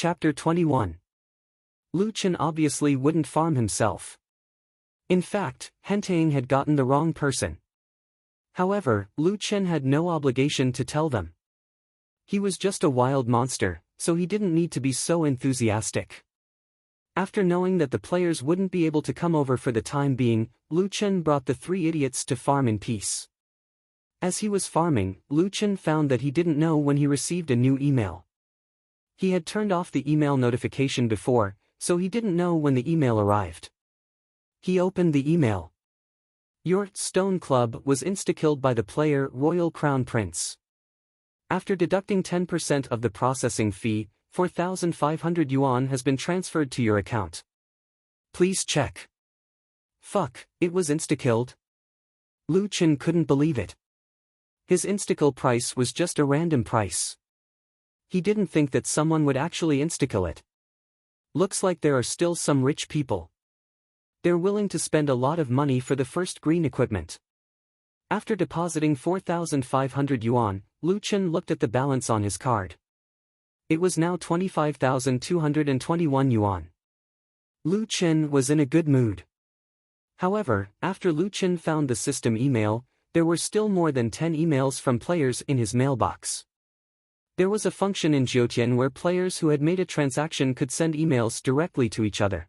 Chapter 21. Lu Chen obviously wouldn't farm himself. In fact, Hentang had gotten the wrong person. However, Lu Chen had no obligation to tell them. He was just a wild monster, so he didn't need to be so enthusiastic. After knowing that the players wouldn't be able to come over for the time being, Lu Chen brought the three idiots to farm in peace. As he was farming, Lu Chen found that he didn't know when he received a new email. He had turned off the email notification before, so he didn't know when the email arrived. He opened the email. Your Stone Club was insta-killed by the player Royal Crown Prince. After deducting 10% of the processing fee, 4,500 yuan has been transferred to your account. Please check. Fuck, it was insta-killed? Lu Chen couldn't believe it. His insta-kill price was just a random price. He didn't think that someone would actually insta-kill it. Looks like there are still some rich people. They're willing to spend a lot of money for the first green equipment. After depositing 4,500 yuan, Lu Chen looked at the balance on his card. It was now 25,221 yuan. Lu Chen was in a good mood. However, after Lu Chen found the system email, there were still more than 10 emails from players in his mailbox. There was a function in Jiutian where players who had made a transaction could send emails directly to each other.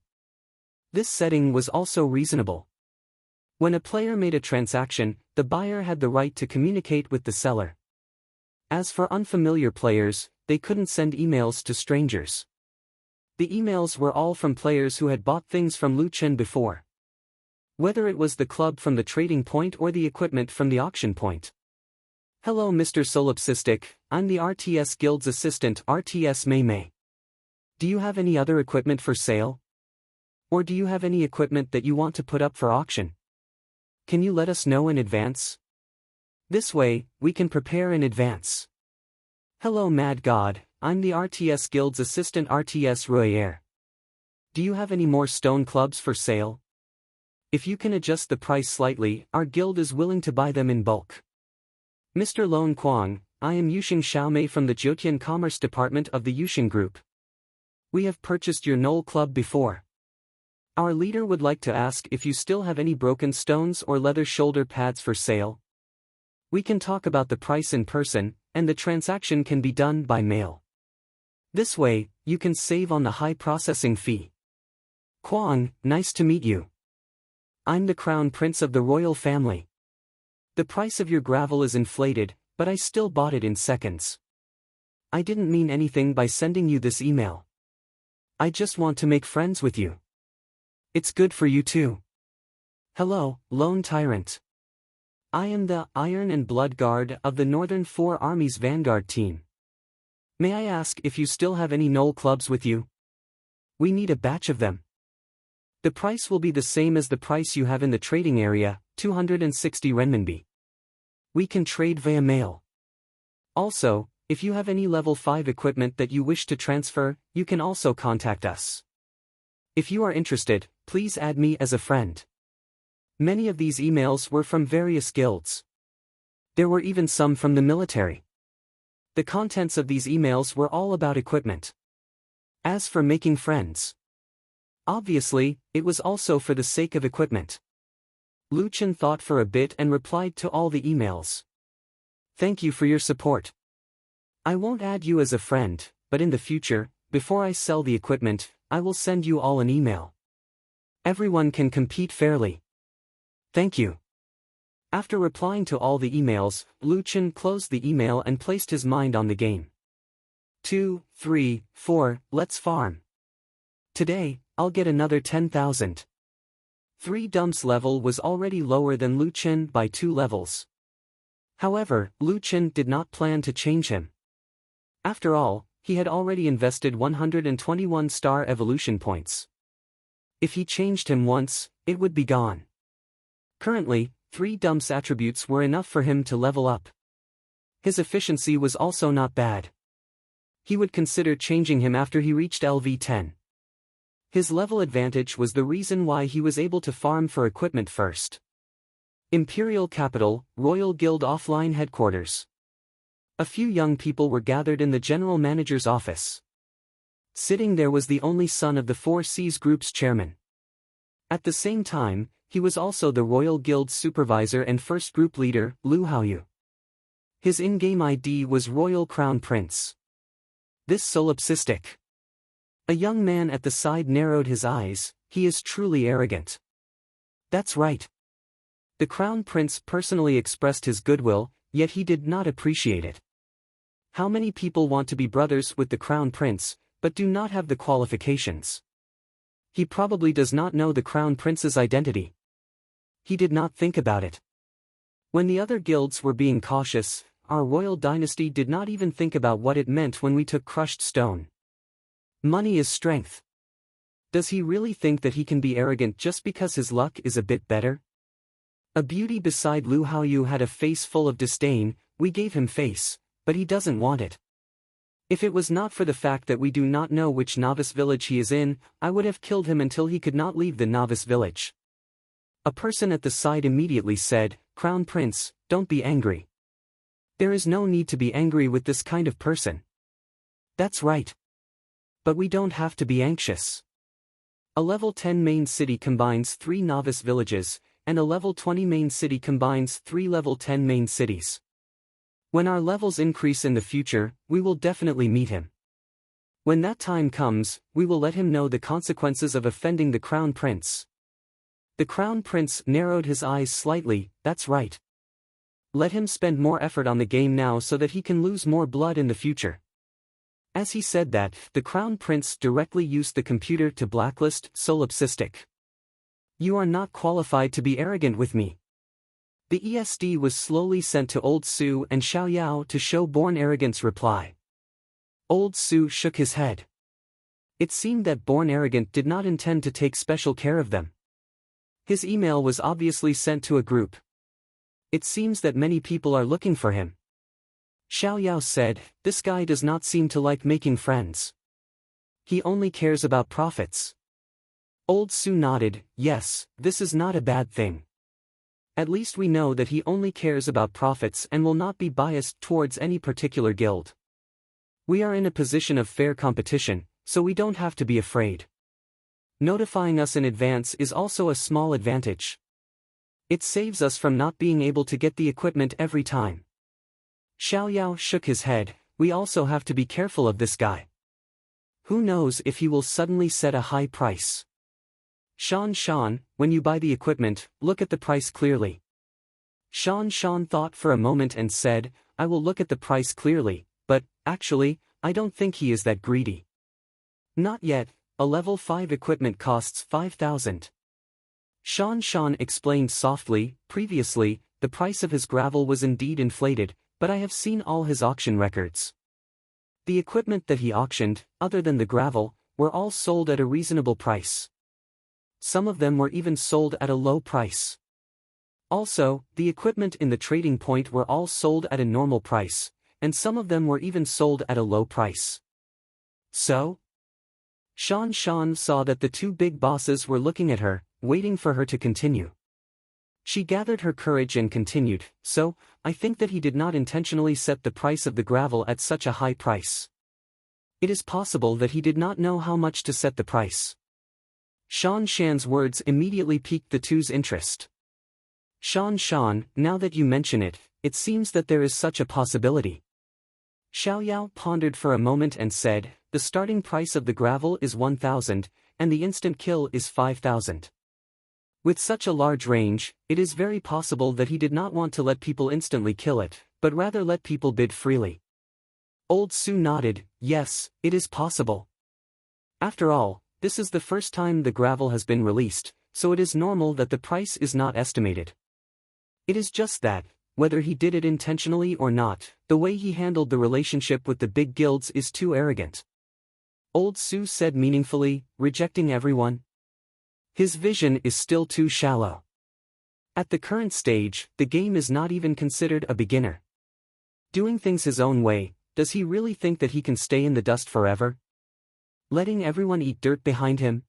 This setting was also reasonable. When a player made a transaction, the buyer had the right to communicate with the seller. As for unfamiliar players, they couldn't send emails to strangers. The emails were all from players who had bought things from Lu Chen before. Whether it was the club from the trading point or the equipment from the auction point. Hello Mr. Solipsistic, I'm the RTS Guild's assistant RTS Mei Mei. Do you have any other equipment for sale? Or do you have any equipment that you want to put up for auction? Can you let us know in advance? This way, we can prepare in advance. Hello Mad God, I'm the RTS Guild's assistant RTS Royer. Do you have any more stone clubs for sale? If you can adjust the price slightly, our guild is willing to buy them in bulk. Mr. Lone Quang, I am Yuxing Xiaomei from the Jiutian Commerce Department of the Yuxing Group. We have purchased your Knoll Club before. Our leader would like to ask if you still have any broken stones or leather shoulder pads for sale. We can talk about the price in person, and the transaction can be done by mail. This way, you can save on the high processing fee. Quang, nice to meet you. I'm the Crown Prince of the royal family. The price of your gravel is inflated, but I still bought it in seconds. I didn't mean anything by sending you this email. I just want to make friends with you. It's good for you too. Hello, Lone Tyrant. I am the Iron and Blood Guard of the Northern Four Armies Vanguard team. May I ask if you still have any Knoll clubs with you? We need a batch of them. The price will be the same as the price you have in the trading area, 260 renminbi. We can trade via mail. Also, if you have any level 5 equipment that you wish to transfer, you can also contact us. If you are interested, please add me as a friend. Many of these emails were from various guilds. There were even some from the military. The contents of these emails were all about equipment. As for making friends, obviously, it was also for the sake of equipment. Lu Chen thought for a bit and replied to all the emails. Thank you for your support. I won't add you as a friend, but in the future, before I sell the equipment, I will send you all an email. Everyone can compete fairly. Thank you. After replying to all the emails, Lu Chen closed the email and placed his mind on the game. 2, 3, 4, let's farm. Today, I'll get another 10,000. 3 Dump's level was already lower than Lu Chen by 2 levels. However, Lu Chen did not plan to change him. After all, he had already invested 121 star evolution points. If he changed him once, it would be gone. Currently, 3 Dump's attributes were enough for him to level up. His efficiency was also not bad. He would consider changing him after he reached LV10. His level advantage was the reason why he was able to farm for equipment first. Imperial Capital, Royal Guild Offline Headquarters. A few young people were gathered in the general manager's office. Sitting there was the only son of the Four Seas Group's chairman. At the same time, he was also the Royal Guild's supervisor and first group leader, Lu Haoyu. His in-game ID was Royal Crown Prince. This solipsistic. A young man at the side narrowed his eyes. He is truly arrogant. That's right. The Crown Prince personally expressed his goodwill, yet he did not appreciate it. How many people want to be brothers with the Crown Prince, but do not have the qualifications? He probably does not know the Crown Prince's identity. He did not think about it. When the other guilds were being cautious, our royal dynasty did not even think about what it meant when we took crushed stone. Money is strength. Does he really think that he can be arrogant just because his luck is a bit better? A beauty beside Lu Haoyu had a face full of disdain. We gave him face, but he doesn't want it. If it was not for the fact that we do not know which novice village he is in, I would have killed him until he could not leave the novice village. A person at the side immediately said, "Crown Prince, don't be angry. There is no need to be angry with this kind of person." That's right. But we don't have to be anxious. A level 10 main city combines 3 novice villages, and a level 20 main city combines 3 level 10 main cities. When our levels increase in the future, we will definitely meet him. When that time comes, we will let him know the consequences of offending the Crown Prince. The Crown Prince narrowed his eyes slightly. That's right. Let him spend more effort on the game now so that he can lose more blood in the future. As he said that, the Crown Prince directly used the computer to blacklist solipsistic. You are not qualified to be arrogant with me. The ESD was slowly sent to Old Su and Xiao Yao to show Born Arrogant's reply. Old Su shook his head. It seemed that Born Arrogant did not intend to take special care of them. His email was obviously sent to a group. It seems that many people are looking for him. Xiao Yao said, "This guy does not seem to like making friends. He only cares about profits." Old Su nodded, "Yes, this is not a bad thing. At least we know that he only cares about profits and will not be biased towards any particular guild. We are in a position of fair competition, so we don't have to be afraid. Notifying us in advance is also a small advantage. It saves us from not being able to get the equipment every time." Xiao Yao shook his head. "We also have to be careful of this guy. Who knows if he will suddenly set a high price. Shan, when you buy the equipment, look at the price clearly." Shan thought for a moment and said, "I will look at the price clearly, but, actually, I don't think he is that greedy." "Not yet, a level 5 equipment costs 5,000. Shan explained softly, "Previously, the price of his gravel was indeed inflated, but I have seen all his auction records. The equipment that he auctioned, other than the gravel, were all sold at a reasonable price. Some of them were even sold at a low price. Also, the equipment in the trading point were all sold at a normal price, and some of them were even sold at a low price." So? Shan saw that the two big bosses were looking at her, waiting for her to continue. She gathered her courage and continued, "So, I think that he did not intentionally set the price of the gravel at such a high price. It is possible that he did not know how much to set the price." Shan's words immediately piqued the two's interest. Shan, now that you mention it, it seems that there is such a possibility." Xiao Yao pondered for a moment and said, "The starting price of the gravel is 1,000, and the instant kill is 5,000. With such a large range, it is very possible that he did not want to let people instantly kill it, but rather let people bid freely." Old Su nodded, "Yes, it is possible. After all, this is the first time the gravel has been released, so it is normal that the price is not estimated. It is just that, whether he did it intentionally or not, the way he handled the relationship with the big guilds is too arrogant." Old Su said meaningfully, rejecting everyone. His vision is still too shallow. At the current stage, the game is not even considered a beginner. Doing things his own way, does he really think that he can stay in the dust forever? Letting everyone eat dirt behind him?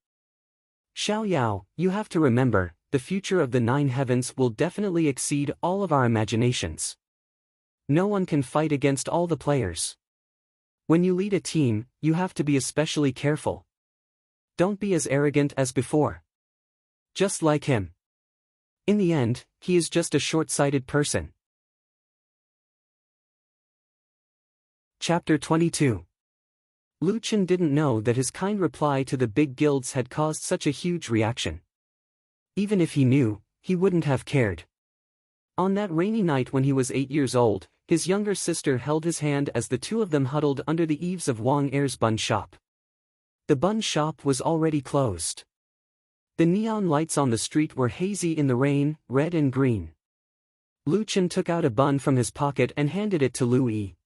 Xiao Yao, you have to remember, the future of the 9 heavens will definitely exceed all of our imaginations. No one can fight against all the players. When you lead a team, you have to be especially careful. Don't be as arrogant as before. Just like him. In the end, he is just a short-sighted person. Chapter 22. Lu Chen didn't know that his kind reply to the big guilds had caused such a huge reaction. Even if he knew, he wouldn't have cared. On that rainy night when he was 8 years old, his younger sister held his hand as the two of them huddled under the eaves of Wang Er's bun shop. The bun shop was already closed. The neon lights on the street were hazy in the rain, red and green. Lu Chen took out a bun from his pocket and handed it to Lu Yi.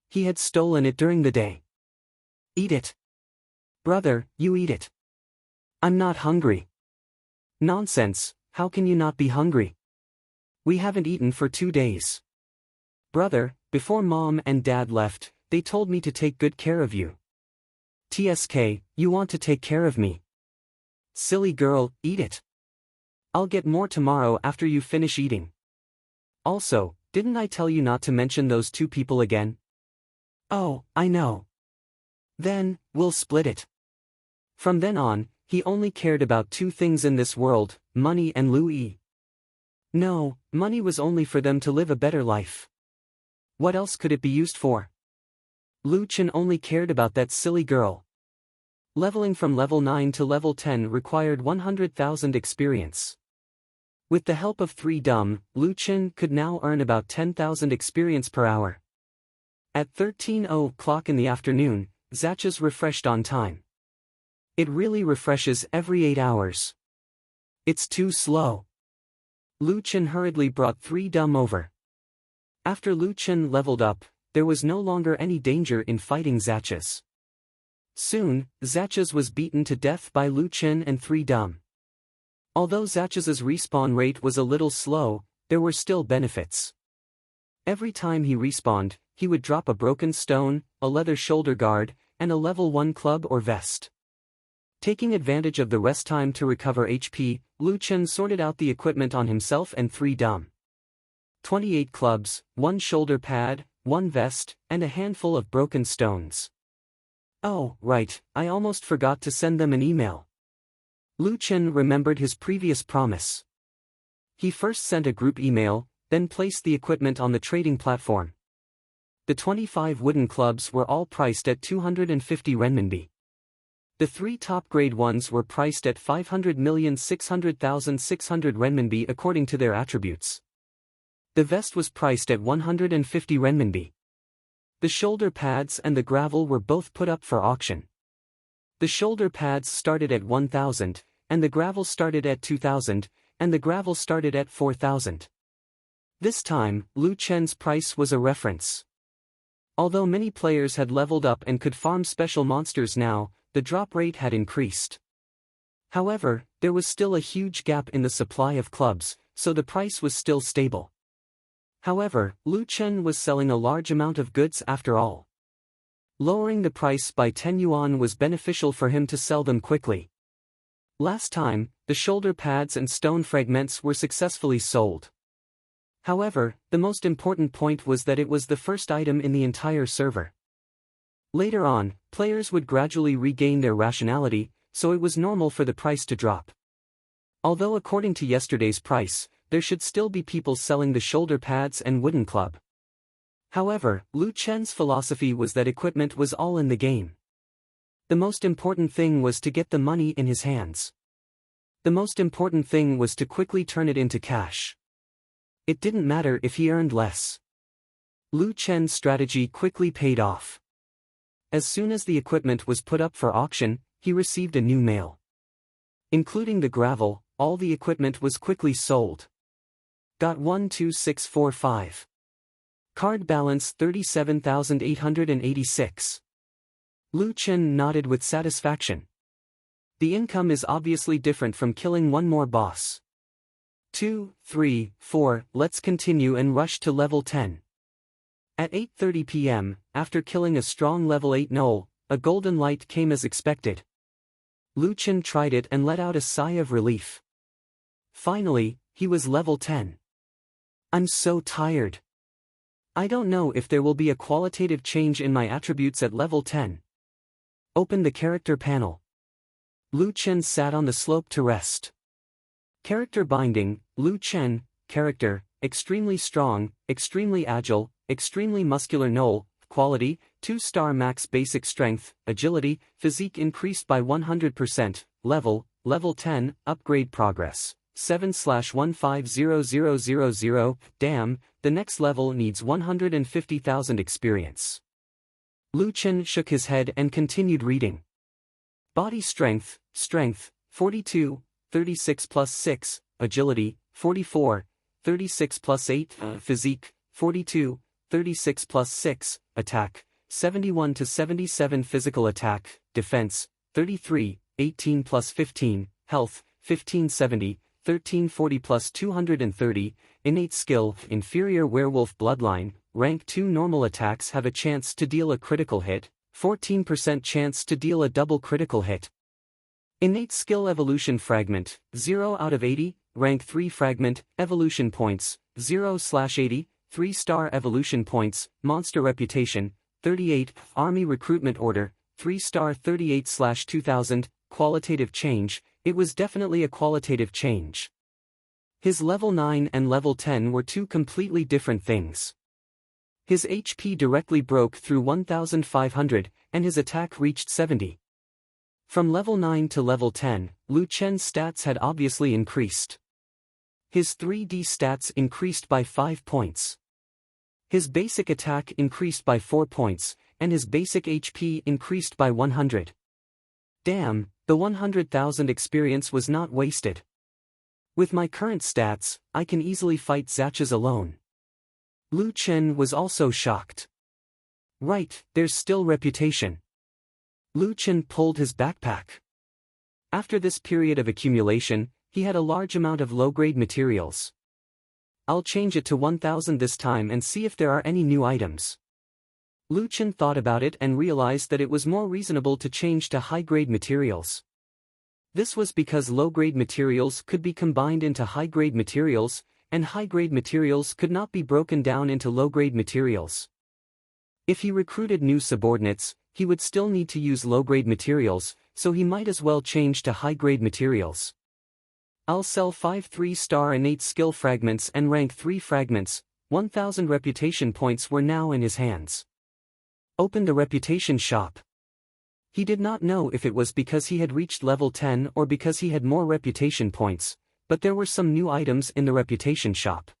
He had stolen it during the day. Eat it. Brother, you eat it. I'm not hungry. Nonsense, how can you not be hungry? We haven't eaten for 2 days. Brother, before Mom and Dad left, they told me to take good care of you. TSK, you want to take care of me. Silly girl, eat it. I'll get more tomorrow after you finish eating. Also, didn't I tell you not to mention those 2 people again? Oh, I know. Then, we'll split it. From then on, he only cared about 2 things in this world, money and Lu Yi. No, money was only for them to live a better life. What else could it be used for? Lu Chen only cared about that silly girl. Leveling from level 9 to level 10 required 100,000 experience. With the help of 3 dumb, Lu Chen could now earn about 10,000 experience per hour. At 13:00 in the afternoon, Zatches refreshed on time. It really refreshes every 8 hours. It's too slow. Lu Chen hurriedly brought 3 dumb over. After Lu Chen leveled up, there was no longer any danger in fighting Zatches. Soon, Zatches was beaten to death by Lu Chen and 3 dumb. Although Zatches's respawn rate was a little slow, there were still benefits. Every time he respawned, he would drop a broken stone, a leather shoulder guard, and a level 1 club or vest. Taking advantage of the rest time to recover HP, Lu Chen sorted out the equipment on himself and 3 dumb. 28 clubs, 1 shoulder pad, 1 vest, and a handful of broken stones. Oh, right, I almost forgot to send them an email. Lu Chen remembered his previous promise. He first sent a group email, then placed the equipment on the trading platform. The 25 wooden clubs were all priced at 250 renminbi. The 3 top-grade ones were priced at 500,600,600 renminbi according to their attributes. The vest was priced at 150 renminbi. The shoulder pads and the gravel were both put up for auction. The shoulder pads started at 1,000, and the gravel started at 2,000, and the gravel started at 4,000. This time, Lu Chen's price was a reference. Although many players had leveled up and could farm special monsters now, the drop rate had increased. However, there was still a huge gap in the supply of clubs, so the price was still stable. However, Lu Chen was selling a large amount of goods after all. Lowering the price by 10 yuan was beneficial for him to sell them quickly. Last time, the shoulder pads and stone fragments were successfully sold. However, the most important point was that it was the first item in the entire server. Later on, players would gradually regain their rationality, so it was normal for the price to drop. Although according to yesterday's price, there should still be people selling the shoulder pads and wooden club. However, Lu Chen's philosophy was that equipment was all in the game. The most important thing was to get the money in his hands. The most important thing was to quickly turn it into cash. It didn't matter if he earned less. Lu Chen's strategy quickly paid off. As soon as the equipment was put up for auction, he received a new mail. Including the gravel, all the equipment was quickly sold. Got 12645. Card balance 37,886. Lu Chen nodded with satisfaction. The income is obviously different from killing one more boss. 2, 3, 4, let's continue and rush to level 10. At 8:30 p.m., after killing a strong level 8 gnoll, a golden light came as expected. Lu Chen tried it and let out a sigh of relief. Finally, he was level 10. I'm so tired. I don't know if there will be a qualitative change in my attributes at level 10. Open the character panel. Lu Chen sat on the slope to rest. Character binding, Lu Chen, character, extremely strong, extremely agile, extremely muscular knoll, quality, 2-star max basic strength, agility, physique increased by 100%, level 10, upgrade progress, 7/150000, damn, the next level needs 150,000 experience. Lu Chen shook his head and continued reading. Body strength, 42, 36 plus 6, agility, 44, 36 plus 8, physique, 42, 36 plus 6, attack, 71 to 77 physical attack, defense, 33, 18 plus 15, health, 1570, 1340 plus 230, innate skill, inferior werewolf bloodline, rank 2 normal attacks have a chance to deal a critical hit, 14% chance to deal a double critical hit. Innate skill evolution fragment, 0 out of 80, rank 3 fragment, evolution points, 0/80, 3-star evolution points, monster reputation, 38, army recruitment order, 3-star 38/2000, qualitative change, it was definitely a qualitative change. His level 9 and level 10 were two completely different things. His HP directly broke through 1500, and his attack reached 70. From level 9 to level 10, Lu Chen's stats had obviously increased. His 3D stats increased by 5 points. His basic attack increased by 4 points, and his basic HP increased by 100. Damn, the 100,000 experience was not wasted. With my current stats, I can easily fight Zatches alone. Lu Chen was also shocked. Right, there's still reputation. Lu Chen pulled his backpack. After this period of accumulation, he had a large amount of low-grade materials. I'll change it to 1000 this time and see if there are any new items. Lu Chen thought about it and realized that it was more reasonable to change to high-grade materials. This was because low-grade materials could be combined into high-grade materials, and high-grade materials could not be broken down into low-grade materials. If he recruited new subordinates, he would still need to use low-grade materials, so he might as well change to high-grade materials. I'll sell 5 3-star innate skill fragments and rank 3 fragments. 1000 reputation points were now in his hands. Open the reputation shop. He did not know if it was because he had reached level 10 or because he had more reputation points, but there were some new items in the reputation shop.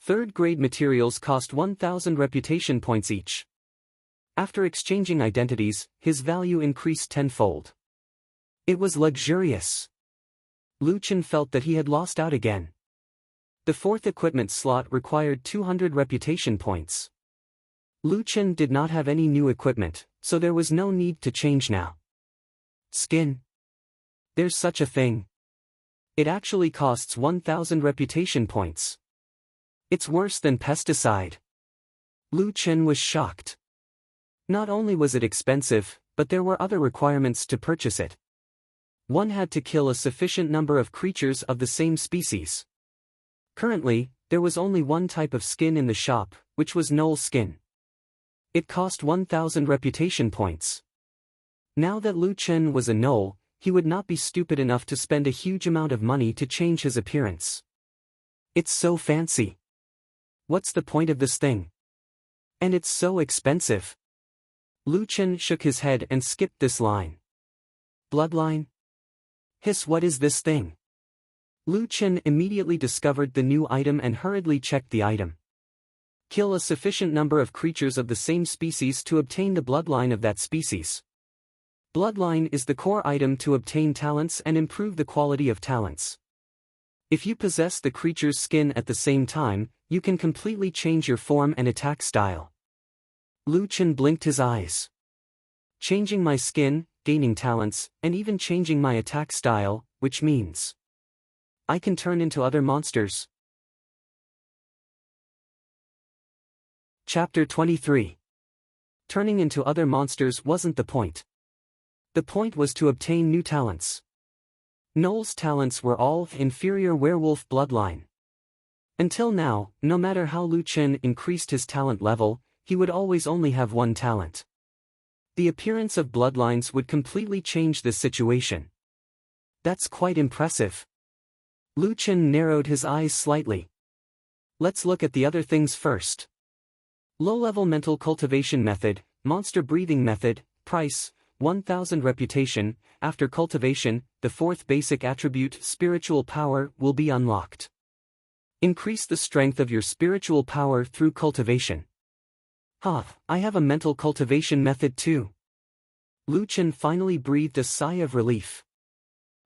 3rd-grade materials cost 1000 reputation points each. After exchanging identities, his value increased tenfold. It was luxurious. Lu Chen felt that he had lost out again. The 4th equipment slot required 200 reputation points. Lu Chen did not have any new equipment, so there was no need to change now. Skin. There's such a thing. It actually costs 1000 reputation points. It's worse than pesticide. Lu Chen was shocked. Not only was it expensive, but there were other requirements to purchase it. One had to kill a sufficient number of creatures of the same species. Currently, there was only one type of skin in the shop, which was Knoll skin. It cost 1000 reputation points. Now that Lu Chen was a Knoll, he would not be stupid enough to spend a huge amount of money to change his appearance. It's so fancy. What's the point of this thing? And it's so expensive. Lu Chen shook his head and skipped this line. Bloodline? Hiss, what is this thing? Lu Chen immediately discovered the new item and hurriedly checked the item. Kill a sufficient number of creatures of the same species to obtain the bloodline of that species. Bloodline is the core item to obtain talents and improve the quality of talents. If you possess the creature's skin at the same time, you can completely change your form and attack style. Lu Chen blinked his eyes. Changing my skin, gaining talents, and even changing my attack style, which means I can turn into other monsters. Chapter 23. Turning into other monsters wasn't the point. The point was to obtain new talents. Knoll's talents were all inferior werewolf bloodline. Until now, no matter how Lu Chen increased his talent level, he would always only have one talent. The appearance of bloodlines would completely change this situation. That's quite impressive. Lu Chen narrowed his eyes slightly. Let's look at the other things first. Low-level mental cultivation method, monster breathing method, price, 1000 reputation. After cultivation, the fourth basic attribute, spiritual power, will be unlocked. Increase the strength of your spiritual power through cultivation. I have a mental cultivation method too. Lu Chen finally breathed a sigh of relief.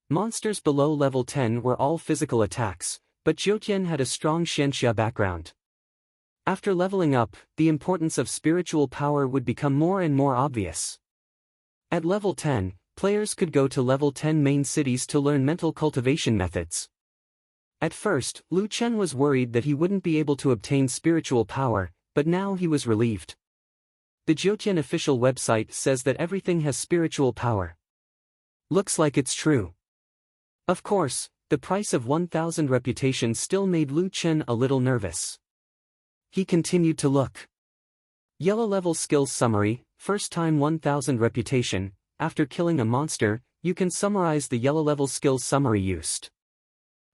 Monsters below level 10 were all physical attacks, but Jiutian had a strong Xianxia background. After leveling up, the importance of spiritual power would become more and more obvious. At level 10, players could go to level 10 main cities to learn mental cultivation methods. At first, Lu Chen was worried that he wouldn't be able to obtain spiritual power, but now he was relieved. The Jiutian official website says that everything has spiritual power. Looks like it's true. Of course, the price of 1000 reputation still made Lu Chen a little nervous. He continued to look. Yellow level skills summary, first time 1000 reputation. After killing a monster, you can summarize the yellow level skills summary used.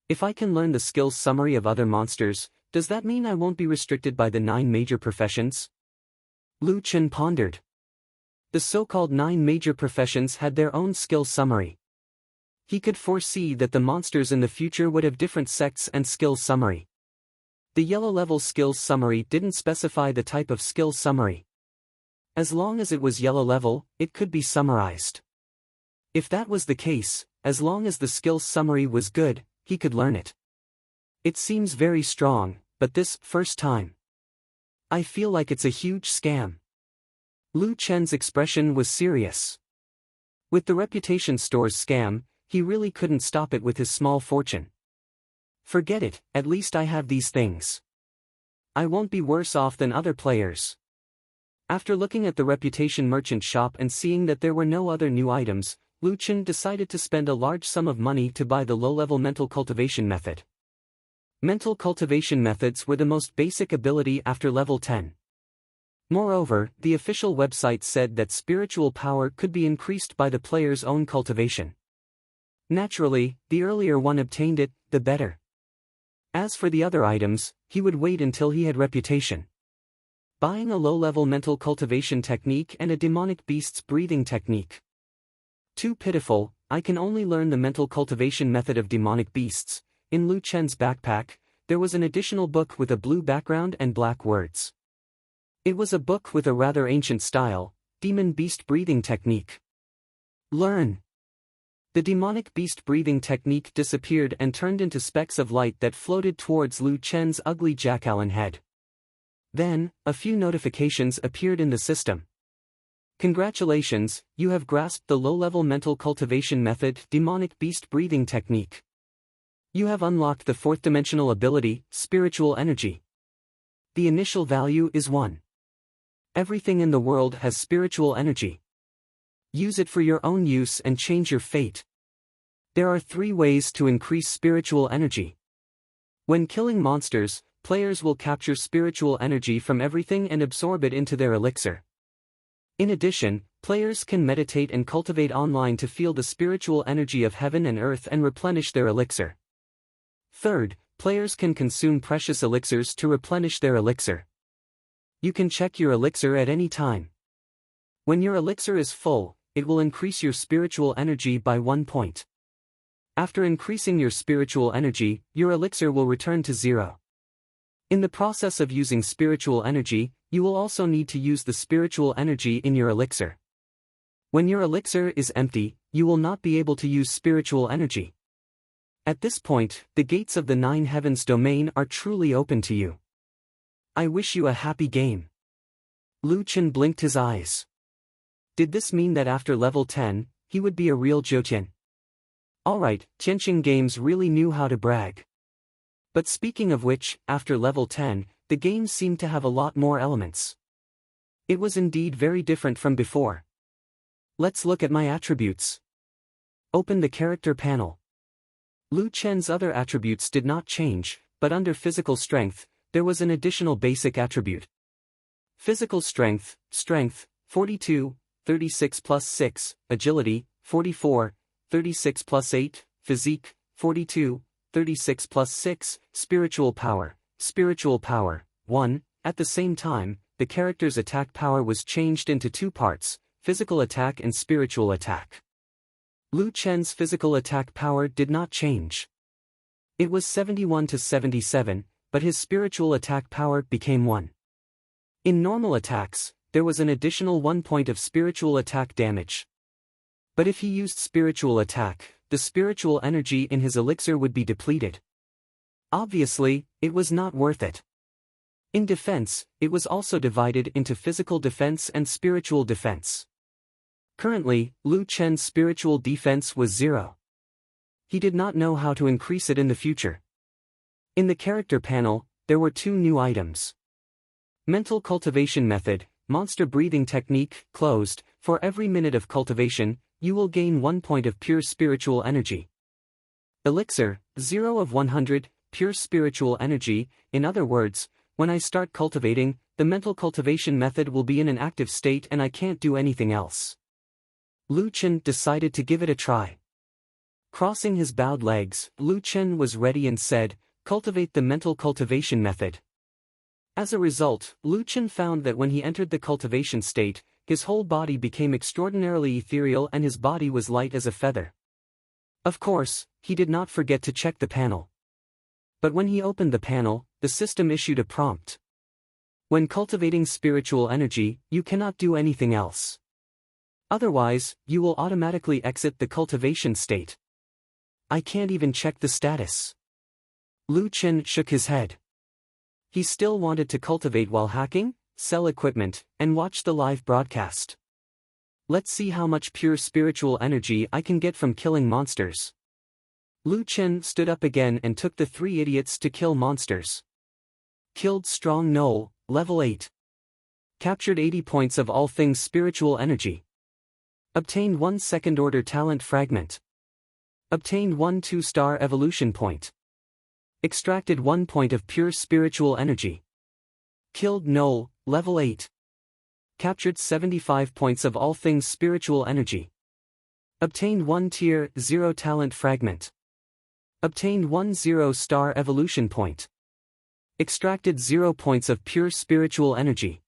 If I can learn the skills summary of other monsters, does that mean I won't be restricted by the 9 major professions? Lu Chen pondered. The so-called 9 major professions had their own skill summary. He could foresee that the monsters in the future would have different sects and skills summary. The yellow level skills summary didn't specify the type of skill summary. As long as it was yellow level, it could be summarized. If that was the case, as long as the skills summary was good, he could learn it. It seems very strong, but this first time. I feel like it's a huge scam. Lu Chen's expression was serious. With the reputation store's scam, he really couldn't stop it with his small fortune. Forget it, at least I have these things. I won't be worse off than other players. After looking at the reputation merchant shop and seeing that there were no other new items, Lu Chen decided to spend a large sum of money to buy the low-level mental cultivation method. Mental cultivation methods were the most basic ability after level 10. Moreover, the official website said that spiritual power could be increased by the player's own cultivation. Naturally, the earlier one obtained it, the better. As for the other items, he would wait until he had reputation. Buying a low-level mental cultivation technique and a demonic beast's breathing technique. Too pitiful, I can only learn the mental cultivation method of demonic beasts. In Lu Chen's backpack, there was an additional book with a blue background and black words. It was a book with a rather ancient style, demon beast breathing technique. Learn. The demonic beast breathing technique disappeared and turned into specks of light that floated towards Lu Chen's ugly jackalen head. Then, a few notifications appeared in the system. Congratulations, you have grasped the low-level mental cultivation method, demonic beast breathing technique. You have unlocked the fourth-dimensional ability, spiritual energy. The initial value is 1. Everything in the world has spiritual energy. Use it for your own use and change your fate. There are 3 ways to increase spiritual energy. When killing monsters, players will capture spiritual energy from everything and absorb it into their elixir. In addition, players can meditate and cultivate online to feel the spiritual energy of heaven and earth and replenish their elixir. Third, players can consume precious elixirs to replenish their elixir. You can check your elixir at any time. When your elixir is full, it will increase your spiritual energy by 1 point. After increasing your spiritual energy, your elixir will return to 0. In the process of using spiritual energy, you will also need to use the spiritual energy in your elixir. When your elixir is empty, you will not be able to use spiritual energy. At this point, the gates of the 9 heavens domain are truly open to you. I wish you a happy game. Lu Chen blinked his eyes. Did this mean that after level 10, he would be a real Jiutian? Alright, Tianqing Games really knew how to brag. But speaking of which, after level 10, the game seemed to have a lot more elements. It was indeed very different from before. Let's look at my attributes. Open the character panel. Lu Chen's other attributes did not change, but under physical strength, there was an additional basic attribute. Physical strength, 42, 36 plus 6, agility, 44, 36 plus 8, physique, 42, 36 plus 6, spiritual power, 1. At the same time, the character's attack power was changed into two parts, physical attack and spiritual attack. Lu Chen's physical attack power did not change. It was 71 to 77, but his spiritual attack power became 1. In normal attacks, there was an additional 1 point of spiritual attack damage. But if he used spiritual attack, the spiritual energy in his elixir would be depleted. Obviously, it was not worth it. In defense, it was also divided into physical defense and spiritual defense. Currently, Lu Chen's spiritual defense was 0. He did not know how to increase it in the future. In the character panel, there were 2 new items. Mental cultivation method, monster breathing technique, closed. For every minute of cultivation, you will gain 1 point of pure spiritual energy. Elixir, 0 of 100, pure spiritual energy. In other words, when I start cultivating, the mental cultivation method will be in an active state and I can't do anything else. Lu Chen decided to give it a try. Crossing his bowed legs, Lu Chen was ready and said, "Cultivate the mental cultivation method." As a result, Lu Chen found that when he entered the cultivation state, his whole body became extraordinarily ethereal and his body was light as a feather. Of course, he did not forget to check the panel. But when he opened the panel, the system issued a prompt. When cultivating spiritual energy, you cannot do anything else. Otherwise, you will automatically exit the cultivation state. I can't even check the status. Lu Chen shook his head. He still wanted to cultivate while hacking, sell equipment, and watch the live broadcast. Let's see how much pure spiritual energy I can get from killing monsters. Lu Chen stood up again and took the 3 idiots to kill monsters. Killed Strong Knoll, level 8. Captured 80 points of all things spiritual energy. Obtained 1 second-order talent fragment. Obtained 1 2-star evolution point. Extracted 1 point of pure spiritual energy. Killed Knoll, level 8. Captured 75 points of all things spiritual energy. Obtained 1 tier 0 talent fragment. Obtained 1 0-star evolution point. Extracted 0 points of pure spiritual energy.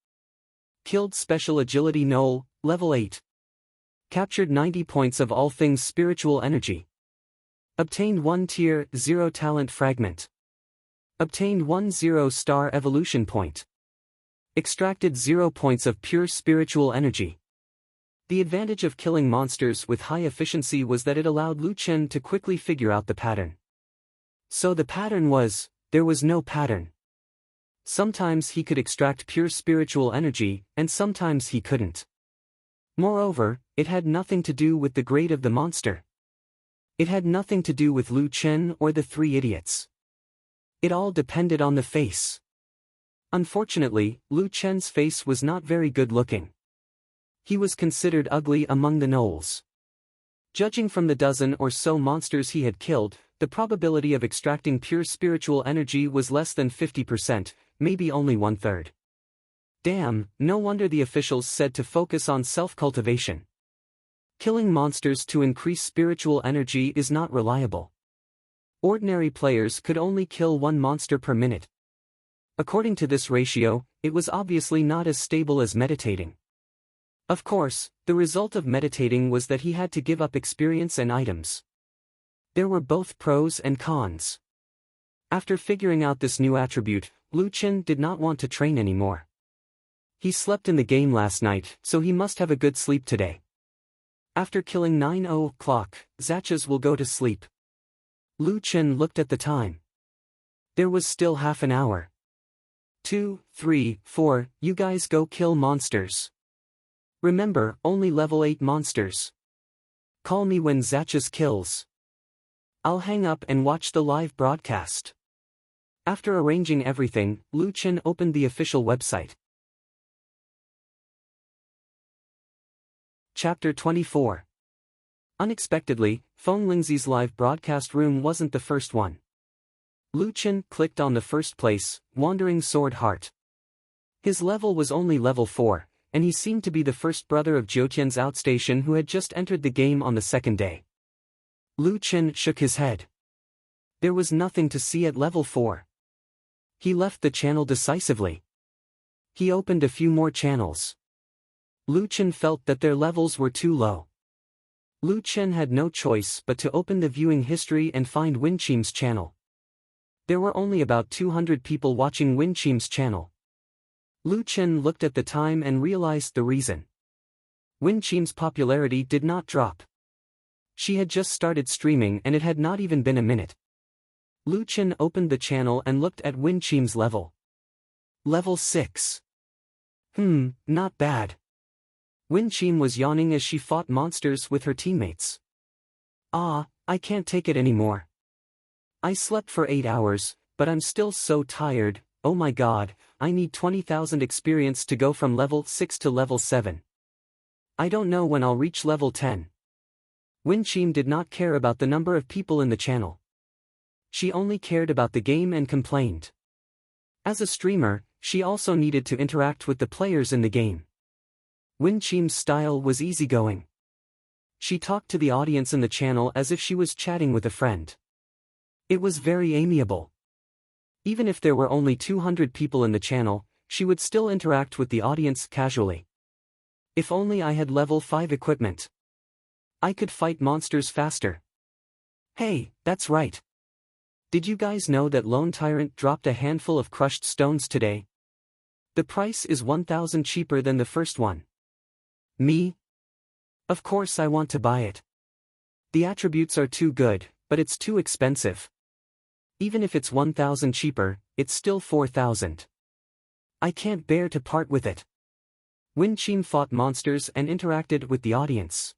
Killed Special Agility Knoll, level 8. Captured 90 points of all things spiritual energy. Obtained 1 tier 0 talent fragment. Obtained 1 0-star evolution point. Extracted 0 points of pure spiritual energy. The advantage of killing monsters with high efficiency was that it allowed Lu Chen to quickly figure out the pattern. So the pattern was, there was no pattern. Sometimes he could extract pure spiritual energy, and sometimes he couldn't. Moreover, it had nothing to do with the grade of the monster. It had nothing to do with Lu Chen or the 3 idiots. It all depended on the face. Unfortunately, Lu Chen's face was not very good looking. He was considered ugly among the gnolls. Judging from the dozen or so monsters he had killed, the probability of extracting pure spiritual energy was less than 50%, maybe only 1/3. Damn, no wonder the officials said to focus on self-cultivation. Killing monsters to increase spiritual energy is not reliable. Ordinary players could only kill 1 monster per minute. According to this ratio, it was obviously not as stable as meditating. Of course, the result of meditating was that he had to give up experience and items. There were both pros and cons. After figuring out this new attribute, Lu Chen did not want to train anymore. He slept in the game last night, so he must have a good sleep today. After killing 9 o'clock, Zachas will go to sleep. Lu Chen looked at the time. There was still half an hour. 2, 3, 4, you guys go kill monsters. Remember, only level 8 monsters. Call me when Zachas kills. I'll hang up and watch the live broadcast. After arranging everything, Lu Chen opened the official website. Chapter 24. Unexpectedly, Feng Lingzi's live broadcast room wasn't the first one. Lu Chen clicked on the first place, Wandering Sword Heart. His level was only level 4, and he seemed to be the first brother of Jiutian's outstation who had just entered the game on the second day. Lu Chen shook his head. There was nothing to see at level 4. He left the channel decisively. He opened a few more channels. Lu Chen felt that their levels were too low. Lu Chen had no choice but to open the viewing history and find Winchim's channel. There were only about 200 people watching Winchim's channel. Lu Chen looked at the time and realized the reason. Winchim's popularity did not drop. She had just started streaming and it had not even been a minute. Lu Chen opened the channel and looked at Winchim's level. Level 6. Not bad. Winchim was yawning as she fought monsters with her teammates. I can't take it anymore. I slept for 8 hours, but I'm still so tired. Oh my god, I need 20,000 experience to go from level 6 to level 7. I don't know when I'll reach level 10. Winchim did not care about the number of people in the channel. She only cared about the game and complained. As a streamer, she also needed to interact with the players in the game. Winchim's style was easygoing. She talked to the audience in the channel as if she was chatting with a friend. It was very amiable. Even if there were only 200 people in the channel, she would still interact with the audience casually. If only I had level 5 equipment. I could fight monsters faster. Hey, that's right. Did you guys know that Lone Tyrant dropped a handful of crushed stones today? The price is 1,000 cheaper than the first one. Me? Of course I want to buy it. The attributes are too good, but it's too expensive. Even if it's 1,000 cheaper, it's still 4,000. I can't bear to part with it. Winchim fought monsters and interacted with the audience.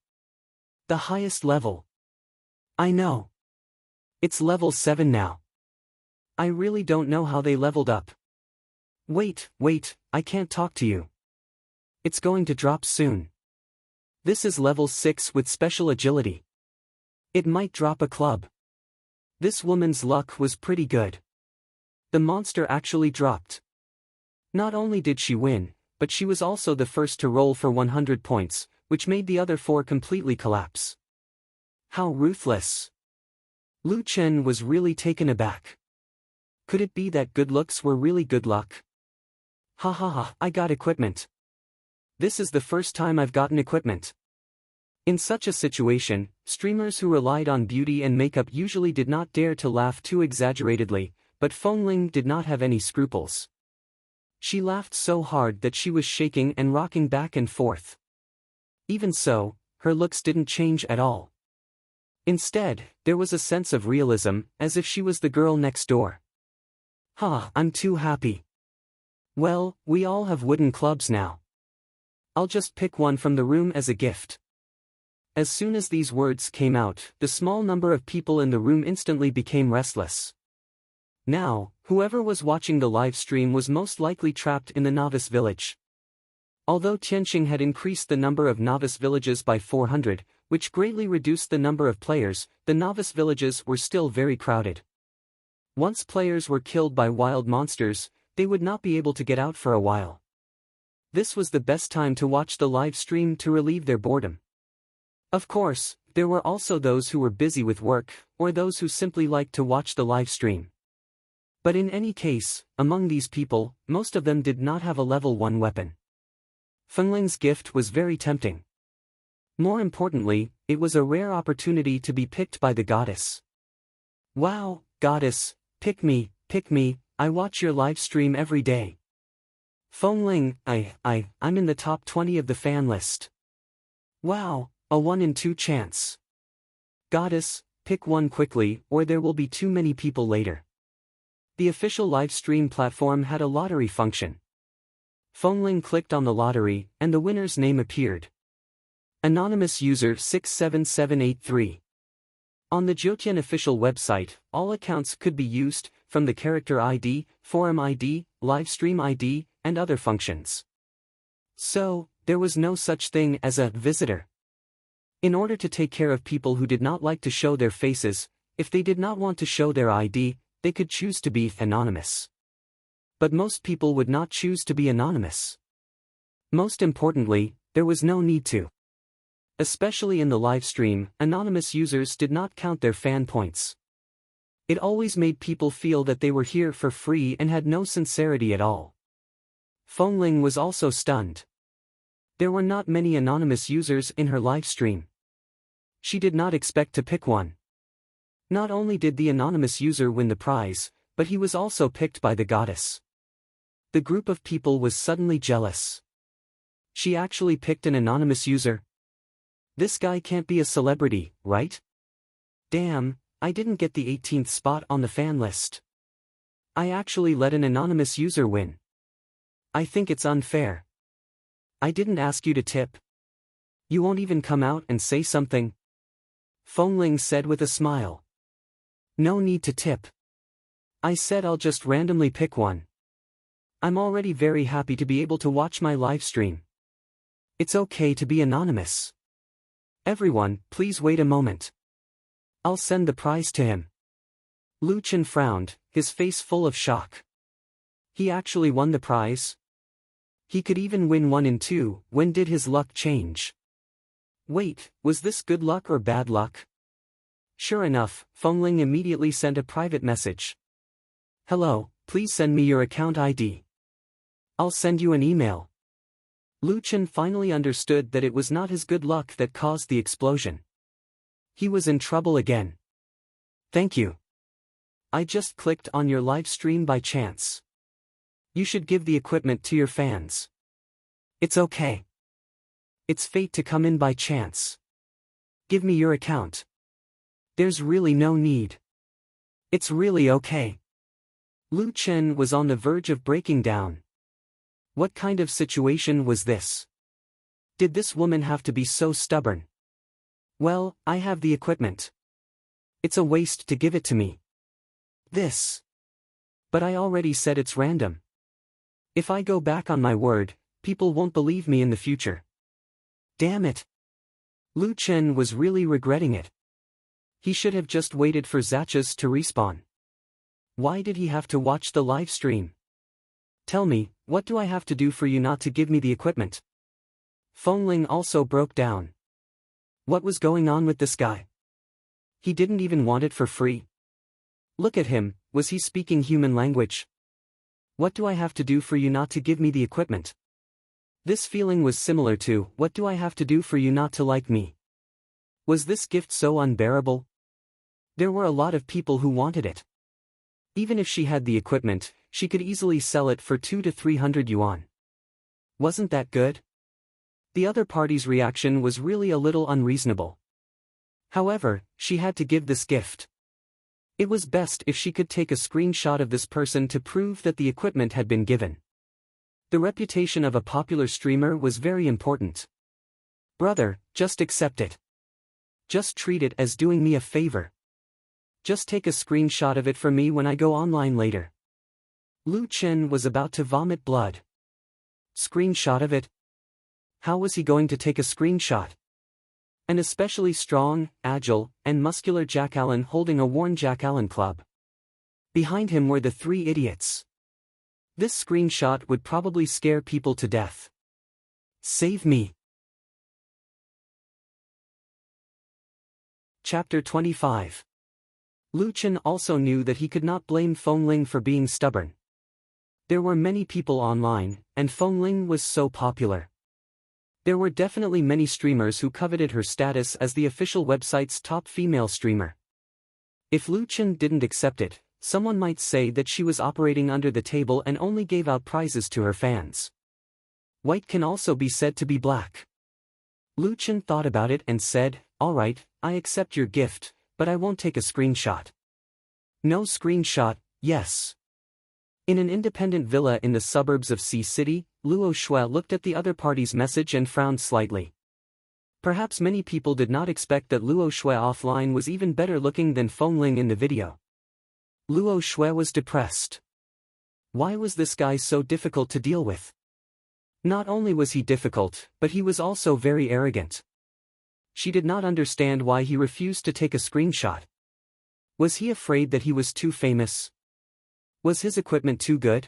The highest level. I know. It's level 7 now. I really don't know how they leveled up. Wait, I can't talk to you. It's going to drop soon. This is level 6 with special agility. It might drop a club. This woman's luck was pretty good. The monster actually dropped. Not only did she win, but she was also the first to roll for 100 points, which made the other 4 completely collapse. How ruthless. Lu Chen was really taken aback. Could it be that good looks were really good luck? Ha, I got equipment. This is the first time I've gotten equipment. In such a situation, streamers who relied on beauty and makeup usually did not dare to laugh too exaggeratedly, but Fengling did not have any scruples. She laughed so hard that she was shaking and rocking back and forth. Even so, her looks didn't change at all. Instead, there was a sense of realism, as if she was the girl next door. I'm too happy. Well, we all have wooden clubs now. I'll just pick one from the room as a gift. As soon as these words came out, the small number of people in the room instantly became restless. Now, whoever was watching the live stream was most likely trapped in the novice village. Although Tianxing had increased the number of novice villages by 400, which greatly reduced the number of players, the novice villages were still very crowded. Once players were killed by wild monsters, they would not be able to get out for a while. This was the best time to watch the live stream to relieve their boredom. Of course, there were also those who were busy with work, or those who simply liked to watch the live stream. But in any case, among these people, most of them did not have a level 1 weapon. Fengling's gift was very tempting. More importantly, it was a rare opportunity to be picked by the goddess. Wow, goddess, pick me, I watch your live stream every day. Fengling, I'm in the top 20 of the fan list. Wow, a 1 in 2 chance. Goddess, pick one quickly or there will be too many people later. The official live stream platform had a lottery function. Fengling clicked on the lottery, and the winner's name appeared. Anonymous user 67783. On the Jiutian official website, all accounts could be used, from the character ID, forum ID, livestream ID, and other functions. So, there was no such thing as a visitor. In order to take care of people who did not like to show their faces, if they did not want to show their ID, they could choose to be anonymous. But most people would not choose to be anonymous. Most importantly, there was no need to. Especially in the live stream, anonymous users did not count their fan points. It always made people feel that they were here for free and had no sincerity at all. Fengling was also stunned. There were not many anonymous users in her live stream. She did not expect to pick one. Not only did the anonymous user win the prize, but he was also picked by the goddess. The group of people was suddenly jealous. She actually picked an anonymous user? This guy can't be a celebrity, right? Damn, I didn't get the 18th spot on the fan list. I actually let an anonymous user win. I think it's unfair. I didn't ask you to tip. You won't even come out and say something? Fengling said with a smile. No need to tip. I said I'll just randomly pick one. I'm already very happy to be able to watch my live stream. It's okay to be anonymous. Everyone, please wait a moment. I'll send the prize to him. Lu Chen frowned, his face full of shock. He actually won the prize? He could even win 1 and 2, when did his luck change? Wait, was this good luck or bad luck? Sure enough, Fengling immediately sent a private message. Hello, please send me your account ID. I'll send you an email. Lu Chen finally understood that it was not his good luck that caused the explosion. He was in trouble again. Thank you. I just clicked on your live stream by chance. You should give the equipment to your fans. It's okay. It's fate to come in by chance. Give me your account. There's really no need. It's really okay. Lu Chen was on the verge of breaking down. What kind of situation was this? Did this woman have to be so stubborn? Well, I have the equipment. It's a waste to give it to me. This. But I already said it's random. If I go back on my word, people won't believe me in the future. Damn it. Lu Chen was really regretting it. He should have just waited for Zachas to respawn. Why did he have to watch the live stream? Tell me, what do I have to do for you not to give me the equipment? Fengling also broke down. What was going on with this guy? He didn't even want it for free. Look at him, was he speaking human language? What do I have to do for you not to give me the equipment? This feeling was similar to, what do I have to do for you not to like me? Was this gift so unbearable? There were a lot of people who wanted it. Even if she had the equipment, she could easily sell it for 200 to 300 yuan. Wasn't that good? The other party's reaction was really a little unreasonable. However, she had to give this gift. It was best if she could take a screenshot of this person to prove that the equipment had been given. The reputation of a popular streamer was very important. Brother, just accept it. Just treat it as doing me a favor. Just take a screenshot of it for me when I go online later. Lu Chen was about to vomit blood. Screenshot of it? How was he going to take a screenshot? An especially strong, agile, and muscular Jack Allen holding a worn Jack Allen club. Behind him were the 3 idiots. This screenshot would probably scare people to death. Save me. Chapter 25. Lu Chen also knew that he could not blame Fengling for being stubborn. There were many people online, and Fengling was so popular. There were definitely many streamers who coveted her status as the official website's top female streamer. If Lu Chen didn't accept it, someone might say that she was operating under the table and only gave out prizes to her fans. White can also be said to be black. Lu Chen thought about it and said, alright, I accept your gift, but I won't take a screenshot. No screenshot, yes. In an independent villa in the suburbs of Sea City, Luo Shui looked at the other party's message and frowned slightly. Perhaps many people did not expect that Luo Shui offline was even better looking than Fengling in the video. Luo Shui was depressed. Why was this guy so difficult to deal with? Not only was he difficult, but he was also very arrogant. She did not understand why he refused to take a screenshot. Was he afraid that he was too famous? Was his equipment too good?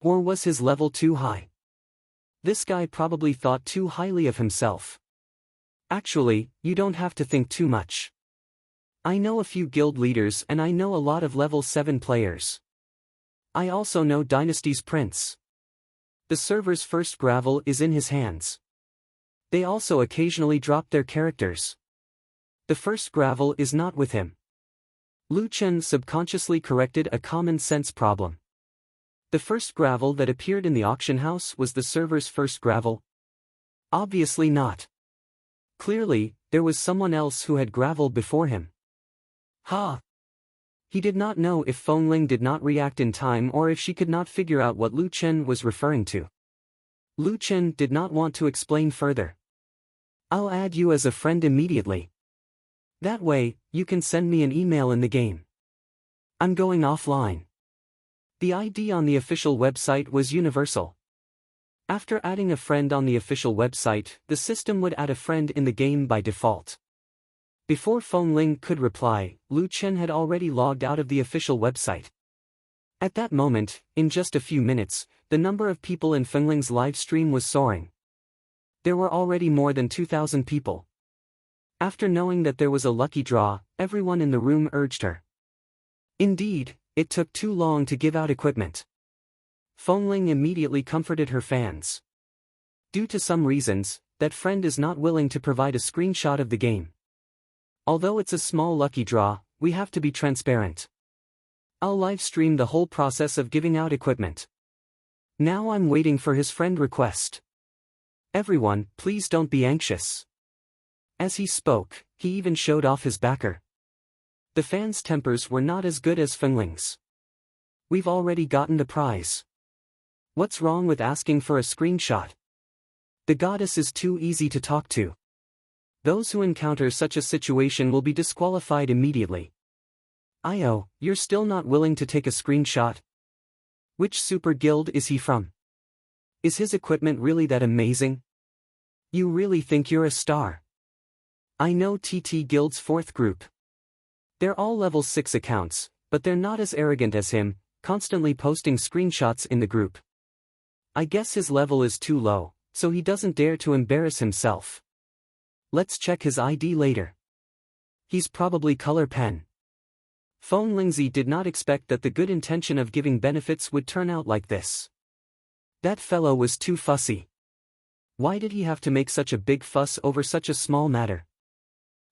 Or was his level too high? This guy probably thought too highly of himself. Actually, you don't have to think too much. I know a few guild leaders and I know a lot of level 7 players. I also know Dynasty's prince. The server's first gravel is in his hands. They also occasionally drop their characters. The first gravel is not with him. Lu Chen subconsciously corrected a common sense problem. The first gravel that appeared in the auction house was the server's first gravel? Obviously not. Clearly, there was someone else who had gravel before him. Ha! He did not know if Fengling did not react in time or if she could not figure out what Lu Chen was referring to. Lu Chen did not want to explain further. I'll add you as a friend immediately. That way, you can send me an email in the game. I'm going offline. The ID on the official website was universal. After adding a friend on the official website, the system would add a friend in the game by default. Before Fengling could reply, Lu Chen had already logged out of the official website. At that moment, in just a few minutes, the number of people in Fengling's live stream was soaring. There were already more than 2,000 people. After knowing that there was a lucky draw, everyone in the room urged her. Indeed, it took too long to give out equipment. Fengling immediately comforted her fans. Due to some reasons, that friend is not willing to provide a screenshot of the game. Although it's a small lucky draw, we have to be transparent. I'll live stream the whole process of giving out equipment. Now I'm waiting for his friend request. Everyone, please don't be anxious. As he spoke, he even showed off his backer. The fans' tempers were not as good as Fengling's. We've already gotten the prize. What's wrong with asking for a screenshot? The goddess is too easy to talk to. Those who encounter such a situation will be disqualified immediately. Io, you're still not willing to take a screenshot? Which super guild is he from? Is his equipment really that amazing? You really think you're a star? I know TT Guild's 4th group. They're all level 6 accounts, but they're not as arrogant as him, constantly posting screenshots in the group. I guess his level is too low, so he doesn't dare to embarrass himself. Let's check his ID later. He's probably color pen. Fenglingzi did not expect that the good intention of giving benefits would turn out like this. That fellow was too fussy. Why did he have to make such a big fuss over such a small matter?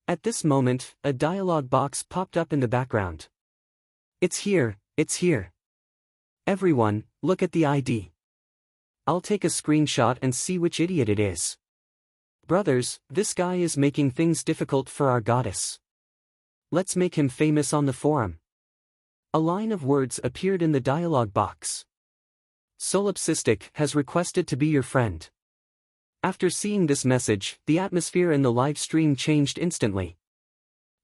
At this moment, a dialogue box popped up in the background. It's here, it's here. Everyone, look at the ID. I'll take a screenshot and see which idiot it is. Brothers, this guy is making things difficult for our goddess. Let's make him famous on the forum. A line of words appeared in the dialogue box. Solipsistic has requested to be your friend. After seeing this message, the atmosphere in the live stream changed instantly.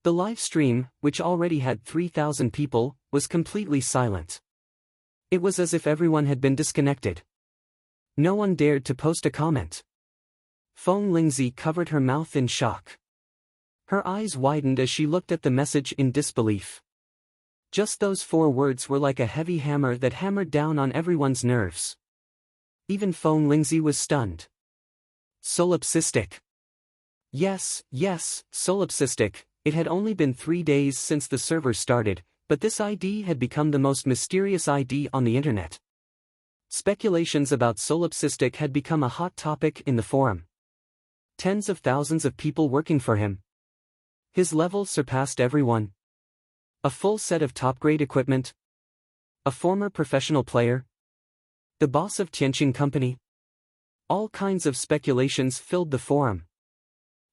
The live stream, which already had 3,000 people, was completely silent. It was as if everyone had been disconnected. No one dared to post a comment. Fenglingzi covered her mouth in shock. Her eyes widened as she looked at the message in disbelief. Just those 4 words were like a heavy hammer that hammered down on everyone's nerves. Even Fenglingzi was stunned. Solipsistic. Yes, solipsistic. It had only been 3 days since the server started, but this ID had become the most mysterious ID on the internet. Speculations about solipsistic had become a hot topic in the forum. Tens of thousands of people working for him. His level surpassed everyone. A full set of top-grade equipment. A former professional player. The boss of Tianqing Company. All kinds of speculations filled the forum.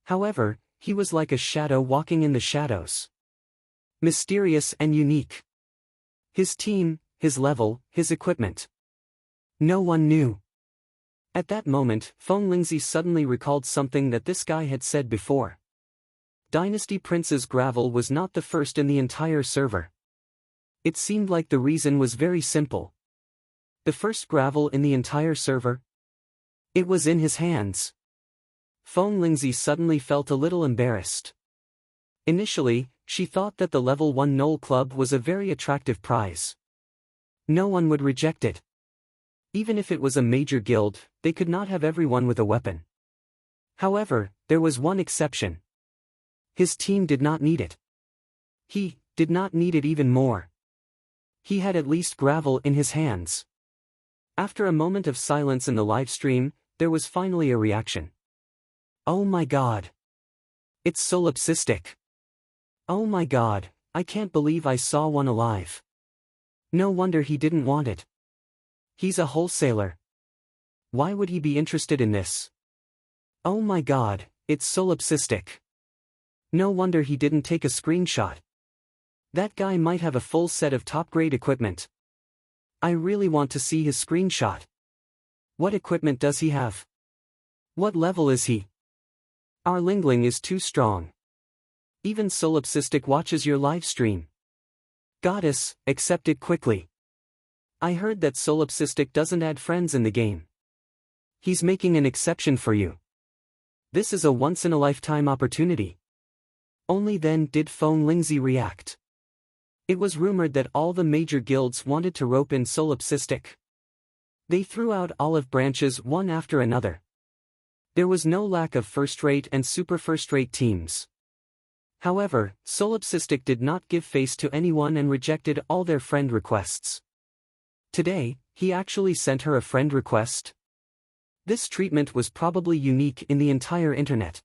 However, he was like a shadow walking in the shadows. Mysterious and unique. His team, his level, his equipment. No one knew. At that moment, Fenglingzi suddenly recalled something that this guy had said before. Dynasty Prince's gravel was not the first in the entire server. It seemed like the reason was very simple. The first gravel in the entire server? It was in his hands. Fenglingzi suddenly felt a little embarrassed. Initially, She thought that the level 1 Knoll Club was a very attractive prize. No one would reject it. Even if it was a major guild, they could not have everyone with a weapon. However, there was one exception. His team did not need it. He did not need it even more. He had at least gravel in his hands. After a moment of silence in the live stream, there was finally a reaction. Oh my god. It's solipsistic. Oh my god, I can't believe I saw one alive. No wonder he didn't want it. He's a wholesaler. Why would he be interested in this? Oh my god, it's solipsistic. No wonder he didn't take a screenshot. That guy might have a full set of top-grade equipment. I really want to see his screenshot. What equipment does he have? What level is he? Our Lingling is too strong. Even solipsistic watches your live stream. Goddess, accept it quickly. I heard that solipsistic doesn't add friends in the game. He's making an exception for you. This is a once-in-a-lifetime opportunity. Only then did Phone Lingzi react. It was rumored that all the major guilds wanted to rope in solipsistic. They threw out olive branches one after another. There was no lack of first-rate and super first-rate teams. However, solipsistic did not give face to anyone and rejected all their friend requests. Today, he actually sent her a friend request. This treatment was probably unique in the entire internet.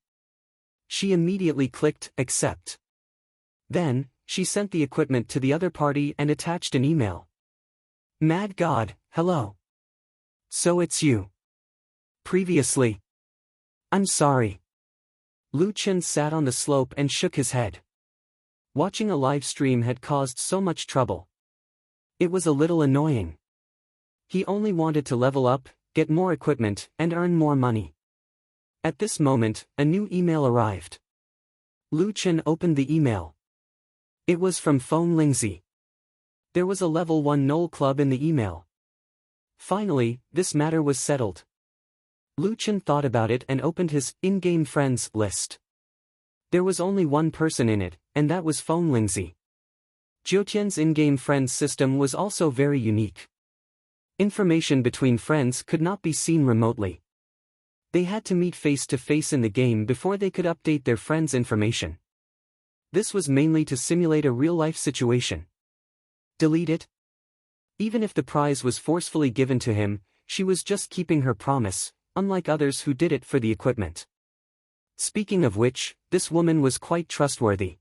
She immediately clicked accept. Then, she sent the equipment to the other party and attached an email. Mad God, hello. So it's you. Previously. I'm sorry. Lu Chen sat on the slope and shook his head. Watching a live stream had caused so much trouble. It was a little annoying. He only wanted to level up, get more equipment, and earn more money. At this moment, a new email arrived. Lu Chen opened the email. It was from Phone Lingzi. There was a level 1 Knoll Club in the email. Finally, this matter was settled. Lu Chen thought about it and opened his in-game friends list. There was only one person in it, and that was Phone Lingzi. Jiutian's in-game friends system was also very unique. Information between friends could not be seen remotely. They had to meet face-to-face in the game before they could update their friends' information. This was mainly to simulate a real-life situation. Delete it? Even if the prize was forcefully given to him, she was just keeping her promise, unlike others who did it for the equipment. Speaking of which, this woman was quite trustworthy.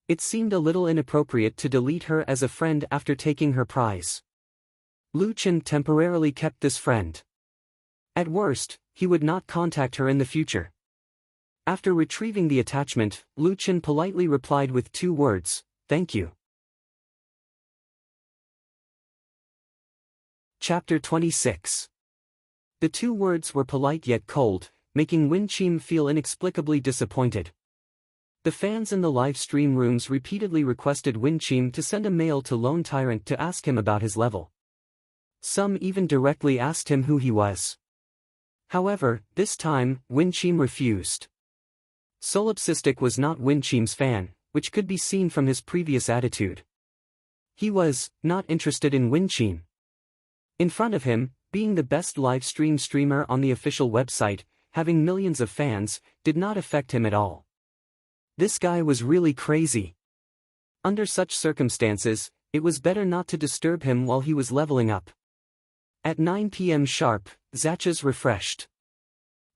It seemed a little inappropriate to delete her as a friend after taking her prize. Lu Chen temporarily kept this friend. At worst, he would not contact her in the future. After retrieving the attachment, Lu Chen politely replied with 2 words, "Thank you." Chapter 26. The 2 words were polite yet cold, making Wen Qim feel inexplicably disappointed. The fans in the live stream rooms repeatedly requested Wen Qim to send a mail to Lone Tyrant to ask him about his level. Some even directly asked him who he was. However, this time, Wen Qim refused. Solipsistic was not Wen Qim's fan, which could be seen from his previous attitude. He was not interested in Wen Qim. In front of him, being the best live stream streamer on the official website, having millions of fans, did not affect him at all. This guy was really crazy. Under such circumstances, it was better not to disturb him while he was leveling up. At 9 p.m. sharp, Zatches refreshed.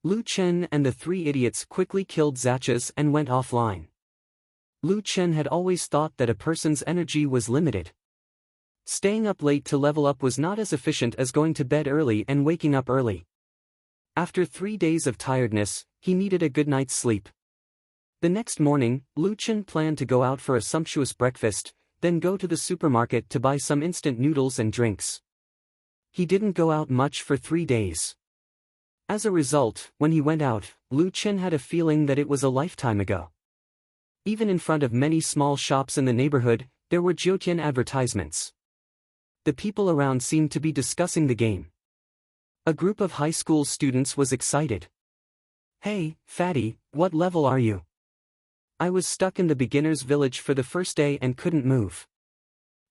Lu Chen and the 3 idiots quickly killed Zatches and went offline. Lu Chen had always thought that a person's energy was limited. Staying up late to level up was not as efficient as going to bed early and waking up early. After 3 days of tiredness, he needed a good night's sleep. The next morning, Lu Chen planned to go out for a sumptuous breakfast, then go to the supermarket to buy some instant noodles and drinks. He didn't go out much for 3 days. As a result, when he went out, Lu Chen had a feeling that it was a lifetime ago. Even in front of many small shops in the neighborhood, there were Jiutian advertisements. The people around seemed to be discussing the game. A group of high school students was excited. "Hey, fatty, what level are you?" I was stuck in the beginner's village for the first day and couldn't move.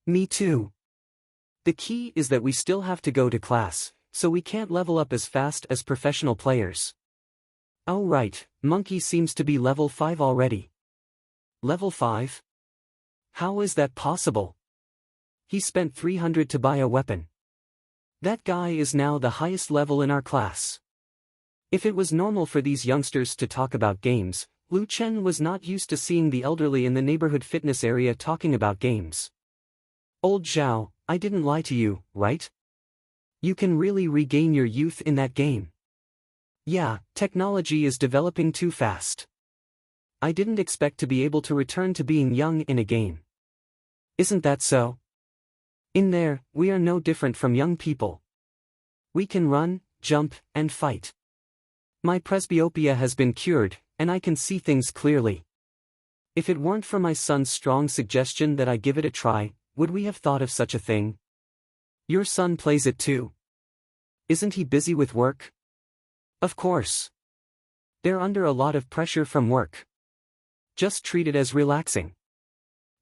Me too. The key is that we still have to go to class, so we can't level up as fast as professional players. Oh right, Monkey seems to be level 5 already. Level 5? How is that possible? He spent 300 to buy a weapon. That guy is now the highest level in our class. If it was normal for these youngsters to talk about games, Lu Chen was not used to seeing the elderly in the neighborhood fitness area talking about games. Old Zhao, I didn't lie to you, right? You can really regain your youth in that game. Yeah, technology is developing too fast. I didn't expect to be able to return to being young in a game. Isn't that so? In there, we are no different from young people. We can run, jump, and fight. My presbyopia has been cured, and I can see things clearly. If it weren't for my son's strong suggestion that I give it a try, would we have thought of such a thing? Your son plays it too. Isn't he busy with work? Of course. They're under a lot of pressure from work. Just treat it as relaxing.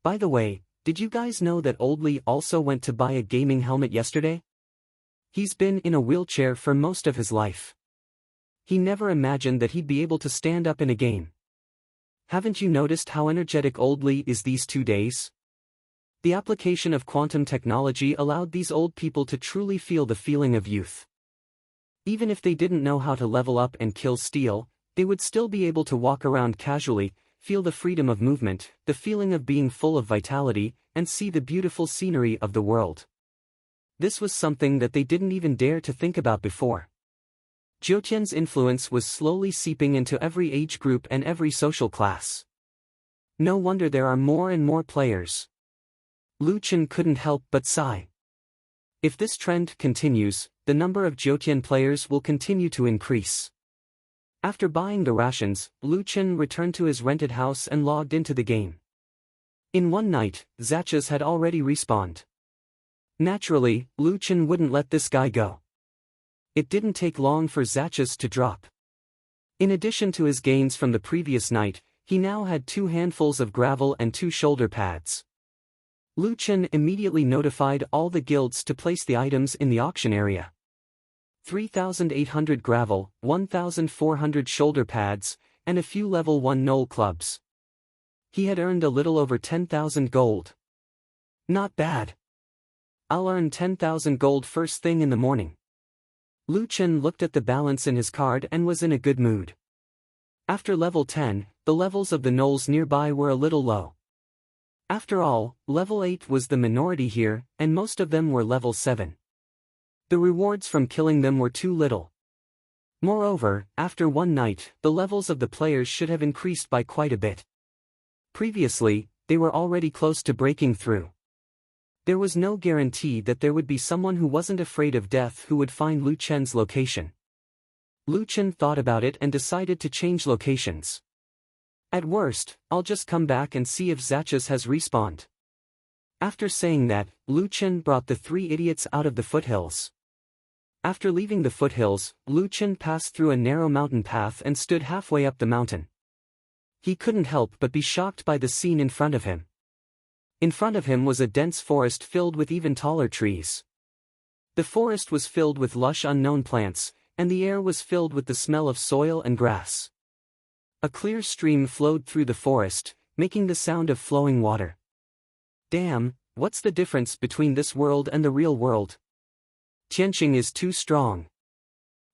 By the way, did you guys know that Old Lee also went to buy a gaming helmet yesterday? He's been in a wheelchair for most of his life. He never imagined that he'd be able to stand up in a game. Haven't you noticed how energetic Old Lee is these 2 days? The application of quantum technology allowed these old people to truly feel the feeling of youth. Even if they didn't know how to level up and kill steel, they would still be able to walk around casually, feel the freedom of movement, the feeling of being full of vitality, and see the beautiful scenery of the world. This was something that they didn't even dare to think about before. Jiutian's influence was slowly seeping into every age group and every social class. No wonder there are more and more players. Lu Chen couldn't help but sigh. If this trend continues, the number of Jiutian players will continue to increase. After buying the rations, Lu Chen returned to his rented house and logged into the game. In one night, Zachas had already respawned. Naturally, Lu Chen wouldn't let this guy go. It didn't take long for Zachas to drop. In addition to his gains from the previous night, he now had 2 handfuls of gravel and 2 shoulder pads. Lu Chen immediately notified all the guilds to place the items in the auction area. 3,800 gravel, 1,400 shoulder pads, and a few level 1 knoll clubs. He had earned a little over 10,000 gold. Not bad. I'll earn 10,000 gold first thing in the morning. Lu Chen looked at the balance in his card and was in a good mood. After level 10, the levels of the knolls nearby were a little low. After all, level 8 was the minority here, and most of them were level 7. The rewards from killing them were too little. Moreover, after one night, the levels of the players should have increased by quite a bit. Previously, they were already close to breaking through. There was no guarantee that there would be someone who wasn't afraid of death who would find Lu Chen's location. Lu Chen thought about it and decided to change locations. At worst, I'll just come back and see if Zachas has respawned. After saying that, Lu Chen brought the 3 idiots out of the foothills. After leaving the foothills, Lu Chen passed through a narrow mountain path and stood halfway up the mountain. He couldn't help but be shocked by the scene in front of him. In front of him was a dense forest filled with even taller trees. The forest was filled with lush unknown plants, and the air was filled with the smell of soil and grass. A clear stream flowed through the forest, making the sound of flowing water. Damn, what's the difference between this world and the real world? Tianqing is too strong.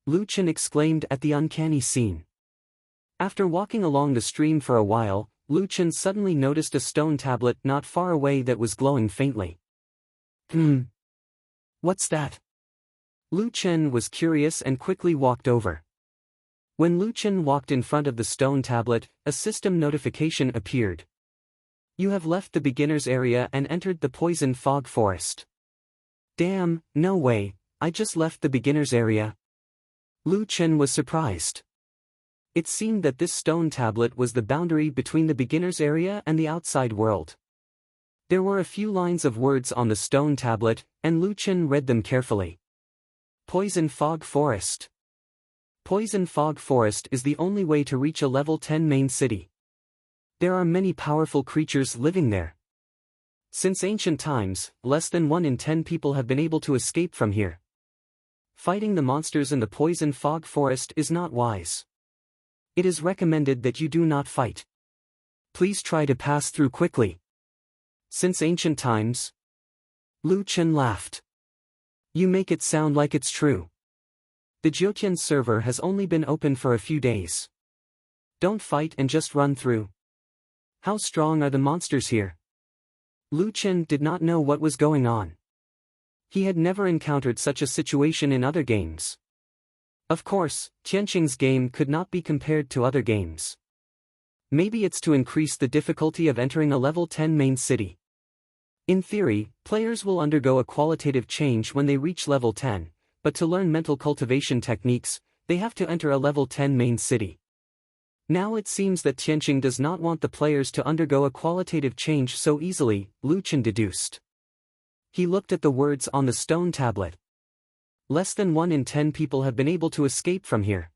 Lu Chen exclaimed at the uncanny scene. After walking along the stream for a while, Lu Chen suddenly noticed a stone tablet not far away that was glowing faintly. What's that? Lu Chen was curious and quickly walked over. When Lu Chen walked in front of the stone tablet, a system notification appeared. You have left the beginner's area and entered the poison fog forest. Damn, no way, I just left the beginner's area. Lu Chen was surprised. It seemed that this stone tablet was the boundary between the beginner's area and the outside world. There were a few lines of words on the stone tablet, and Lu Chen read them carefully. Poison Fog Forest. Poison Fog Forest is the only way to reach a level 10 main city. There are many powerful creatures living there. Since ancient times, less than 1 in 10 people have been able to escape from here. Fighting the monsters in the poison fog forest is not wise. It is recommended that you do not fight. Please try to pass through quickly. Since ancient times? Lu Chen laughed. You make it sound like it's true. The Jiutian server has only been open for a few days. Don't fight and just run through. How strong are the monsters here? Lu Chen did not know what was going on. He had never encountered such a situation in other games. Of course, Tianqing's game could not be compared to other games. Maybe it's to increase the difficulty of entering a level 10 main city. In theory, players will undergo a qualitative change when they reach level 10, but to learn mental cultivation techniques, they have to enter a level 10 main city. Now it seems that Tianqing does not want the players to undergo a qualitative change so easily, Lu Chen deduced. He looked at the words on the stone tablet. Less than 1 in 10 people have been able to escape from here.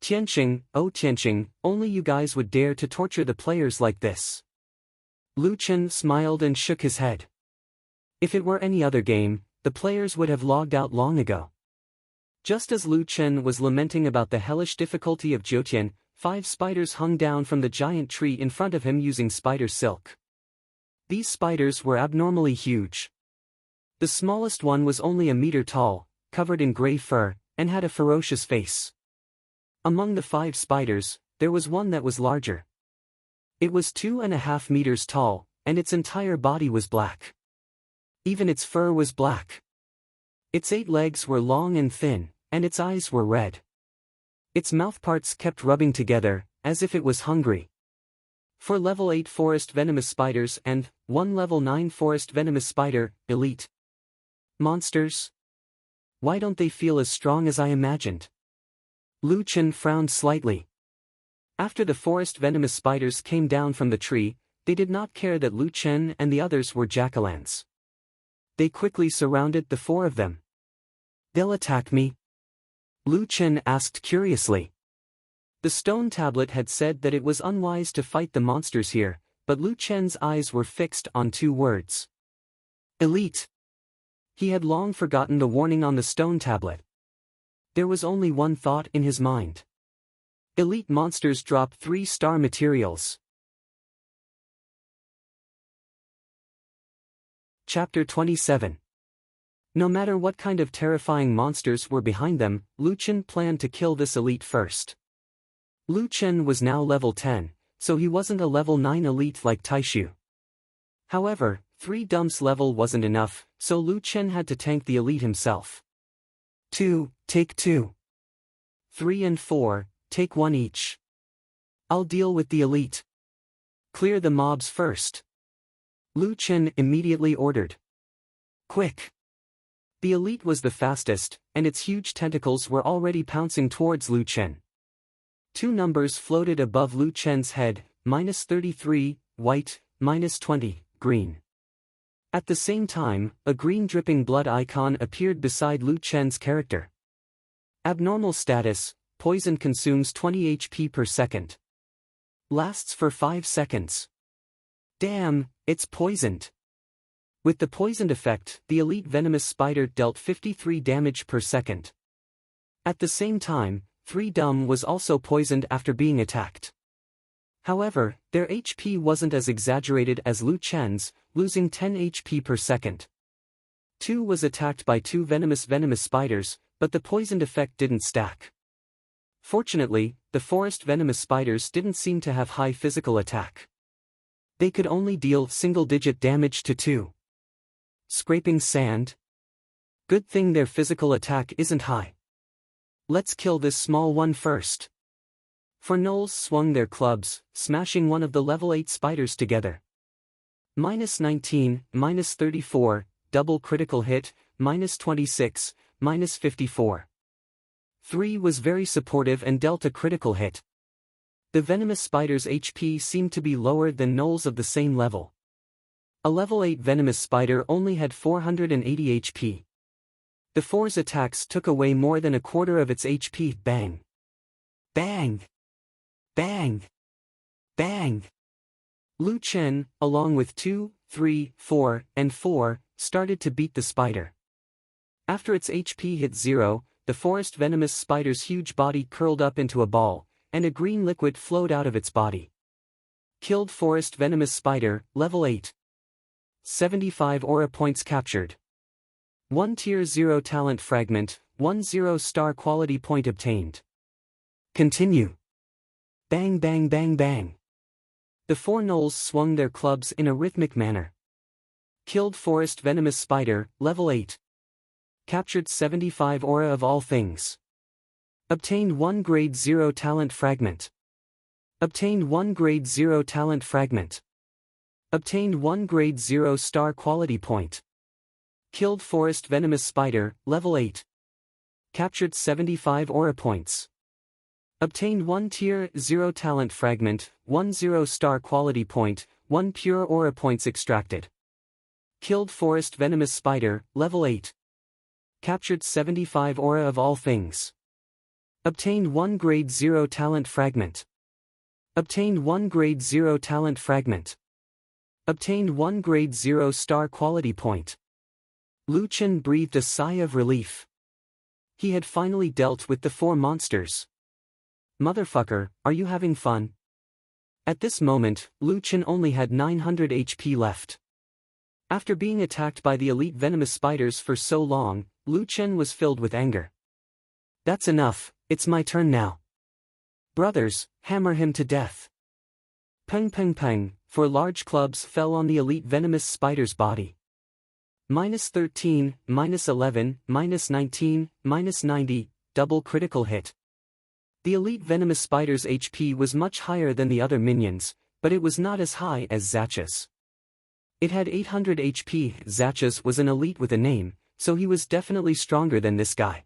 Tianqing, oh Tianqing, only you guys would dare to torture the players like this. Lu Chen smiled and shook his head. If it were any other game, the players would have logged out long ago. Just as Lu Chen was lamenting about the hellish difficulty of Jiutian, 5 spiders hung down from the giant tree in front of him using spider silk. These spiders were abnormally huge. The smallest one was only a meter tall, covered in gray fur, and had a ferocious face. Among the 5 spiders, there was one that was larger. It was 2.5 meters tall, and its entire body was black. Even its fur was black. Its 8 legs were long and thin, and its eyes were red. Its mouthparts kept rubbing together, as if it was hungry. 4 level 8 forest venomous spiders and 1 level 9 forest venomous spider, elite. Monsters? Why don't they feel as strong as I imagined? Lu Chen frowned slightly. After the forest venomous spiders came down from the tree, they did not care that Lu Chen and the others were jack-o'-lanterns. They quickly surrounded the 4 of them. They'll attack me? Lu Chen asked curiously. The stone tablet had said that it was unwise to fight the monsters here, but Lu Chen's eyes were fixed on 2 words. Elite. He had long forgotten the warning on the stone tablet. There was only one thought in his mind. Elite monsters drop 3-star materials. Chapter 27. No matter what kind of terrifying monsters were behind them, Lu Chen planned to kill this elite first. Lu Chen was now level 10, so he wasn't a level 9 elite like Taishu. However, 3 dumps level wasn't enough, so Lu Chen had to tank the elite himself. 2, take 2. 3 and 4, take 1 each. I'll deal with the elite. Clear the mobs first. Lu Chen immediately ordered. Quick. The elite was the fastest, and its huge tentacles were already pouncing towards Lu Chen. 2 numbers floated above Lu Chen's head, -33, white, -20, green. At the same time, a green dripping blood icon appeared beside Lu Chen's character. Abnormal status, poison consumes 20 HP per second. Lasts for 5 seconds. Damn, it's poisoned. With the poisoned effect, the elite venomous spider dealt 53 damage per second. At the same time, 3 Dum was also poisoned after being attacked. However, their HP wasn't as exaggerated as Lu Chen's, losing 10 HP per second. 2 was attacked by 2 venomous spiders, but the poisoned effect didn't stack. Fortunately, the forest venomous spiders didn't seem to have high physical attack. They could only deal single-digit damage to 2. Scraping sand? Good thing their physical attack isn't high. Let's kill this small one first. 4 gnolls swung their clubs, smashing one of the level 8 spiders together. -19, -34, double critical hit, -26, -54. 3 was very supportive and dealt a critical hit. The venomous spider's HP seemed to be lower than gnolls of the same level. A level 8 venomous spider only had 480 HP. The 4's attacks took away more than a quarter of its HP. Bang! Bang! Bang! Bang! Lu Chen, along with 2, 3, 4, and 4, started to beat the spider. After its HP hit 0, the forest venomous spider's huge body curled up into a ball, and a green liquid flowed out of its body. Killed forest venomous spider, level 8. 75 aura points captured. 1 tier 0 talent fragment, 1 0-star quality point obtained. Continue. Bang bang bang bang. The 4 gnolls swung their clubs in a rhythmic manner. Killed forest venomous spider, level 8. Captured 75 aura of all things. Obtained 1 grade 0 talent fragment. Obtained 1 grade 0 talent fragment. Obtained 1 grade 0 star quality point. Killed forest venomous spider, level 8. Captured 75 aura points. Obtained 1 tier 0 talent fragment, 1 0-star quality point, 1 pure aura points extracted. Killed forest venomous spider, level 8. Captured 75 aura of all things. Obtained 1 grade 0 talent fragment. Obtained 1 grade 0 talent fragment. Obtained 1 grade 0 star quality point. Lu Chen breathed a sigh of relief. He had finally dealt with the 4 monsters. Motherfucker, are you having fun? At this moment, Lu Chen only had 900 HP left. After being attacked by the elite venomous spiders for so long, Lu Chen was filled with anger. That's enough, it's my turn now. Brothers, hammer him to death. Peng peng peng, 4 large clubs fell on the elite venomous spider's body. -13, -11, -19, -90, double critical hit. The elite venomous spider's HP was much higher than the other minions, but it was not as high as Zacha's. It had 800 HP. Zacha's was an elite with a name, so he was definitely stronger than this guy.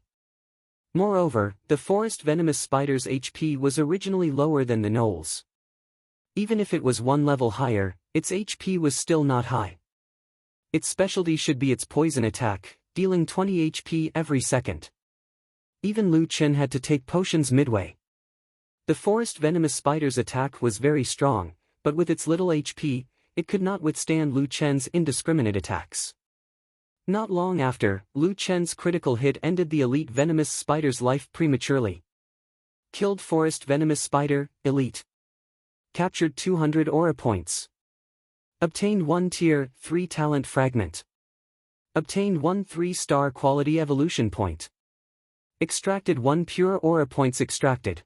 Moreover, the forest venomous spider's HP was originally lower than the gnolls. Even if it was 1 level higher, its HP was still not high. Its specialty should be its poison attack, dealing 20 HP every second. Even Lu Chen had to take potions midway. The forest venomous spider's attack was very strong, but with its little HP, it could not withstand Lu Chen's indiscriminate attacks. Not long after, Lu Chen's critical hit ended the elite venomous spider's life prematurely. Killed forest venomous spider, elite. Captured 200 aura points. Obtained 1 tier 3 talent fragment. Obtained 1 3-star quality evolution point. Extracted 1 pure aura points extracted.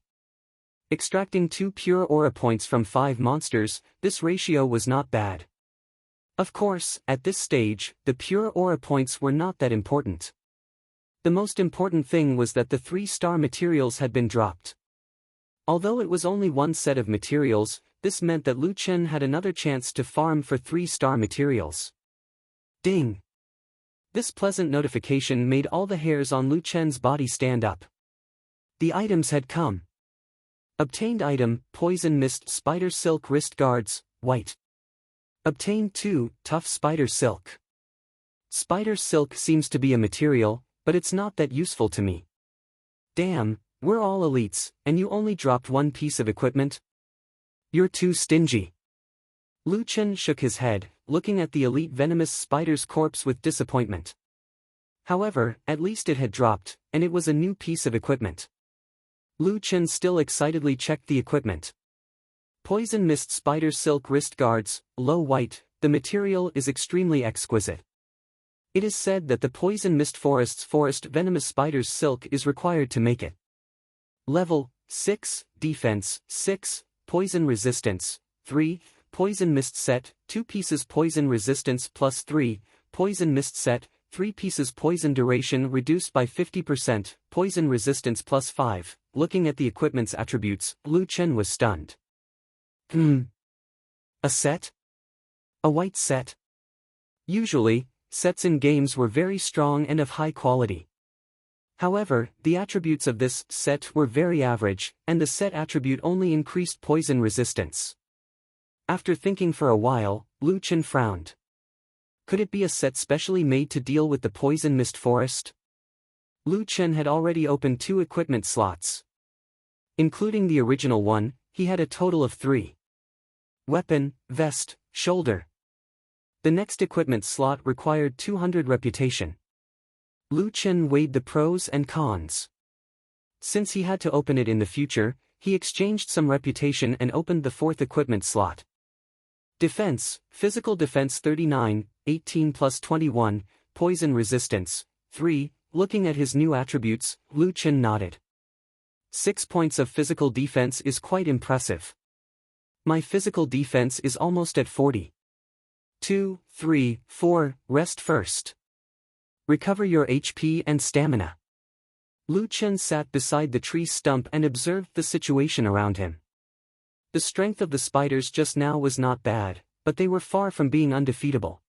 Extracting 2 pure aura points from 5 monsters, this ratio was not bad. Of course, at this stage, the pure aura points were not that important. The most important thing was that the 3-star materials had been dropped. Although it was only 1 set of materials, this meant that Lu Chen had another chance to farm for 3-star materials. Ding! This pleasant notification made all the hairs on Lu Chen's body stand up. The items had come. Obtained item, Poison Mist Spider Silk Wrist Guards, white. Obtained 2, Tough Spider Silk. Spider silk seems to be a material, but it's not that useful to me. Damn, we're all elites, and you only dropped 1 piece of equipment? You're too stingy. Lu Chen shook his head, looking at the elite venomous spider's corpse with disappointment. However, at least it had dropped, and it was a new piece of equipment. Lu Chen still excitedly checked the equipment. Poison Mist Spider Silk Wrist Guards, low white, the material is extremely exquisite. It is said that the Poison Mist Forest's forest venomous spider's silk is required to make it. Level 6, Defense 6, Poison Resistance 3, Poison Mist Set, 2 pieces Poison Resistance plus 3, Poison Mist Set, 3 pieces Poison Duration reduced by 50%, Poison Resistance plus 5. Looking at the equipment's attributes, Lu Chen was stunned. A set? A white set? Usually, sets in games were very strong and of high quality. However, the attributes of this set were very average, and the set attribute only increased poison resistance. After thinking for a while, Lu Chen frowned. Could it be a set specially made to deal with the Poison Mist Forest? Lu Chen had already opened 2 equipment slots. Including the original one, he had a total of 3. Weapon, vest, shoulder. The next equipment slot required 200 reputation. Lu Chen weighed the pros and cons. Since he had to open it in the future, he exchanged some reputation and opened the fourth equipment slot. Defense, physical defense 39, 18 plus 21, poison resistance, 3, looking at his new attributes, Lu Chen nodded. 6 points of physical defense is quite impressive. My physical defense is almost at 40. 2, 3, 4, rest first. Recover your HP and stamina. Lu Chen sat beside the tree stump and observed the situation around him. The strength of the spiders just now was not bad, but they were far from being undefeatable.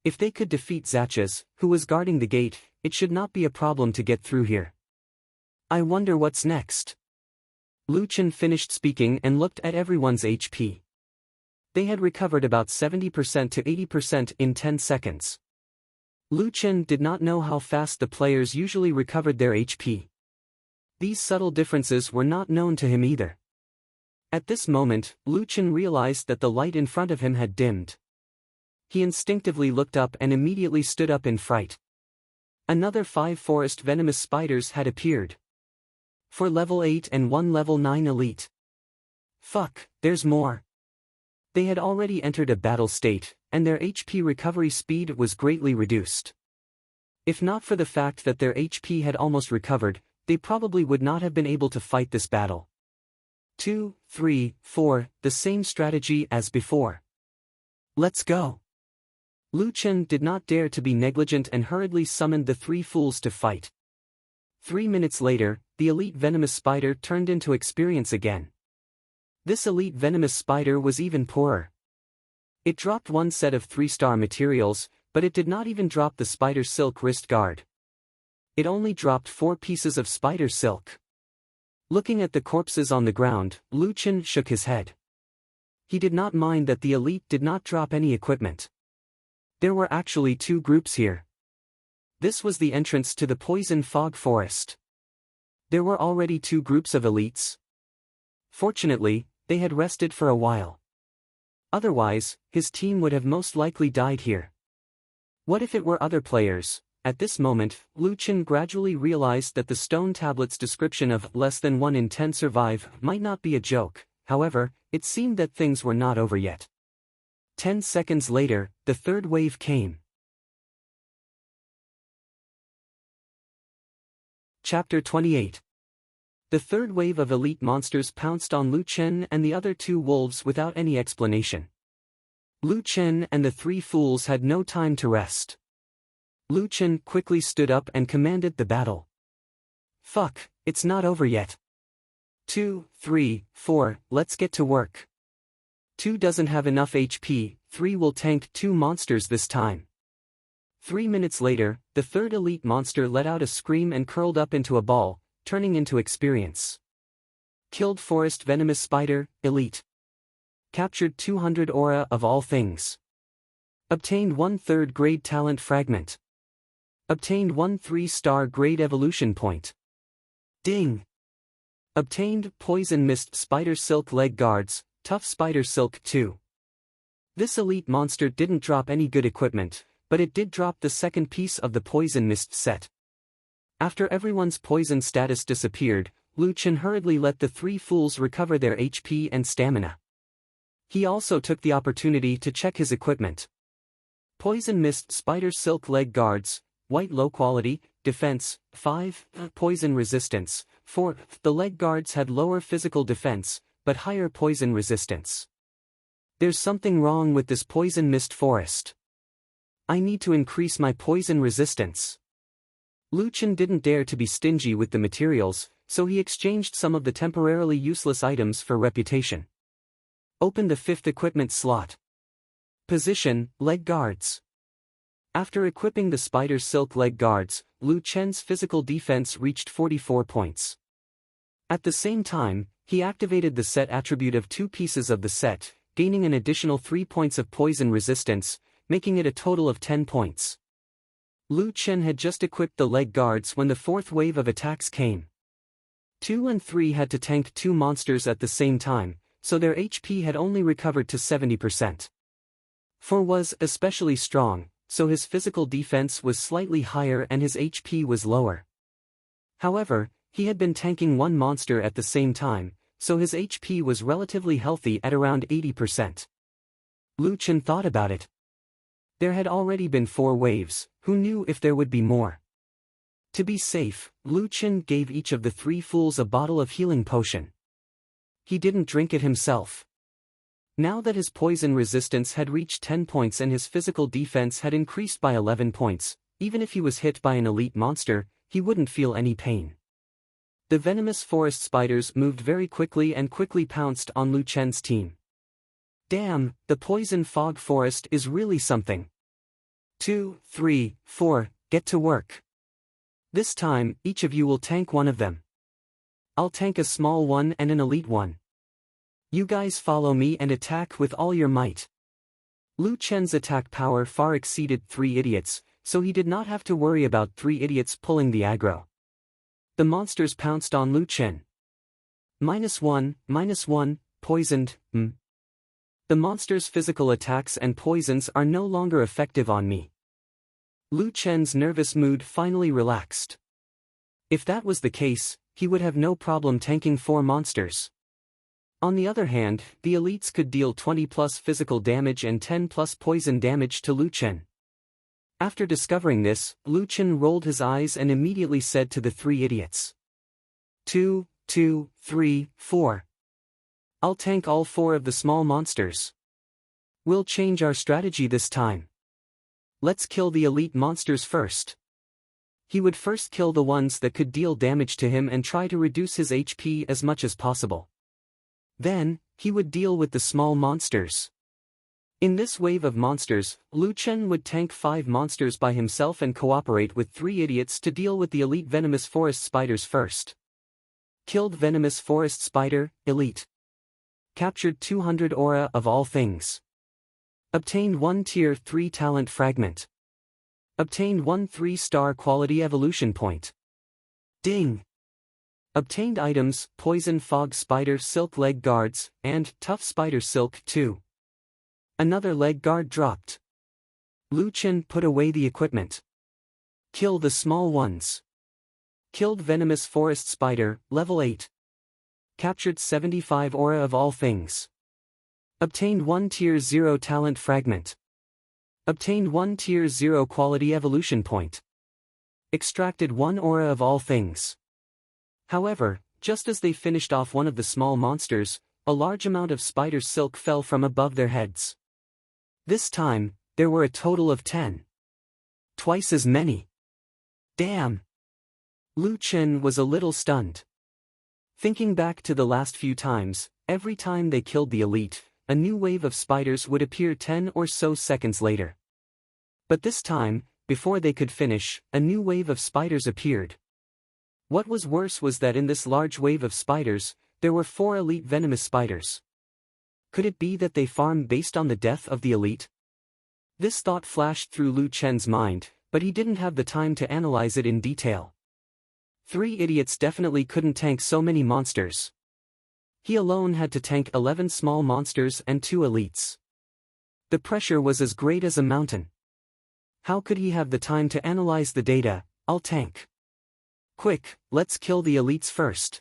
If they could defeat Zatches, who was guarding the gate, it should not be a problem to get through here. I wonder what's next. Lu Chen finished speaking and looked at everyone's HP. They had recovered about 70% to 80% in 10 seconds. Lu Chen did not know how fast the players usually recovered their HP. These subtle differences were not known to him either. At this moment, Lu Chen realized that the light in front of him had dimmed. He instinctively looked up and immediately stood up in fright. Another 5 forest venomous spiders had appeared. For level 8 and 1 level 9 elite. Fuck, there's more. They had already entered a battle state, and their HP recovery speed was greatly reduced. If not for the fact that their HP had almost recovered, they probably would not have been able to fight this battle. 2, 3, 4, the same strategy as before. Let's go. Lu Chen did not dare to be negligent and hurriedly summoned the 3 fools to fight. 3 minutes later, the elite venomous spider turned into experience again. This elite venomous spider was even poorer. It dropped 1 set of 3-star materials, but it did not even drop the spider silk wrist guard. It only dropped 4 pieces of spider silk. Looking at the corpses on the ground, Lu Chen shook his head. He did not mind that the elite did not drop any equipment. There were actually 2 groups here. This was the entrance to the poison fog forest. There were already 2 groups of elites. Fortunately, they had rested for a while. Otherwise, his team would have most likely died here. What if it were other players? At this moment, Lu Chen gradually realized that the stone tablet's description of less than 1 in 10 survive might not be a joke. However, it seemed that things were not over yet. 10 seconds later, the third wave came. Chapter 28. The third wave of elite monsters pounced on Lu Chen and the other 2 wolves without any explanation. Lu Chen and the 3 fools had no time to rest. Lu Chen quickly stood up and commanded the battle. Fuck, it's not over yet. 2, 3, 4, let's get to work. 2 doesn't have enough HP, 3 will tank 2 monsters this time. 3 minutes later, the third elite monster let out a scream and curled up into a ball, turning into experience. Killed forest venomous spider, elite. Captured 200 aura of all things. Obtained 1 3rd grade talent fragment. Obtained 1 3-star grade evolution point. Ding! Obtained poison mist spider silk leg guards, tough spider silk 2. This elite monster didn't drop any good equipment, but it did drop the second piece of the poison mist set. After everyone's poison status disappeared, Lu Chen hurriedly let the 3 fools recover their HP and stamina. He also took the opportunity to check his equipment. Poison mist spider silk leg guards, white low quality, defense, 5, poison resistance, 4. The leg guards had lower physical defense, but higher poison resistance. There's something wrong with this poison mist forest. I need to increase my poison resistance. Lu Chen didn't dare to be stingy with the materials, so he exchanged some of the temporarily useless items for reputation. Open the 5th equipment slot. Position, leg guards. After equipping the spider silk leg guards, Lu Chen's physical defense reached 44 points. At the same time, he activated the set attribute of 2 pieces of the set, gaining an additional 3 points of poison resistance, making it a total of 10 points. Lu Chen had just equipped the leg guards when the 4th wave of attacks came. 2 and 3 had to tank 2 monsters at the same time, so their HP had only recovered to 70%. 4 was especially strong, so his physical defense was slightly higher and his HP was lower. However, he had been tanking one monster at the same time, so his HP was relatively healthy at around 80%. Lu Chen thought about it. There had already been 4 waves, who knew if there would be more? To be safe, Lu Chen gave each of the 3 fools a bottle of healing potion. He didn't drink it himself. Now that his poison resistance had reached 10 points and his physical defense had increased by 11 points, even if he was hit by an elite monster, he wouldn't feel any pain. The venomous forest spiders moved very quickly and quickly pounced on Lu Chen's team. Damn, the poison fog forest is really something. 2, 3, 4, get to work. This time, each of you will tank one of them. I'll tank a small one and an elite one. You guys follow me and attack with all your might. Lu Chen's attack power far exceeded 3 idiots, so he did not have to worry about 3 idiots pulling the aggro. The monsters pounced on Lu Chen. -1, poisoned, The monster's physical attacks and poisons are no longer effective on me. Lu Chen's nervous mood finally relaxed. If that was the case, he would have no problem tanking 4 monsters. On the other hand, the elites could deal 20+ physical damage and 10+ poison damage to Lu Chen. After discovering this, Lu Chen rolled his eyes and immediately said to the 3 idiots. 2, 2, 3, 4. I'll tank all 4 of the small monsters. We'll change our strategy this time. Let's kill the elite monsters first. He would first kill the ones that could deal damage to him and try to reduce his HP as much as possible. Then, he would deal with the small monsters. In this wave of monsters, Lu Chen would tank 5 monsters by himself and cooperate with 3 idiots to deal with the elite venomous forest spiders first. Killed venomous forest spider, elite. Captured 200 aura of all things. Obtained 1 tier 3 talent fragment. Obtained 1 3-star quality evolution point. Ding! Obtained items, poison fog spider silk leg guards, and tough spider silk 2. Another leg guard dropped. Lu Chen put away the equipment. Kill the small ones. Killed venomous forest spider, level 8. Captured 75 aura of all things. Obtained 1 tier 0 talent fragment. Obtained 1 tier 0 quality evolution point. Extracted 1 aura of all things. However, just as they finished off one of the small monsters, a large amount of spider silk fell from above their heads. This time, there were a total of 10. Twice as many. Damn! Lu Chen was a little stunned. Thinking back to the last few times, every time they killed the elite, a new wave of spiders would appear 10 or so seconds later. But this time, before they could finish, a new wave of spiders appeared. What was worse was that in this large wave of spiders, there were 4 elite venomous spiders. Could it be that they farm based on the death of the elite? This thought flashed through Lu Chen's mind, but he didn't have the time to analyze it in detail. 3 idiots definitely couldn't tank so many monsters. He alone had to tank 11 small monsters and 2 elites. The pressure was as great as a mountain. How could he have the time to analyze the data? I'll tank. Quick, let's kill the elites first.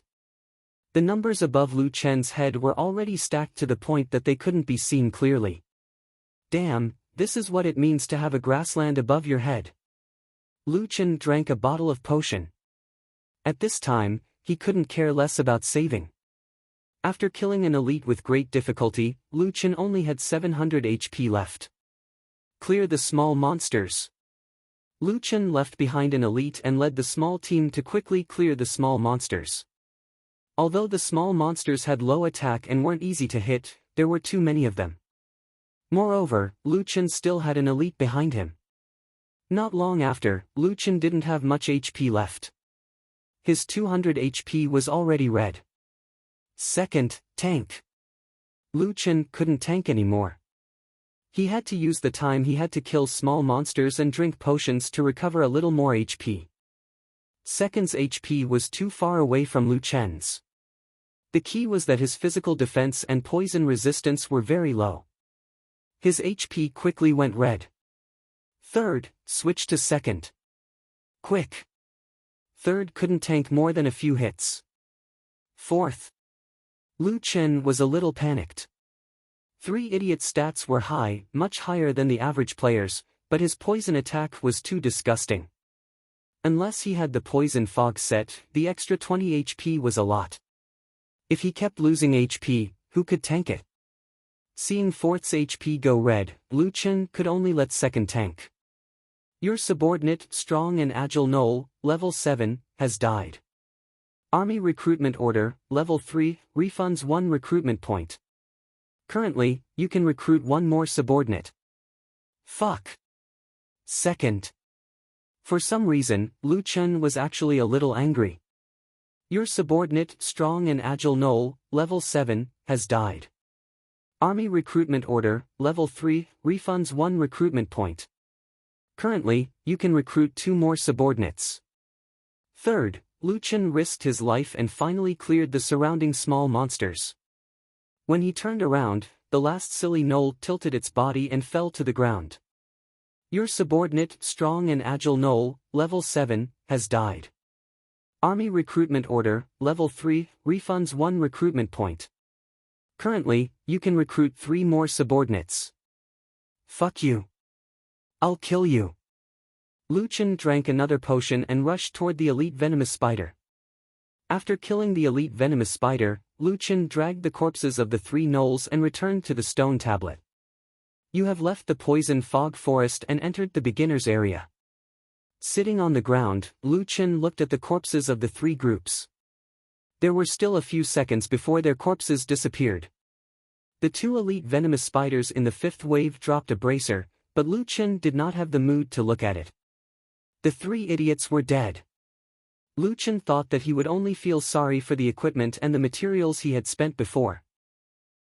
The numbers above Lu Chen's head were already stacked to the point that they couldn't be seen clearly. Damn, this is what it means to have a grassland above your head. Lu Chen drank a bottle of potion. At this time, he couldn't care less about saving. After killing an elite with great difficulty, Lu Chen only had 700 HP left. Clear the small monsters. Lu Chen left behind an elite and led the small team to quickly clear the small monsters. Although the small monsters had low attack and weren't easy to hit, there were too many of them. Moreover, Lu Chen still had an elite behind him. Not long after, Lu Chen didn't have much HP left. His 200 HP was already red. Second, tank. Lu Chen couldn't tank anymore. He had to use the time he had to kill small monsters and drink potions to recover a little more HP. Second's HP was too far away from Lu Chen's. The key was that his physical defense and poison resistance were very low. His HP quickly went red. Third, switch to second. Quick. Third couldn't tank more than a few hits. Fourth. Lu Chen was a little panicked. 3 idiot stats were high, much higher than the average players, but his poison attack was too disgusting. Unless he had the poison fog set, the extra 20 HP was a lot. If he kept losing HP, who could tank it? Seeing Fourth's HP go red, Lu Chen could only let second tank. Your subordinate, strong and agile Knoll, level 7, has died. Army recruitment order, level 3, refunds 1 recruitment point. Currently, you can recruit 1 more subordinate. Fuck. Second. For some reason, Lu Chen was actually a little angry. Your subordinate, strong and agile Knoll, level 7, has died. Army recruitment order, level 3, refunds 1 recruitment point. Currently, you can recruit 2 more subordinates. Third, Lu Chen risked his life and finally cleared the surrounding small monsters. When he turned around, the last silly Knoll tilted its body and fell to the ground. Your subordinate, strong and agile Knoll, level 7, has died. Army recruitment order, level 3, refunds 1 recruitment point. Currently, you can recruit 3 more subordinates. Fuck you. I'll kill you. Lu Chen drank another potion and rushed toward the elite venomous spider. After killing the elite venomous spider, Lu Chen dragged the corpses of the 3 gnolls and returned to the stone tablet. You have left the poison fog forest and entered the beginner's area. Sitting on the ground, Lu Chen looked at the corpses of the 3 groups. There were still a few seconds before their corpses disappeared. The 2 elite venomous spiders in the 5th wave dropped a bracer, but Lu Chen did not have the mood to look at it. The 3 idiots were dead. Lu Chen thought that he would only feel sorry for the equipment and the materials he had spent before.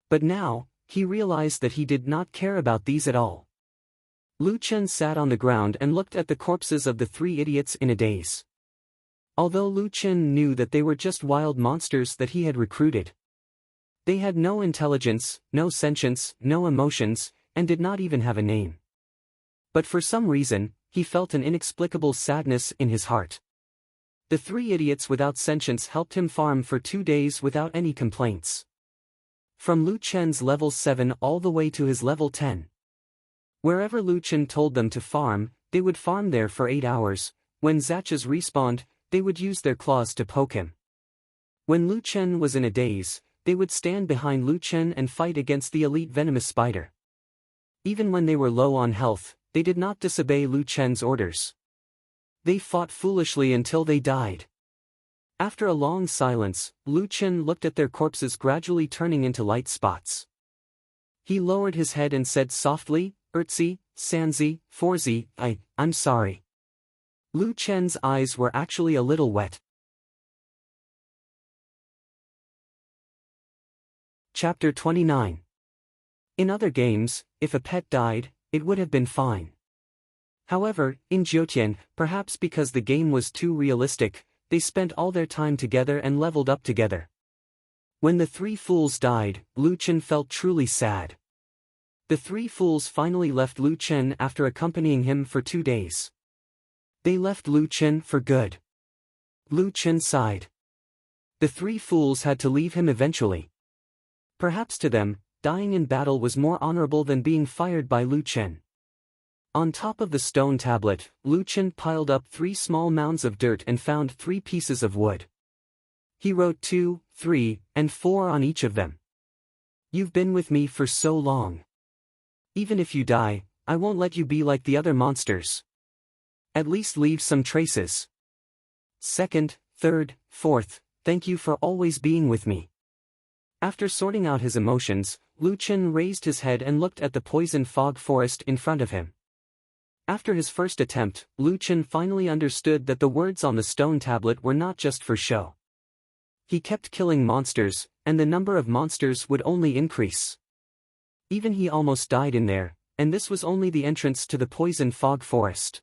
But now, he realized that he did not care about these at all. Lu Chen sat on the ground and looked at the corpses of the 3 idiots in a daze. Although Lu Chen knew that they were just wild monsters that he had recruited. They had no intelligence, no sentience, no emotions, and did not even have a name. But for some reason, he felt an inexplicable sadness in his heart. The 3 idiots without sentience helped him farm for 2 days without any complaints. From Lu Chen's level 7 all the way to his level 10. Wherever Lu Chen told them to farm, they would farm there for 8 hours. When Zatches respawned, they would use their claws to poke him. When Lu Chen was in a daze, they would stand behind Lu Chen and fight against the elite venomous spider. Even when they were low on health, they did not disobey Lu Chen's orders. They fought foolishly until they died. After a long silence, Lu Chen looked at their corpses gradually turning into light spots. He lowered his head and said softly, "Ertzi, Sanzi, Forzi, I'm sorry." Lu Chen's eyes were actually a little wet. Chapter 29. In other games, if a pet died, it would have been fine. However, in Jiutian, perhaps because the game was too realistic, they spent all their time together and leveled up together. When the 3 fools died, Lu Chen felt truly sad. The 3 fools finally left Lu Chen after accompanying him for 2 days. They left Lu Chen for good. Lu Chen sighed. The 3 fools had to leave him eventually. Perhaps to them, dying in battle was more honorable than being fired by Lu Chen. On top of the stone tablet, Lu Chen piled up 3 small mounds of dirt and found 3 pieces of wood. He wrote 2, 3, and 4 on each of them. You've been with me for so long. Even if you die, I won't let you be like the other monsters. At least leave some traces. Second, third, fourth, thank you for always being with me. After sorting out his emotions, Lu Chen raised his head and looked at the poison fog forest in front of him. After his first attempt, Lu Chen finally understood that the words on the stone tablet were not just for show. He kept killing monsters, and the number of monsters would only increase. Even he almost died in there, and this was only the entrance to the poison fog forest.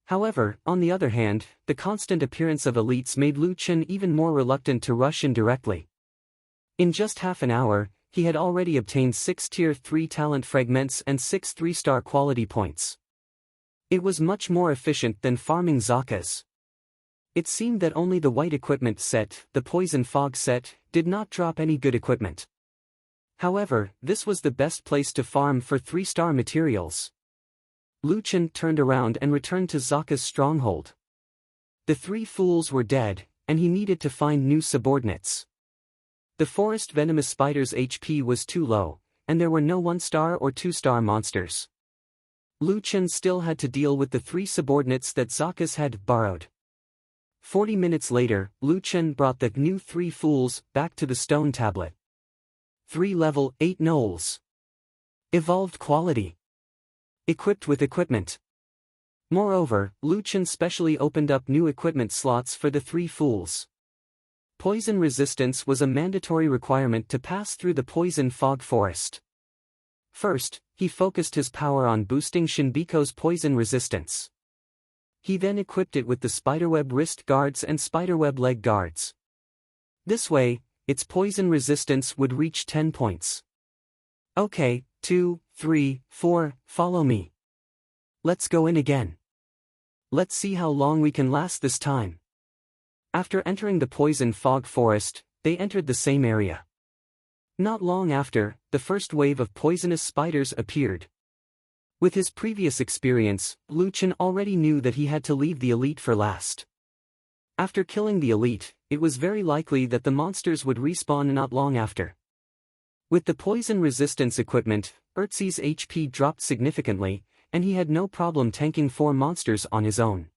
However, on the other hand, the constant appearance of elites made Lu Chen even more reluctant to rush in directly. In just half an hour, he had already obtained 6 Tier 3 talent fragments and 6 3-star quality points. It was much more efficient than farming Zakas. It seemed that only the white equipment set, the poison fog set, did not drop any good equipment. However, this was the best place to farm for 3-star materials. Lu Chen turned around and returned to Zaka's stronghold. The 3 fools were dead, and he needed to find new subordinates. The forest venomous spider's HP was too low, and there were no 1-star or 2-star monsters. Lu Chen still had to deal with the 3 subordinates that Zakas had borrowed. 40 minutes later, Lu Chen brought the new 3 fools back to the stone tablet. 3 level 8 gnolls. Evolved quality. Equipped with equipment. Moreover, Lu Chen specially opened up new equipment slots for the 3 fools. Poison resistance was a mandatory requirement to pass through the poison fog forest. First, he focused his power on boosting Shinbiko's poison resistance. He then equipped it with the spiderweb wrist guards and spiderweb leg guards. This way, its poison resistance would reach 10 points. Okay, 2, 3, 4, follow me. Let's go in again. Let's see how long we can last this time. After entering the poison fog forest, they entered the same area. Not long after, the first wave of poisonous spiders appeared. With his previous experience, Lu Chen already knew that he had to leave the elite for last. After killing the elite, it was very likely that the monsters would respawn not long after. With the poison resistance equipment, Ertzi's HP dropped significantly, and he had no problem tanking 4 monsters on his own.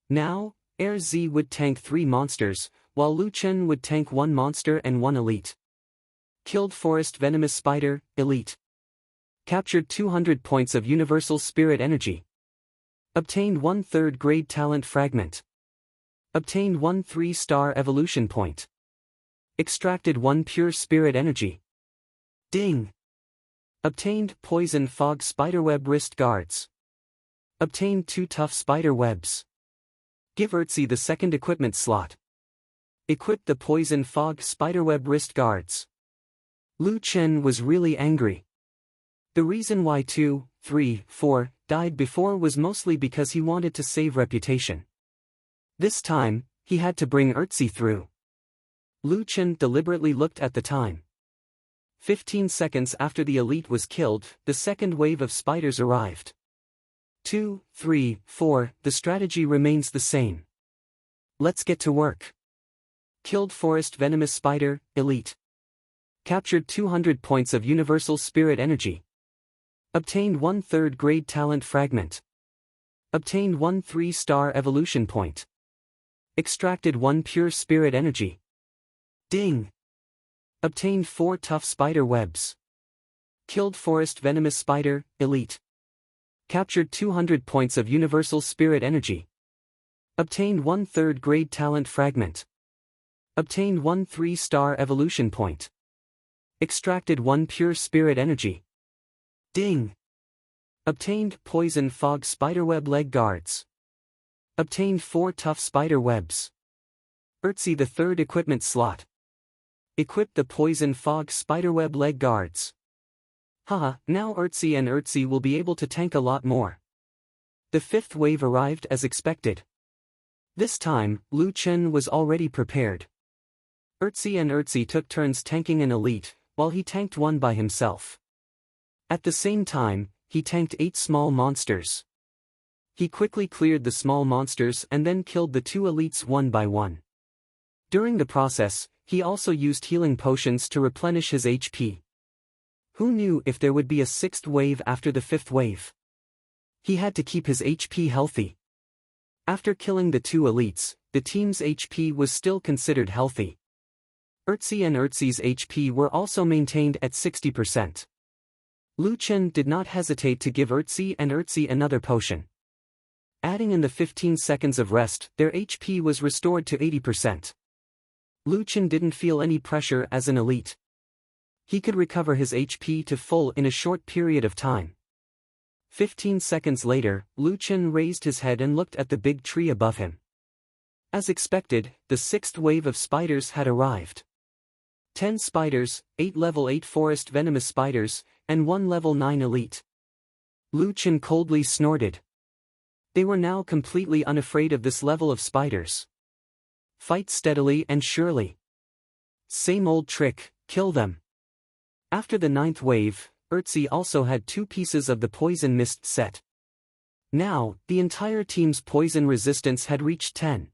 Now, Z would tank 3 monsters, while Lu Chen would tank 1 monster and 1 elite. Killed forest venomous spider, elite. Captured 200 points of universal spirit energy. Obtained 1 3rd-grade talent fragment. Obtained 1 3-star evolution point. Extracted 1 pure spirit energy. Ding! Obtained poison fog spiderweb wrist guards. Obtained 2 tough spider webs. Give Ertzi the 2nd equipment slot. Equip the poison fog spiderweb wrist guards. Lu Chen was really angry. The reason why 2, 3, 4 died before was mostly because he wanted to save reputation. This time, he had to bring Ertzi through. Lu Chen deliberately looked at the time. 15 seconds after the elite was killed, the 2nd wave of spiders arrived. 2, 3, 4, the strategy remains the same. Let's get to work. Killed forest venomous spider, elite. Captured 200 points of universal spirit energy. Obtained 1 3rd-grade talent fragment. Obtained 1 3-star evolution point. Extracted 1 pure spirit energy. Ding! Obtained 4 tough spider webs. Killed forest venomous spider, elite. Captured 200 points of universal spirit energy. Obtained 1 3rd-grade talent fragment. Obtained 1 3-star evolution point. Extracted 1 pure spirit energy. Ding! Obtained poison fog spiderweb leg guards. Obtained 4 tough spider webs. Ertzi the 3rd equipment slot. Equip the poison fog spiderweb leg guards. Haha, now Ertzi will be able to tank a lot more. The 5th wave arrived as expected. This time, Lu Chen was already prepared. Ertzi took turns tanking an elite, while he tanked 1 by himself. At the same time, he tanked 8 small monsters. He quickly cleared the small monsters and then killed the 2 elites 1 by 1. During the process, he also used healing potions to replenish his HP. Who knew if there would be a 6th wave after the 5th wave? He had to keep his HP healthy. After killing the 2 elites, the team's HP was still considered healthy. Ertzi's HP were also maintained at 60%. Lu Chen did not hesitate to give Ertzi another potion. Adding in the 15 seconds of rest, their HP was restored to 80%. Lu Chen didn't feel any pressure as an elite. He could recover his HP to full in a short period of time. 15 seconds later, Lu Chen raised his head and looked at the big tree above him. As expected, the 6th wave of spiders had arrived. 10 spiders, 8 level 8 forest venomous spiders, and 1 level 9 elite. Lu Chen coldly snorted. They were now completely unafraid of this level of spiders. Fight steadily and surely. Same old trick, kill them. After the 9th wave, Ertzi also had 2 pieces of the poison mist set. Now, the entire team's poison resistance had reached 10.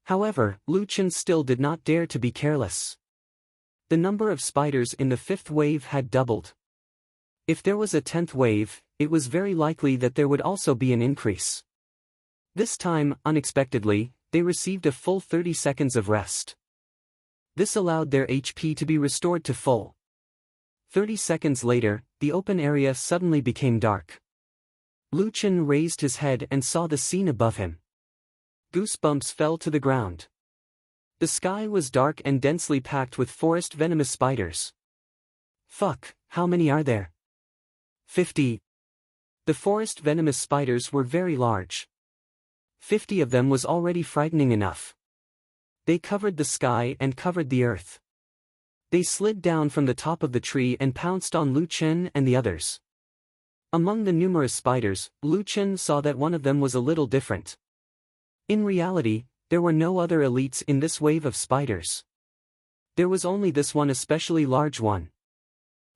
However, Lu Chen still did not dare to be careless. The number of spiders in the 5th wave had doubled. If there was a 10th wave, it was very likely that there would also be an increase. This time, unexpectedly, they received a full 30 seconds of rest. This allowed their HP to be restored to full. 30 seconds later, the open area suddenly became dark. Lu Chen raised his head and saw the scene above him. Goosebumps fell to the ground. The sky was dark and densely packed with forest venomous spiders. Fuck, how many are there? 50. The forest venomous spiders were very large. 50 of them was already frightening enough. They covered the sky and covered the earth. They slid down from the top of the tree and pounced on Lu Chen and the others. Among the numerous spiders, Lu Chen saw that one of them was a little different. In reality, there were no other elites in this wave of spiders. There was only this one especially large one.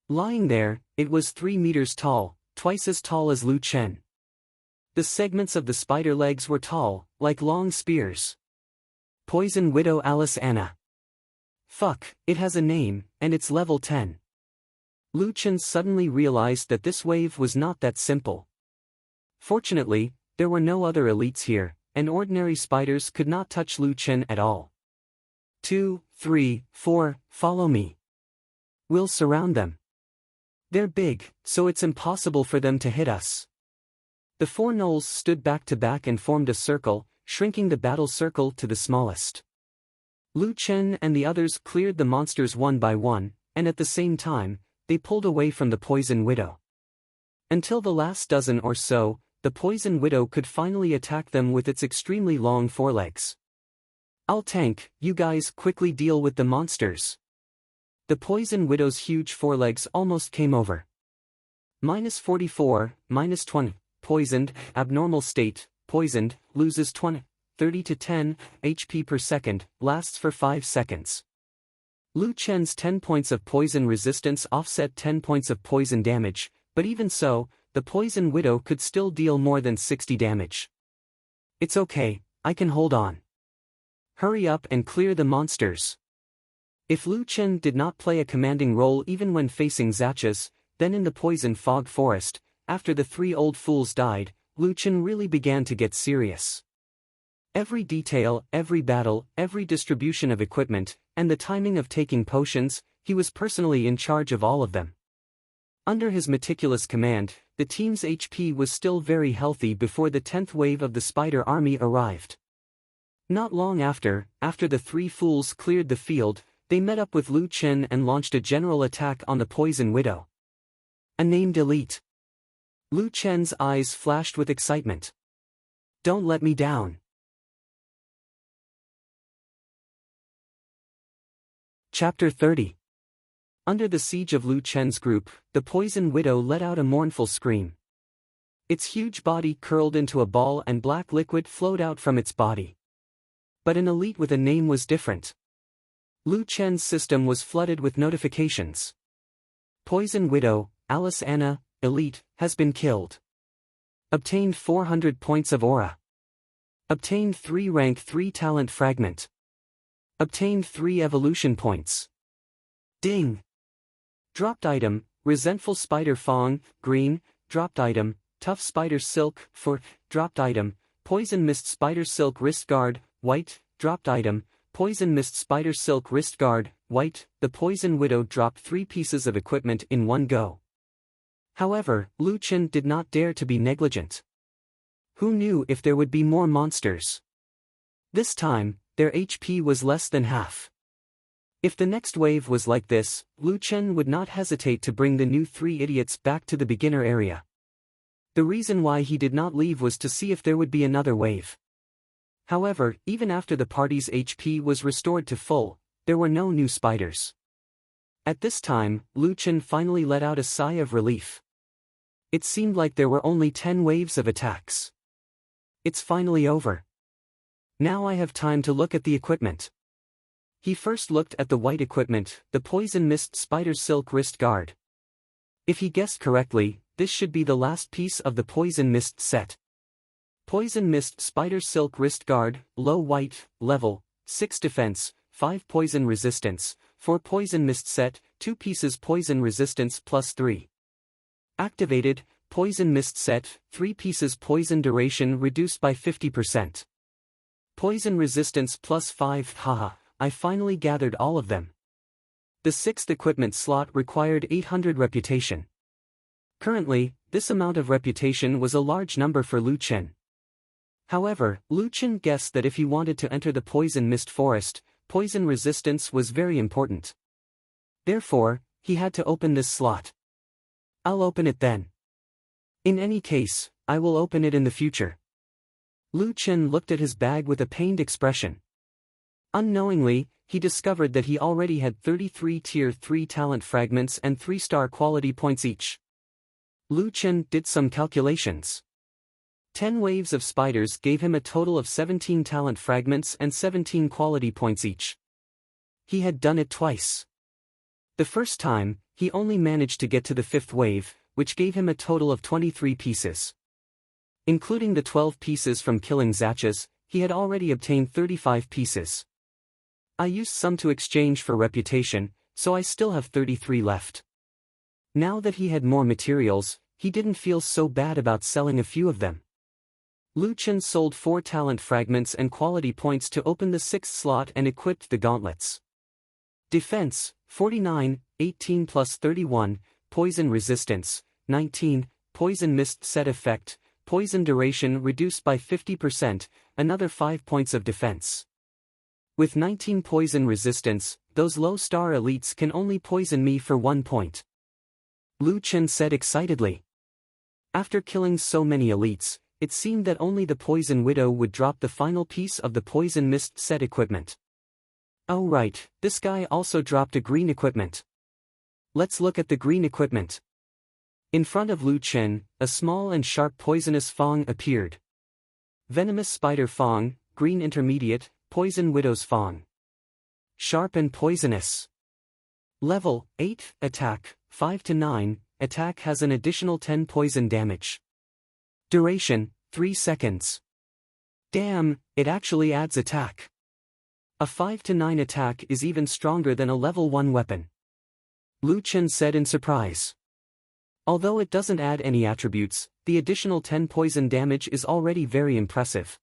Lying there, it was 3 meters tall, twice as tall as Lu Chen. The segments of the spider legs were tall, like long spears. Poison Widow Alice Anna. Fuck, it has a name, and it's level 10. Lu Chen suddenly realized that this wave was not that simple. Fortunately, there were no other elites here, and ordinary spiders could not touch Lu Chen at all. 2, 3, 4, follow me. We'll surround them. They're big, so it's impossible for them to hit us. The 4 gnolls stood back to back and formed a circle, shrinking the battle circle to the smallest. Lu Chen and the others cleared the monsters one by one, and at the same time, they pulled away from the Poison Widow. Until the last dozen or so, the Poison Widow could finally attack them with its extremely long forelegs. I'll tank, you guys quickly deal with the monsters. The Poison Widow's huge forelegs almost came over. -44, -20, poisoned, abnormal state, poisoned, loses 20, 30 to 10, HP per second, lasts for 5 seconds. Lu Chen's 10 points of poison resistance offset 10 points of poison damage, but even so, the Poison Widow could still deal more than 60 damage. It's okay, I can hold on. Hurry up and clear the monsters. If Lu Chen did not play a commanding role even when facing Zachas, then in the Poison Fog Forest, after the 3 old fools died, Lu Chen really began to get serious. Every detail, every battle, every distribution of equipment, and the timing of taking potions, he was personally in charge of all of them. Under his meticulous command, the team's HP was still very healthy before the 10th wave of the spider army arrived. Not long after the 3 fools cleared the field, they met up with Lu Chen and launched a general attack on the Poison Widow. A named elite. Lu Chen's eyes flashed with excitement. Don't let me down. Chapter 30. Under the siege of Lu Chen's group, the Poison Widow let out a mournful scream. Its huge body curled into a ball and black liquid flowed out from its body. But an elite with a name was different. Lu Chen's system was flooded with notifications. Poison Widow, Alice Anna, elite, has been killed. Obtained 400 points of aura. Obtained 3 rank 3 talent fragment. Obtained 3 evolution points. Ding! Dropped item, Resentful Spider Fong, green, dropped item, Tough Spider Silk, for, dropped item, Poison Mist Spider Silk Wrist Guard, white, dropped item, Poison Mist Spider Silk Wrist Guard, white. The Poison Widow dropped 3 pieces of equipment in one go. However, Lu Chen did not dare to be negligent. Who knew if there would be more monsters? This time, their HP was less than half. If the next wave was like this, Lu Chen would not hesitate to bring the new 3 idiots back to the beginner area. The reason why he did not leave was to see if there would be another wave. However, even after the party's HP was restored to full, there were no new spiders. At this time, Lu Chen finally let out a sigh of relief. It seemed like there were only 10 waves of attacks. It's finally over. Now I have time to look at the equipment. He first looked at the white equipment, the Poison Mist Spider Silk Wrist Guard. If he guessed correctly, this should be the last piece of the Poison Mist set. Poison Mist Spider Silk Wrist Guard, low white, level, 6 defense, 5 poison resistance, 4 Poison Mist set, 2 pieces poison resistance +3. Activated, Poison Mist set, 3 pieces poison duration reduced by 50%. Poison resistance +5. Haha, I finally gathered all of them. The 6th equipment slot required 800 reputation. Currently, this amount of reputation was a large number for Lu Chen. However, Lu Chen guessed that if he wanted to enter the Poison Mist Forest, poison resistance was very important. Therefore, he had to open this slot. I'll open it then. In any case, I will open it in the future. Lu Chen looked at his bag with a pained expression. Unknowingly, he discovered that he already had 33 Tier 3 talent fragments and 3-star quality points each. Lu Chen did some calculations. 10 waves of spiders gave him a total of 17 talent fragments and 17 quality points each. He had done it twice. The first time, he only managed to get to the 5th wave, which gave him a total of 23 pieces. Including the 12 pieces from killing Zachas, he had already obtained 35 pieces. I used some to exchange for reputation, so I still have 33 left. Now that he had more materials, he didn't feel so bad about selling a few of them. Lu Chen sold 4 talent fragments and quality points to open the 6th slot and equipped the gauntlets. Defense, 49, 18 plus 31, Poison Resistance, 19, Poison Mist Set Effect, Poison Duration reduced by 50%, another 5 points of defense. With 19 poison resistance, those low-star elites can only poison me for 1 point. Lu Chen said excitedly. After killing so many elites, it seemed that only the Poison Widow would drop the final piece of the Poison Mist set equipment. Oh right, this guy also dropped a green equipment. Let's look at the green equipment. In front of Lu Chen, a small and sharp poisonous fang appeared. Venomous Spider Fang, Green Intermediate, Poison Widow's Fang. Sharp and poisonous. Level 8, Attack, 5 to 9, Attack has an additional 10 poison damage. Duration, 3 seconds. Damn, it actually adds attack. A 5 to 9 attack is even stronger than a level 1 weapon. Lu Chen said in surprise. Although it doesn't add any attributes, the additional 10 poison damage is already very impressive.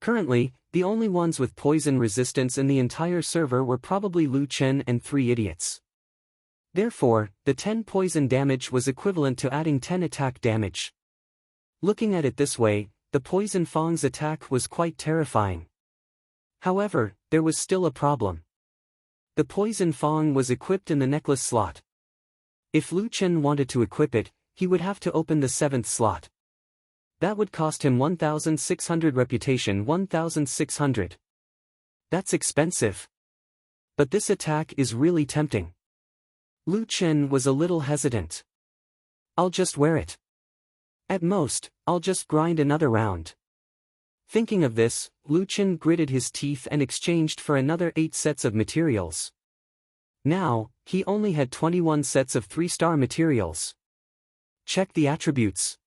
Currently, the only ones with poison resistance in the entire server were probably Lu Chen and 3 idiots. Therefore, the 10 poison damage was equivalent to adding 10 attack damage. Looking at it this way, the Poison Fang's attack was quite terrifying. However, there was still a problem. The Poison Fang was equipped in the necklace slot. If Lu Chen wanted to equip it, he would have to open the 7th slot. That would cost him 1,600 reputation. 1,600. That's expensive. But this attack is really tempting. Lu Chen was a little hesitant. I'll just wear it. At most, I'll just grind another round. Thinking of this, Lu Chen gritted his teeth and exchanged for another 8 sets of materials. Now, he only had 21 sets of 3-star materials. Check the attributes.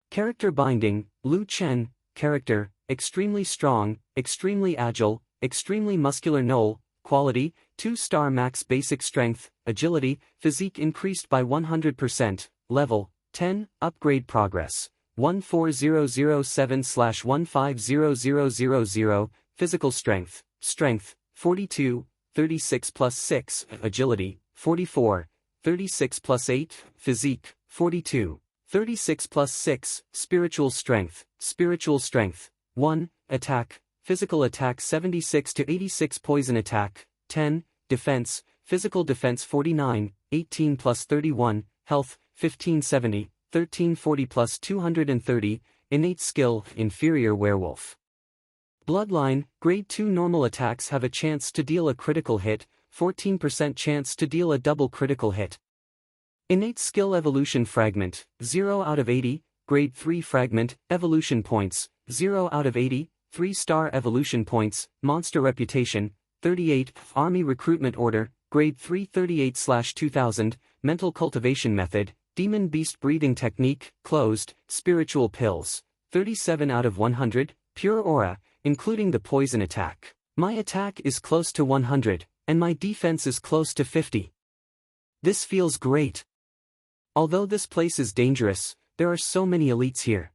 Character binding, Lu Chen, character, extremely strong, extremely agile, extremely muscular. Null, quality, 2-star max basic strength, agility, physique increased by 100%, level, 10, upgrade progress, 14007/150000, physical strength, strength, 42, 36 plus 6, agility, 44, 36 plus 8, physique, 42. 36 plus 6, spiritual strength, 1, attack, physical attack 76 to 86, poison attack, 10, defense, physical defense 49, 18 plus 31, health, 1570, 1340 plus 230, innate skill, inferior werewolf. Bloodline, grade 2 normal attacks have a chance to deal a critical hit, 14% chance to deal a double critical hit. Innate skill evolution fragment, 0 out of 80, grade 3 fragment, evolution points, 0 out of 80, 3-star evolution points, monster reputation, 38, army recruitment order, grade 3 38/2000, mental cultivation method, demon beast breathing technique, closed, spiritual pills, 37 out of 100, pure aura, including the poison attack. My attack is close to 100, and my defense is close to 50. This feels great. Although this place is dangerous, there are so many elites here.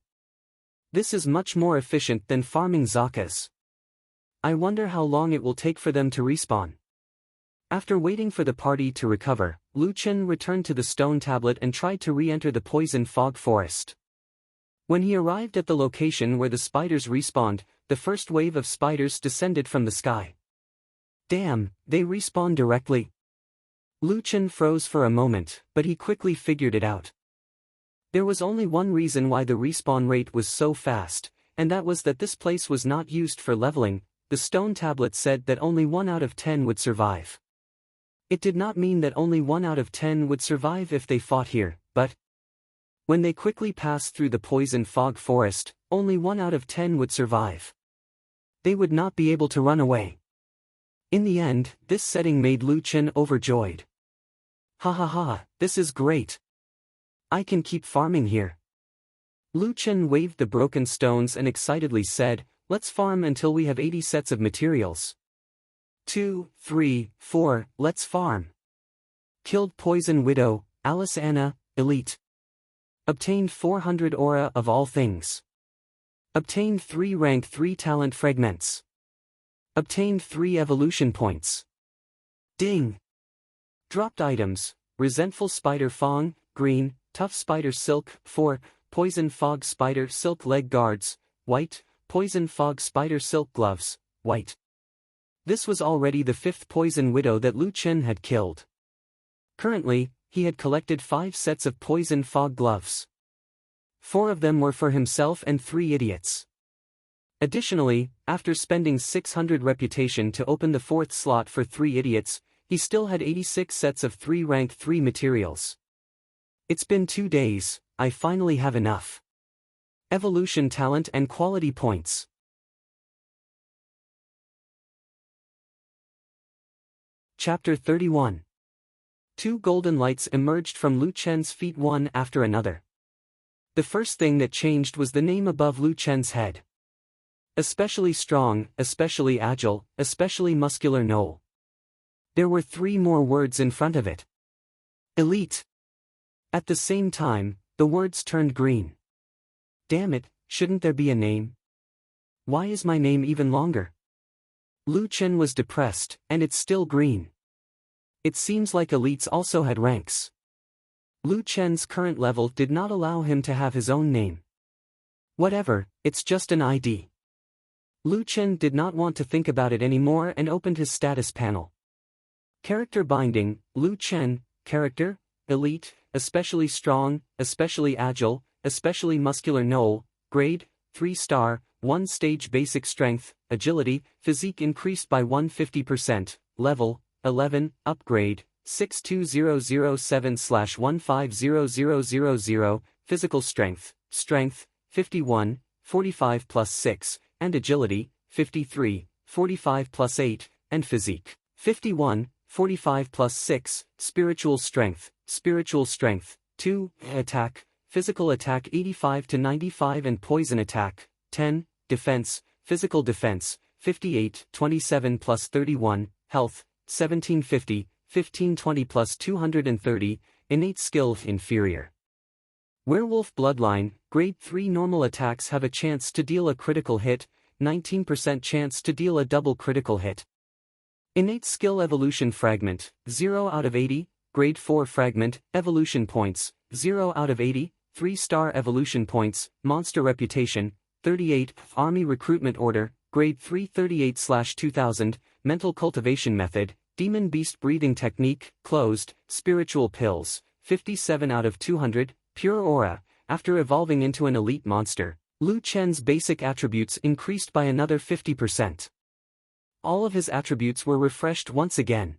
This is much more efficient than farming Zakas. I wonder how long it will take for them to respawn. After waiting for the party to recover, Lu Chen returned to the stone tablet and tried to re-enter the poison fog forest. When he arrived at the location where the spiders respawned, the first wave of spiders descended from the sky. Damn, they respawn directly. Lu Chen froze for a moment, but he quickly figured it out. There was only one reason why the respawn rate was so fast, and that was that this place was not used for leveling. The stone tablet said that only 1 out of 10 would survive. It did not mean that only 1 out of 10 would survive if they fought here, but when they quickly passed through the poison fog forest, only 1 out of 10 would survive. They would not be able to run away. In the end, this setting made Lu Chen overjoyed. Ha ha ha, this is great. I can keep farming here. Lu Chen waved the broken stones and excitedly said, let's farm until we have 80 sets of materials. 2, 3, 4, let's farm. Killed Poison Widow, Alice Anna, Elite. Obtained 400 aura of all things. Obtained 3 rank 3 talent fragments. Obtained 3 evolution points. Ding! Dropped items, Resentful Spider Fong, green, Tough Spider Silk, 4, Poison Fog Spider Silk Leg Guards, white, Poison Fog Spider Silk Gloves, white. This was already the 5th Poison Widow that Lu Chen had killed. Currently, he had collected 5 sets of Poison Fog Gloves. 4 of them were for himself and 3 idiots. Additionally, after spending 600 reputation to open the 4th slot for 3 idiots, he still had 86 sets of 3 rank 3 materials. It's been 2 days, I finally have enough. Evolution talent and quality points. Chapter 31. 2 golden lights emerged from Lu Chen's feet one after another. The first thing that changed was the name above Lu Chen's head. Especially strong, especially agile, especially muscular Knoll. There were 3 more words in front of it. Elite. At the same time, the words turned green. Damn it, shouldn't there be a name? Why is my name even longer? Lu Chen was depressed, and it's still green. It seems like elites also had ranks. Lu Chen's current level did not allow him to have his own name. Whatever, it's just an ID. Lu Chen did not want to think about it anymore and opened his status panel. Character binding, Lu Chen, character, elite, especially strong, especially agile, especially muscular Knoll, grade, 3-star, 1 stage basic strength, agility, physique increased by 150%, level, 11, upgrade, 62007/150000, physical strength, strength, 51, 45 plus 6, and agility, 53, 45 plus 8, and physique, 51, 45 plus 6, spiritual strength, 2, attack, physical attack 85 to 95 and poison attack, 10, defense, physical defense, 58, 27 plus 31, health, 1750, 1520 plus 230, innate skill inferior. Werewolf bloodline, grade 3 normal attacks have a chance to deal a critical hit, 19% chance to deal a double critical hit. Innate skill evolution fragment, 0 out of 80, grade 4 fragment, evolution points, 0 out of 80, 3-star evolution points, monster reputation, 38, army recruitment order, grade 3 38/2000, mental cultivation method, demon beast breathing technique, closed, spiritual pills, 57 out of 200, pure aura. After evolving into an elite monster, Lu Chen's basic attributes increased by another 50%. All of his attributes were refreshed once again.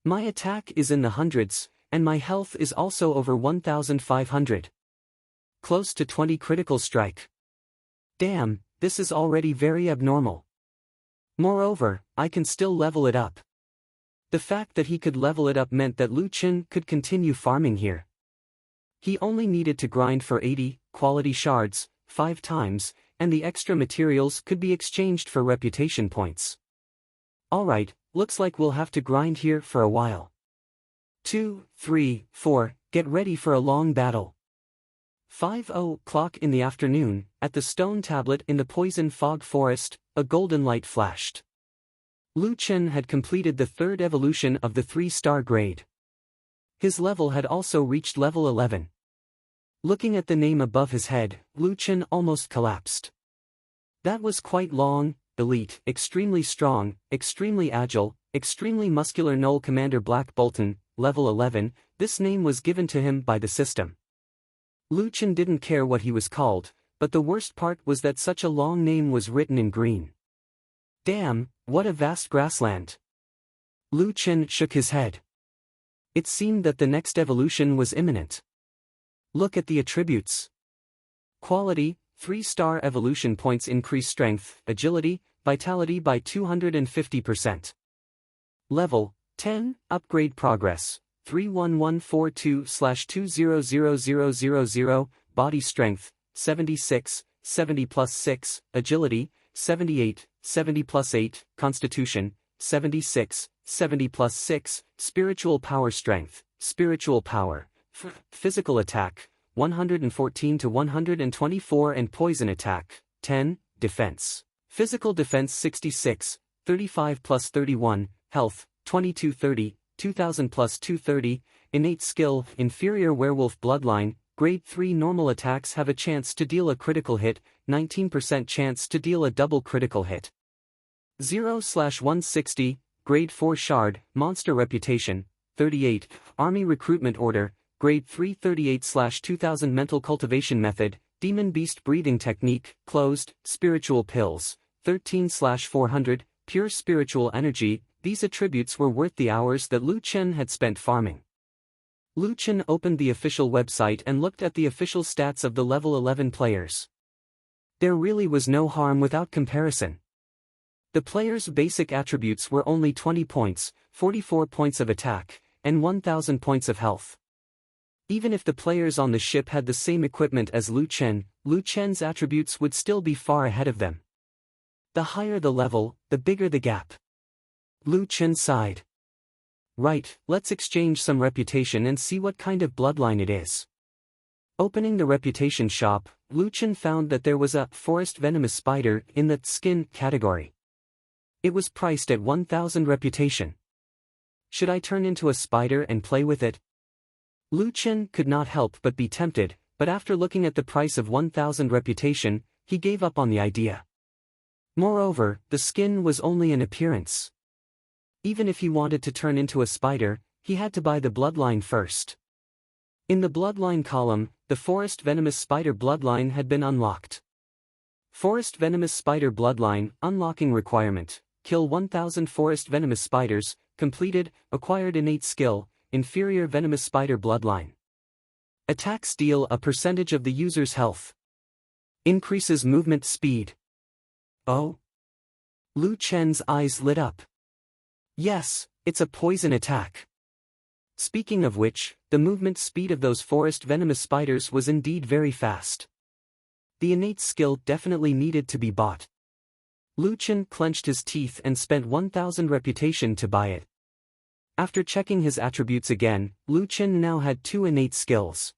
My attack is in the hundreds, and my health is also over 1,500. Close to 20 critical strike. Damn, this is already very abnormal. Moreover, I can still level it up. The fact that he could level it up meant that Lu Chen could continue farming here. He only needed to grind for 80 quality shards 5 times, and the extra materials could be exchanged for reputation points. Alright, looks like we'll have to grind here for a while. 2, 3, 4, get ready for a long battle. 5:00 in the afternoon, at the stone tablet in the poison fog forest, a golden light flashed. Lu Chen had completed the third evolution of the 3-star grade. His level had also reached level 11. Looking at the name above his head, Lu Chen almost collapsed. That was quite long: elite, extremely strong, extremely agile, extremely muscular Null Commander Black Bolton, level 11. This name was given to him by the system. Lu Chen didn't care what he was called, but the worst part was that such a long name was written in green. Damn, what a vast grassland. Lu Chen shook his head. It seemed that the next evolution was imminent. Look at the attributes. Quality: 3-star evolution points increase strength, agility, vitality by 250%. Level: 10, upgrade progress, 31142/200000, body strength, 76, 70 plus 6, agility, 78, 70 plus 8, constitution, 76, 70 plus 6, spiritual power strength, spiritual power, physical attack, 114 to 124 and poison attack, 10, defense. Physical defense 66, 35 plus 31, health, 2230, 2000 plus 230, innate skill, inferior werewolf bloodline, grade 3 normal attacks have a chance to deal a critical hit, 19% chance to deal a double critical hit. 0/160, grade 4 shard, monster reputation, 38, army recruitment order, grade 3 38/2000 mental cultivation method, demon beast breathing technique, closed, spiritual pills, 13/400, pure spiritual energy. These attributes were worth the hours that Lu Chen had spent farming. Lu Chen opened the official website and looked at the official stats of the level 11 players. There really was no harm without comparison. The players' basic attributes were only 20 points, 44 points of attack, and 1000 points of health. Even if the players on the ship had the same equipment as Lu Chen's attributes would still be far ahead of them. The higher the level, the bigger the gap. Lu Chen sighed. Right, let's exchange some reputation and see what kind of bloodline it is. Opening the reputation shop, Lu Chen found that there was a forest venomous spider in the skin category. It was priced at 1000 reputation. Should I turn into a spider and play with it? Lu Chen could not help but be tempted, but after looking at the price of 1000 reputation, he gave up on the idea. Moreover, the skin was only an appearance. Even if he wanted to turn into a spider, he had to buy the bloodline first. In the bloodline column, the forest venomous spider bloodline had been unlocked. Forest venomous spider bloodline, unlocking requirement, kill 1000 forest venomous spiders, completed, acquired innate skill, inferior venomous spider bloodline. Attacks deal a percentage of the user's health. Increases movement speed. Oh? Lu Chen's eyes lit up. Yes, it's a poison attack. Speaking of which, the movement speed of those forest venomous spiders was indeed very fast. The innate skill definitely needed to be bought. Lu Chen clenched his teeth and spent 1000 reputation to buy it. After checking his attributes again, Lu Chen now had 2 innate skills.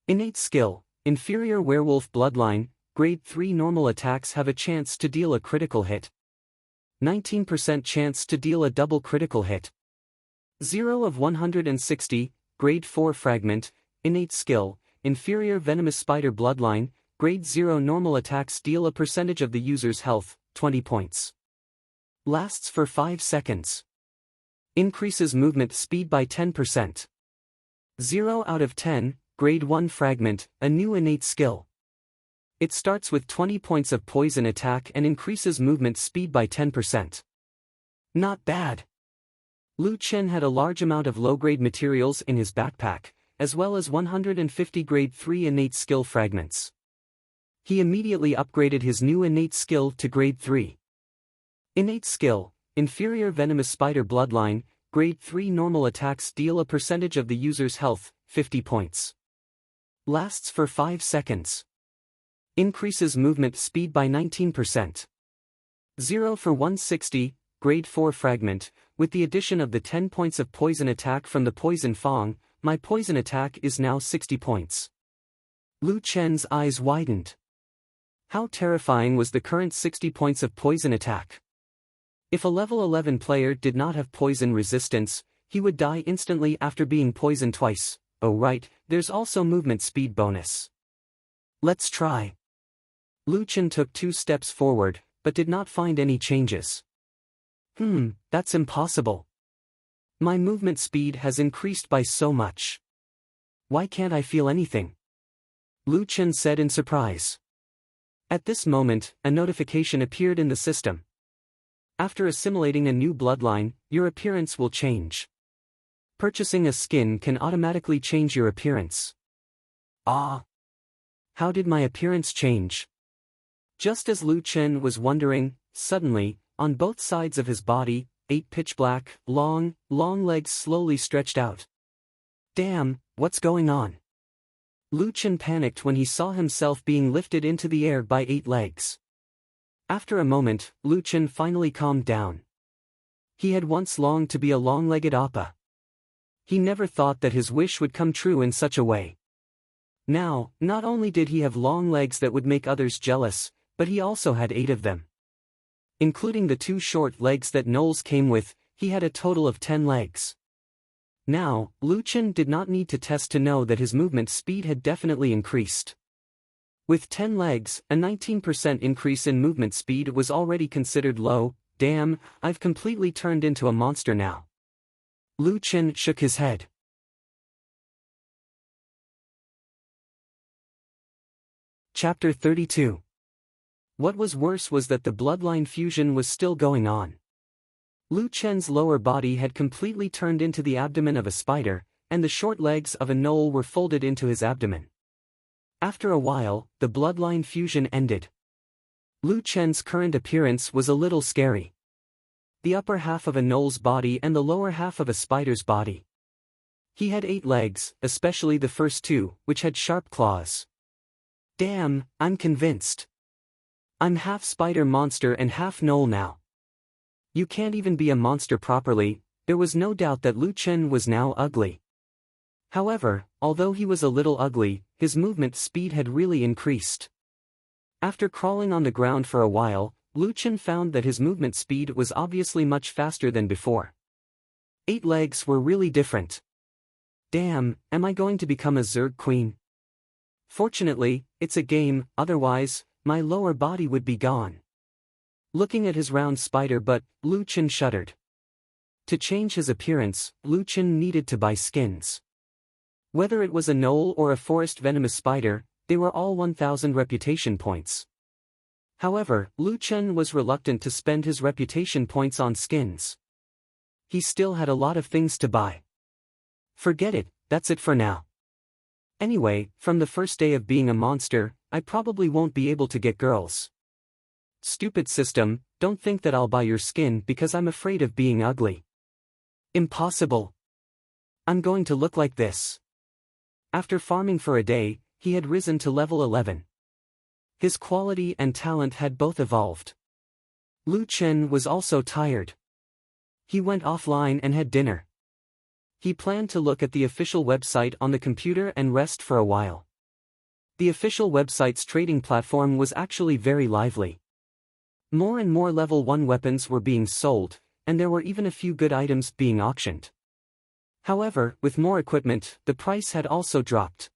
Innate skill, inferior werewolf bloodline, grade 3 normal attacks have a chance to deal a critical hit. 19% chance to deal a double critical hit. 0 of 160, grade 4 fragment, innate skill, inferior venomous spider bloodline, grade 0 normal attacks deal a percentage of the user's health, 20 points. Lasts for 5 seconds. Increases movement speed by 10%. 0 out of 10, grade 1 fragment, a new innate skill. It starts with 20 points of poison attack and increases movement speed by 10%. Not bad. Lu Chen had a large amount of low-grade materials in his backpack, as well as 150 grade 3 innate skill fragments. He immediately upgraded his new innate skill to grade 3. Innate skill, inferior venomous spider bloodline, grade 3 normal attacks deal a percentage of the user's health, 50 points. Lasts for 5 seconds. Increases movement speed by 19%. 0 for 160, grade 4 fragment, with the addition of the 10 points of poison attack from the poison fang, my poison attack is now 60 points. Lu Chen's eyes widened. How terrifying was the current 60 points of poison attack? If a level 11 player did not have poison resistance, he would die instantly after being poisoned twice. Oh right, there's also movement speed bonus. Let's try. Lu Chen took 2 steps forward, but did not find any changes. That's impossible. My movement speed has increased by so much. Why can't I feel anything? Lu Chen said in surprise. At this moment, a notification appeared in the system. After assimilating a new bloodline, your appearance will change. Purchasing a skin can automatically change your appearance. Ah! How did my appearance change? Just as Lu Chen was wondering, suddenly, on both sides of his body, 8 pitch-black, long legs slowly stretched out. Damn, what's going on? Lu Chen panicked when he saw himself being lifted into the air by 8 legs. After a moment, Lu Chen finally calmed down. He had once longed to be a long-legged appa. He never thought that his wish would come true in such a way. Now, not only did he have long legs that would make others jealous, but he also had 8 of them. Including the 2 short legs that Knowles came with, he had a total of 10 legs. Now, Lu Chen did not need to test to know that his movement speed had definitely increased. With 10 legs, a 19% increase in movement speed was already considered low. Damn, I've completely turned into a monster now. Lu Chen shook his head. Chapter 32. What was worse was that the bloodline fusion was still going on. Lu Chen's lower body had completely turned into the abdomen of a spider, and the short legs of a gnoll were folded into his abdomen. After a while, the bloodline fusion ended. Lu Chen's current appearance was a little scary. The upper half of a gnoll's body and the lower half of a spider's body. He had 8 legs, especially the first 2, which had sharp claws. Damn, I'm convinced. I'm half spider monster and half gnoll now. You can't even be a monster properly. There was no doubt that Lu Chen was now ugly. However, although he was a little ugly, his movement speed had really increased. After crawling on the ground for a while, Lu Chen found that his movement speed was obviously much faster than before. 8 legs were really different. Damn, am I going to become a Zerg queen? Fortunately, it's a game, otherwise, my lower body would be gone. Looking at his round spider butt, Lu Chen shuddered. To change his appearance, Lu Chen needed to buy skins. Whether it was a gnoll or a forest venomous spider, they were all 1,000 reputation points. However, Lu Chen was reluctant to spend his reputation points on skins. He still had a lot of things to buy. Forget it, that's it for now. Anyway, from the first day of being a monster, I probably won't be able to get girls. Stupid system, don't think that I'll buy your skin because I'm afraid of being ugly. Impossible. I'm going to look like this. After farming for a day, he had risen to level 11. His quality and talent had both evolved. Lu Chen was also tired. He went offline and had dinner. He planned to look at the official website on the computer and rest for a while. The official website's trading platform was actually very lively. More and more level 1 weapons were being sold, and there were even a few good items being auctioned. However, with more equipment, the price had also dropped.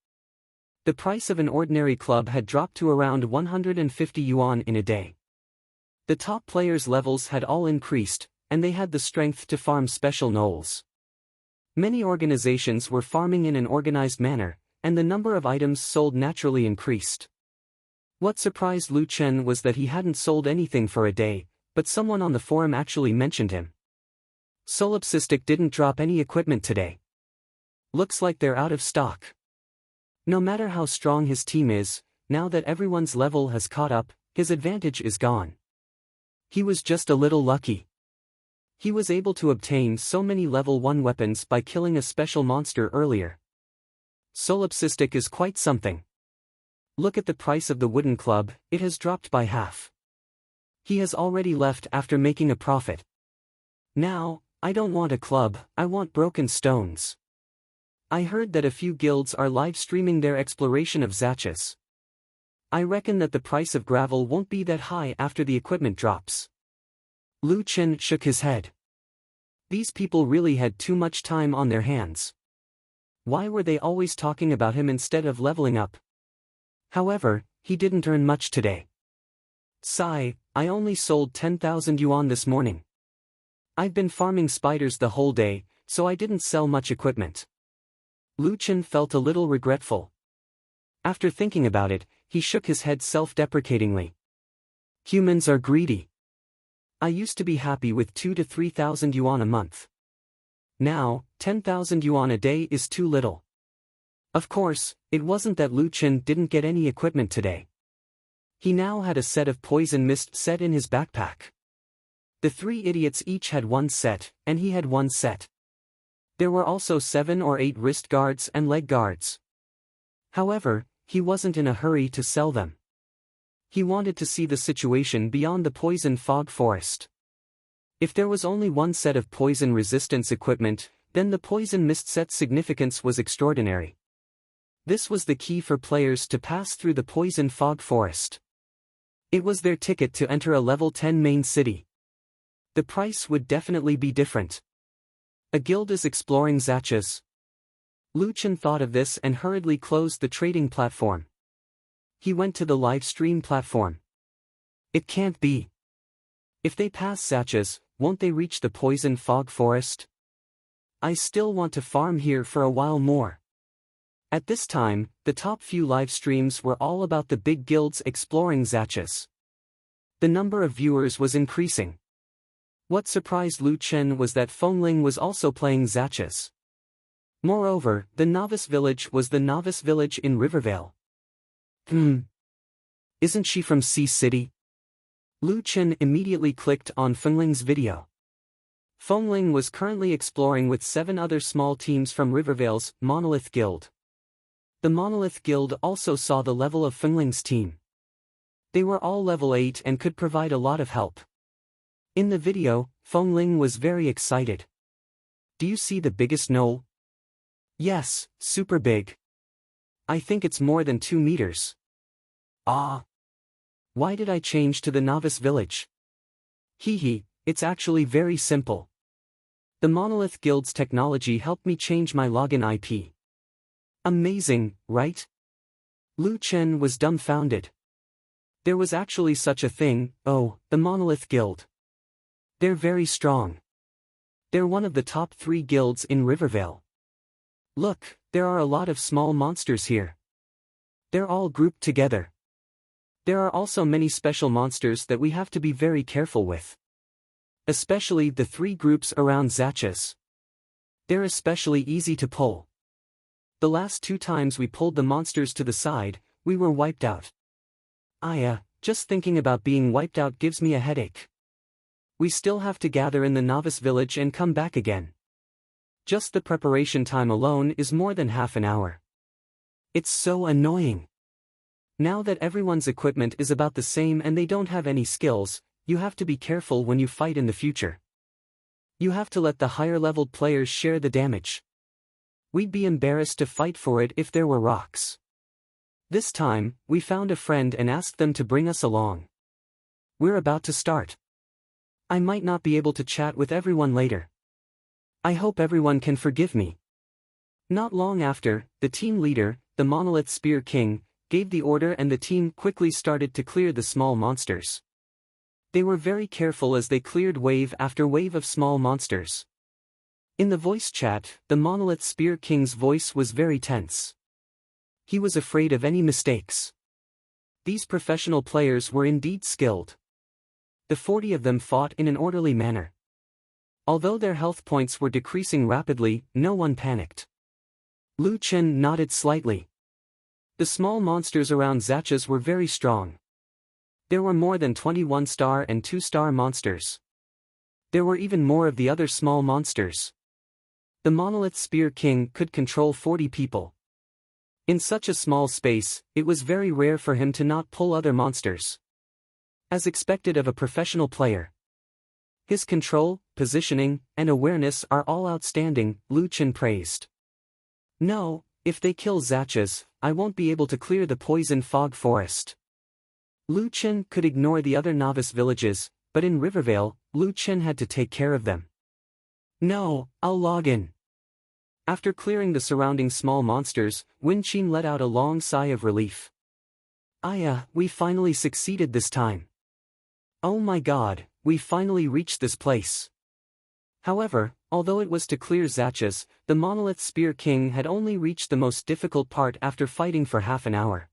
The price of an ordinary club had dropped to around 150 yuan in a day. The top players' levels had all increased, and they had the strength to farm special gnolls. Many organizations were farming in an organized manner, and the number of items sold naturally increased. What surprised Lu Chen was that he hadn't sold anything for a day, but someone on the forum actually mentioned him. Solipsistic didn't drop any equipment today. Looks like they're out of stock. No matter how strong his team is, now that everyone's level has caught up, his advantage is gone. He was just a little lucky. He was able to obtain so many level 1 weapons by killing a special monster earlier. Solipsistic is quite something. Look at the price of the wooden club, it has dropped by half. He has already left after making a profit. Now, I don't want a club, I want broken stones. I heard that a few guilds are live streaming their exploration of Zachus. I reckon that the price of gravel won't be that high after the equipment drops. Lu Chen shook his head. These people really had too much time on their hands. Why were they always talking about him instead of leveling up? However, he didn't earn much today. Sigh, I only sold 10,000 yuan this morning. I've been farming spiders the whole day, so I didn't sell much equipment. Lu Chen felt a little regretful. After thinking about it, he shook his head self-deprecatingly. Humans are greedy. I used to be happy with 2,000 to 3,000 yuan a month. Now, 10,000 yuan a day is too little. Of course, it wasn't that Lu Chen didn't get any equipment today. He now had a set of poison mist set in his backpack. The 3 idiots each had 1 set, and he had 1 set. There were also 7 or 8 wrist guards and leg guards. However, he wasn't in a hurry to sell them. He wanted to see the situation beyond the poison fog forest. If there was only 1 set of poison resistance equipment, then the poison mist set's significance was extraordinary. This was the key for players to pass through the poison fog forest. It was their ticket to enter a level 10 main city. The price would definitely be different. A guild is exploring Zachus. Lu Chen thought of this and hurriedly closed the trading platform. He went to the live stream platform. It can't be. If they pass Zachus, won't they reach the poison fog forest? I still want to farm here for a while more. At this time, the top few live streams were all about the big guilds exploring Zachus. The number of viewers was increasing. What surprised Lu Chen was that Fengling was also playing Zachus. Moreover, the novice village was the novice village in Rivervale. Isn't she from Sea City? Lu Chen immediately clicked on Fengling's video. Fengling was currently exploring with 7 other small teams from Rivervale's Monolith Guild. The Monolith Guild also saw the level of Fengling's team. They were all level 8 and could provide a lot of help. In the video, Fengling was very excited. Do you see the biggest knoll? Yes, super big. I think it's more than 2 meters. Ah. Why did I change to the novice village? Hee, it's actually very simple. The Monolith Guild's technology helped me change my login IP. Amazing, right? Lu Chen was dumbfounded. There was actually such a thing. Oh, the Monolith Guild. They're very strong. They're one of the top 3 guilds in Rivervale. Look, there are a lot of small monsters here. They're all grouped together. There are also many special monsters that we have to be very careful with. Especially the 3 groups around Zachus. They're especially easy to pull. The last 2 times we pulled the monsters to the side, we were wiped out. Just thinking about being wiped out gives me a headache. We still have to gather in the novice village and come back again. Just the preparation time alone is more than half an hour. It's so annoying. Now that everyone's equipment is about the same and they don't have any skills, you have to be careful when you fight in the future. You have to let the higher-leveled players share the damage. We'd be embarrassed to fight for it if there were rocks. This time, we found a friend and asked them to bring us along. We're about to start. I might not be able to chat with everyone later. I hope everyone can forgive me. Not long after, the team leader, the Monolith Spear King, gave the order and the team quickly started to clear the small monsters. They were very careful as they cleared wave after wave of small monsters. In the voice chat, the Monolith Spear King's voice was very tense. He was afraid of any mistakes. These professional players were indeed skilled. The 40 of them fought in an orderly manner. Although their health points were decreasing rapidly, no one panicked. Lu Chen nodded slightly. The small monsters around Zatches were very strong. There were more than 21-star and 2-star monsters. There were even more of the other small monsters. The Monolith Spear King could control 40 people. In such a small space, it was very rare for him to not pull other monsters. As expected of a professional player. His control, positioning, and awareness are all outstanding, Lu Chen praised. No, if they kill Zatches, I won't be able to clear the poison fog forest. Lu Chen could ignore the other novice villages, but in Rivervale, Lu Chen had to take care of them. No, I'll log in. After clearing the surrounding small monsters, Wen Qin let out a long sigh of relief. We finally succeeded this time. Oh my god, we finally reached this place. However, although it was to clear Zatches, the Monolith Spear King had only reached the most difficult part after fighting for half an hour.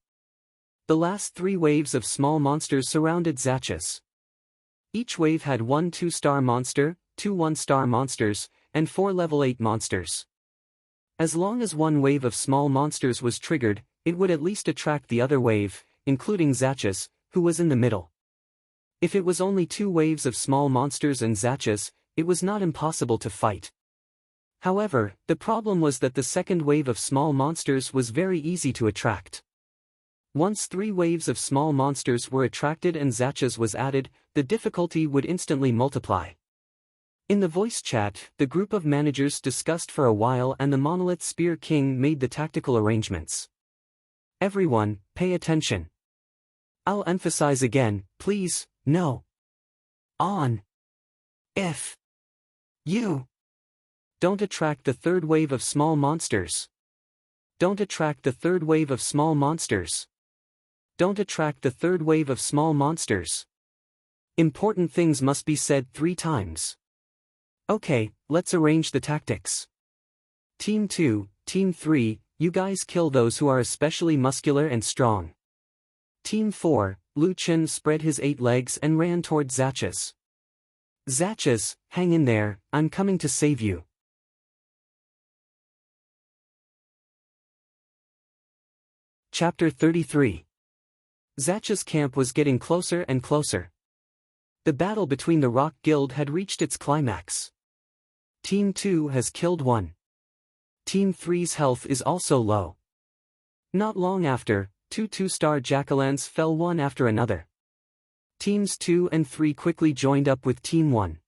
The last 3 waves of small monsters surrounded Zatches. Each wave had 1 2-star monster, 2 1-star monsters, and 4 level 8 monsters. As long as one wave of small monsters was triggered, it would at least attract the other wave, including Zatches, who was in the middle. If it was only 2 waves of small monsters and Zatches, it was not impossible to fight. However, the problem was that the second wave of small monsters was very easy to attract. Once 3 waves of small monsters were attracted and Zatches was added, the difficulty would instantly multiply. In the voice chat, the group of managers discussed for a while and the Monolith Spear King made the tactical arrangements. Everyone, pay attention. I'll emphasize again, please, no. On. If you don't attract the third wave of small monsters. Don't attract the third wave of small monsters. Don't attract the third wave of small monsters. Important things must be said 3 times. Okay, let's arrange the tactics. Team 2, Team 3, you guys kill those who are especially muscular and strong. Team 4, Lu Chen spread his 8 legs and ran toward Zatches. Zatches, hang in there, I'm coming to save you. Chapter 33. Zatches' camp was getting closer and closer. The battle between the Rock Guild had reached its climax. Team 2 has killed 1. Team 3's health is also low. Not long after, 2 2-star Jackalans fell one after another. Teams 2 and 3 quickly joined up with Team 1.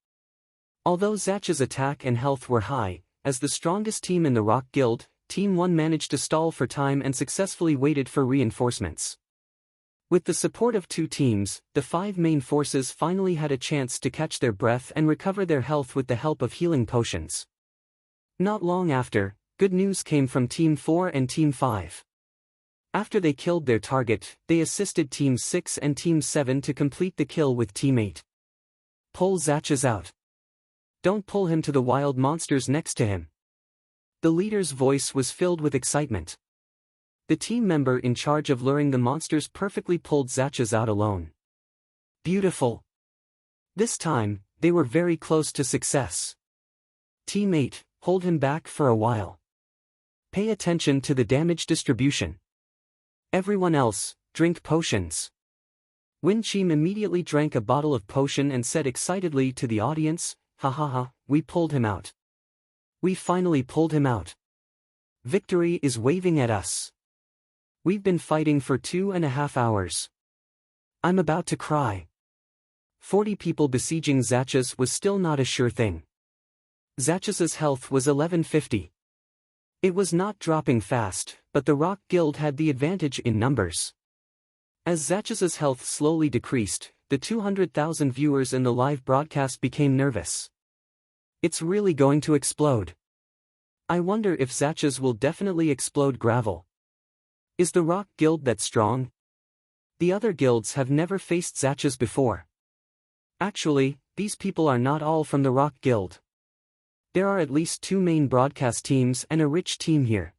Although Zatch's attack and health were high, as the strongest team in the Rock Guild, Team 1 managed to stall for time and successfully waited for reinforcements. With the support of 2 teams, the 5 main forces finally had a chance to catch their breath and recover their health with the help of healing potions. Not long after, good news came from Team 4 and Team 5. After they killed their target, they assisted Team 6 and Team 7 to complete the kill with Team 8. Pull Zatches out. Don't pull him to the wild monsters next to him. The leader's voice was filled with excitement. The team member in charge of luring the monsters perfectly pulled Zatches out alone. Beautiful. This time, they were very close to success. Team 8, hold him back for a while. Pay attention to the damage distribution. Everyone else, drink potions. Wen Qin immediately drank a bottle of potion and said excitedly to the audience, "Ha ha ha, we pulled him out. We finally pulled him out. Victory is waving at us. We've been fighting for 2.5 hours. I'm about to cry." 40 people besieging Zatches was still not a sure thing. Zatches's health was 1150. It was not dropping fast, but the Rock Guild had the advantage in numbers. As Zatches's health slowly decreased, the 200,000 viewers in the live broadcast became nervous. It's really going to explode. I wonder if Zatches will definitely explode gravel. Is the Rock Guild that strong? The other guilds have never faced Zatches before. Actually, these people are not all from the Rock Guild. There are at least 2 main broadcast teams and a rich team here.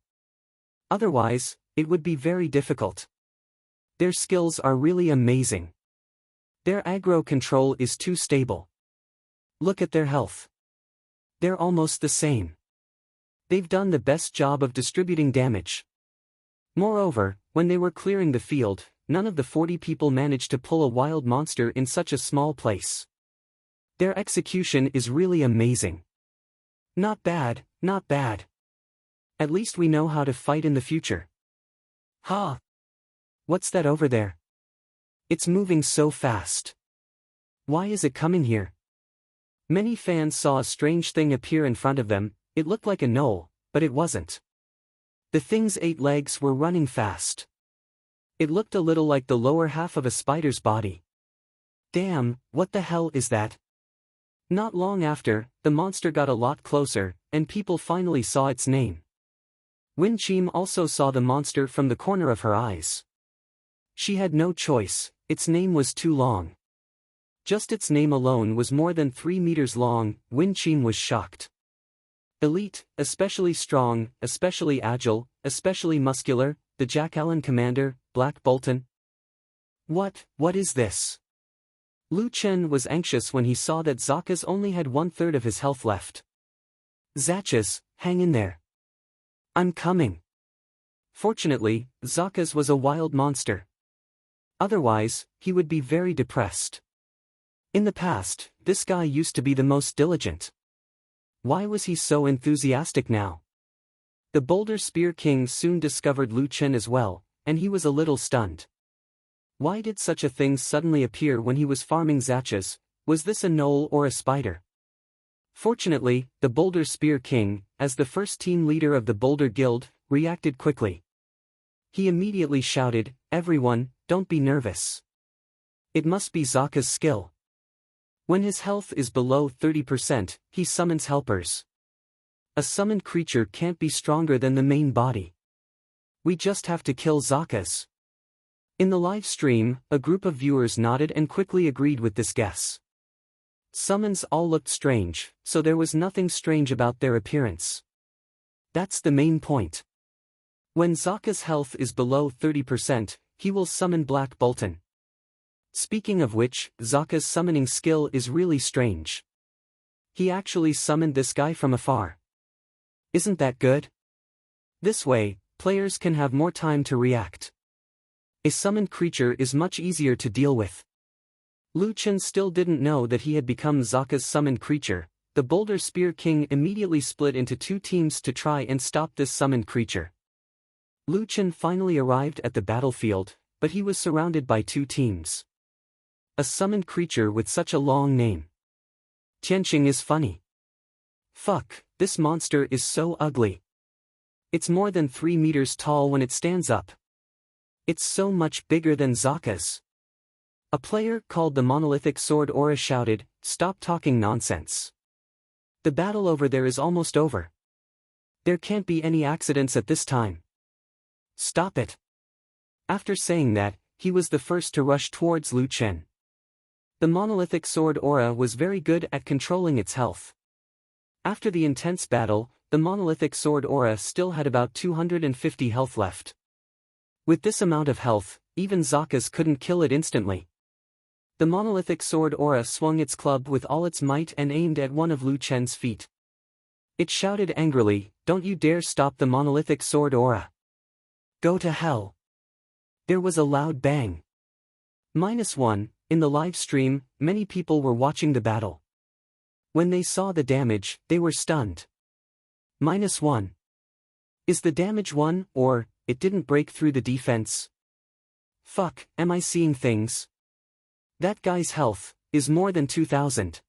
Otherwise, it would be very difficult. Their skills are really amazing. Their aggro control is too stable. Look at their health. They're almost the same. They've done the best job of distributing damage. Moreover, when they were clearing the field, none of the 40 people managed to pull a wild monster in such a small place. Their execution is really amazing. Not bad, not bad. At least we know how to fight in the future. Ha! What's that over there? It's moving so fast. Why is it coming here? Many fans saw a strange thing appear in front of them. It looked like a knoll, but it wasn't. The thing's 8 legs were running fast. It looked a little like the lower half of a spider's body. Damn, what the hell is that? Not long after, the monster got a lot closer, and people finally saw its name. Win Chim also saw the monster from the corner of her eyes. She had no choice, its name was too long. Just its name alone was more than 3 meters long. Win Chim was shocked. Elite, especially strong, especially agile, especially muscular, the Jack Allen Commander, Black Bolton. What is this? Lu Chen was anxious when he saw that Zakas only had 1/3 of his health left. Zakas, hang in there. I'm coming. Fortunately, Zakas was a wild monster. Otherwise, he would be very depressed. In the past, this guy used to be the most diligent. Why was he so enthusiastic now? The Boulder Spear King soon discovered Lu Chen as well, and he was a little stunned. Why did such a thing suddenly appear when he was farming Zachas? Was this a knoll or a spider? Fortunately, the Boulder Spear King, as the first team leader of the Boulder Guild, reacted quickly. He immediately shouted, "Everyone, don't be nervous. It must be Zaka's skill. When his health is below 30%, he summons helpers. A summoned creature can't be stronger than the main body. We just have to kill Zakas." In the live stream, a group of viewers nodded and quickly agreed with this guess. Summons all looked strange, so there was nothing strange about their appearance. That's the main point. When Zaka's health is below 30%, he will summon Black Bolton. Speaking of which, Zaka's summoning skill is really strange. He actually summoned this guy from afar. Isn't that good? This way, players can have more time to react. A summoned creature is much easier to deal with. Lu Chen still didn't know that he had become Zaka's summoned creature. The Boulder Spear King immediately split into 2 teams to try and stop this summoned creature. Lu Chen finally arrived at the battlefield, but he was surrounded by 2 teams. A summoned creature with such a long name. Tianqing is funny. Fuck, this monster is so ugly. It's more than 3 meters tall when it stands up. It's so much bigger than Zaka's. A player called the Monolithic Sword Aura shouted, "Stop talking nonsense. The battle over there is almost over. There can't be any accidents at this time. Stop it." After saying that, he was the first to rush towards Lu Chen. The Monolithic Sword Aura was very good at controlling its health. After the intense battle, the Monolithic Sword Aura still had about 250 health left. With this amount of health, even Zakas couldn't kill it instantly. The Monolithic Sword Aura swung its club with all its might and aimed at one of Lu Chen's feet. It shouted angrily, "Don't you dare stop the Monolithic Sword Aura. Go to hell." There was a loud bang. -1, in the live stream, many people were watching the battle. When they saw the damage, they were stunned. -1. Is the damage 1, or, it didn't break through the defense? Fuck, am I seeing things? That guy's health is more than 2000.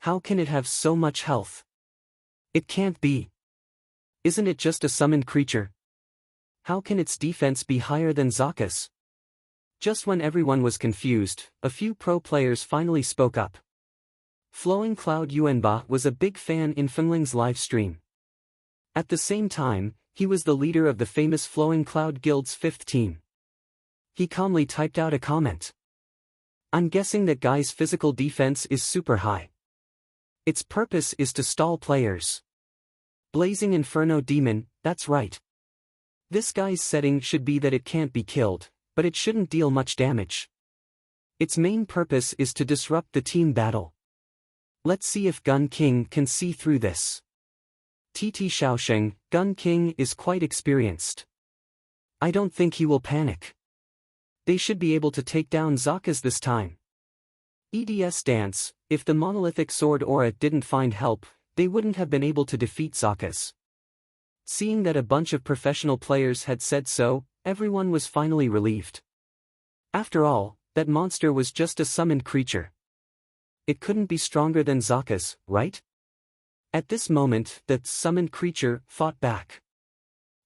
How can it have so much health? It can't be. Isn't it just a summoned creature? How can its defense be higher than Zaka's? Just when everyone was confused, a few pro players finally spoke up. Flowing Cloud Yuanba was a big fan in Fengling's live stream. At the same time, he was the leader of the famous Flowing Cloud Guild's 5th team. He calmly typed out a comment. "I'm guessing that guy's physical defense is super high. Its purpose is to stall players. Blazing Inferno Demon, that's right. This guy's setting should be that it can't be killed, but it shouldn't deal much damage. Its main purpose is to disrupt the team battle. Let's see if Gun King can see through this. TT Shaoxing, Gun King is quite experienced. I don't think he will panic. They should be able to take down Zakas this time. EDS Dance, if the monolithic sword aura didn't find help, they wouldn't have been able to defeat Zakas. Seeing that a bunch of professional players had said so, everyone was finally relieved. After all, that monster was just a summoned creature. It couldn't be stronger than Zakas, right? At this moment, the summoned creature fought back.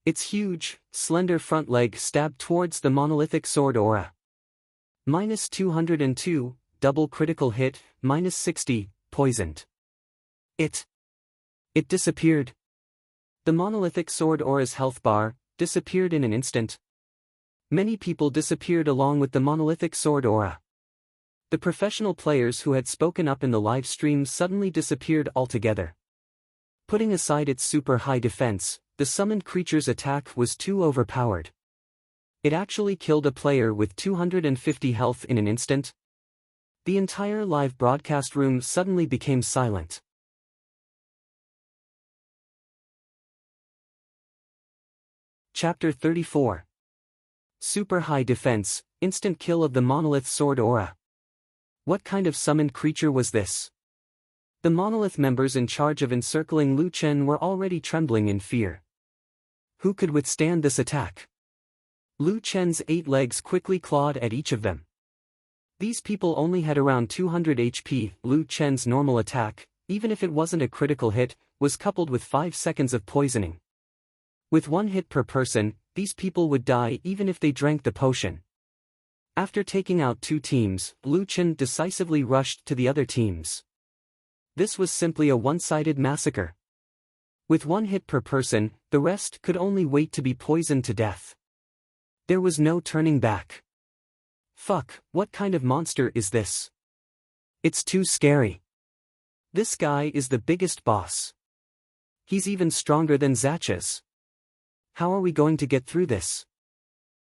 Its huge, slender front leg stabbed towards the monolithic sword aura. -202, double critical hit, -60, poisoned. It disappeared. The monolithic sword aura's health bar disappeared in an instant. Many people disappeared along with the monolithic sword aura. The professional players who had spoken up in the live stream suddenly disappeared altogether. Putting aside its super high defense, the summoned creature's attack was too overpowered. It actually killed a player with 250 health in an instant. The entire live broadcast room suddenly became silent. Chapter 34. Super high defense, instant kill of the monolith sword aura. What kind of summoned creature was this? The monolith members in charge of encircling Lu Chen were already trembling in fear. Who could withstand this attack? Lu Chen's 8 legs quickly clawed at each of them. These people only had around 200 HP. Lu Chen's normal attack, even if it wasn't a critical hit, was coupled with 5 seconds of poisoning. With 1 hit per person, these people would die even if they drank the potion. After taking out 2 teams, Lu Chen decisively rushed to the other teams. This was simply a one-sided massacre. With 1 hit per person, the rest could only wait to be poisoned to death. There was no turning back. Fuck, what kind of monster is this? It's too scary. This guy is the biggest boss. He's even stronger than Zacha's. How are we going to get through this?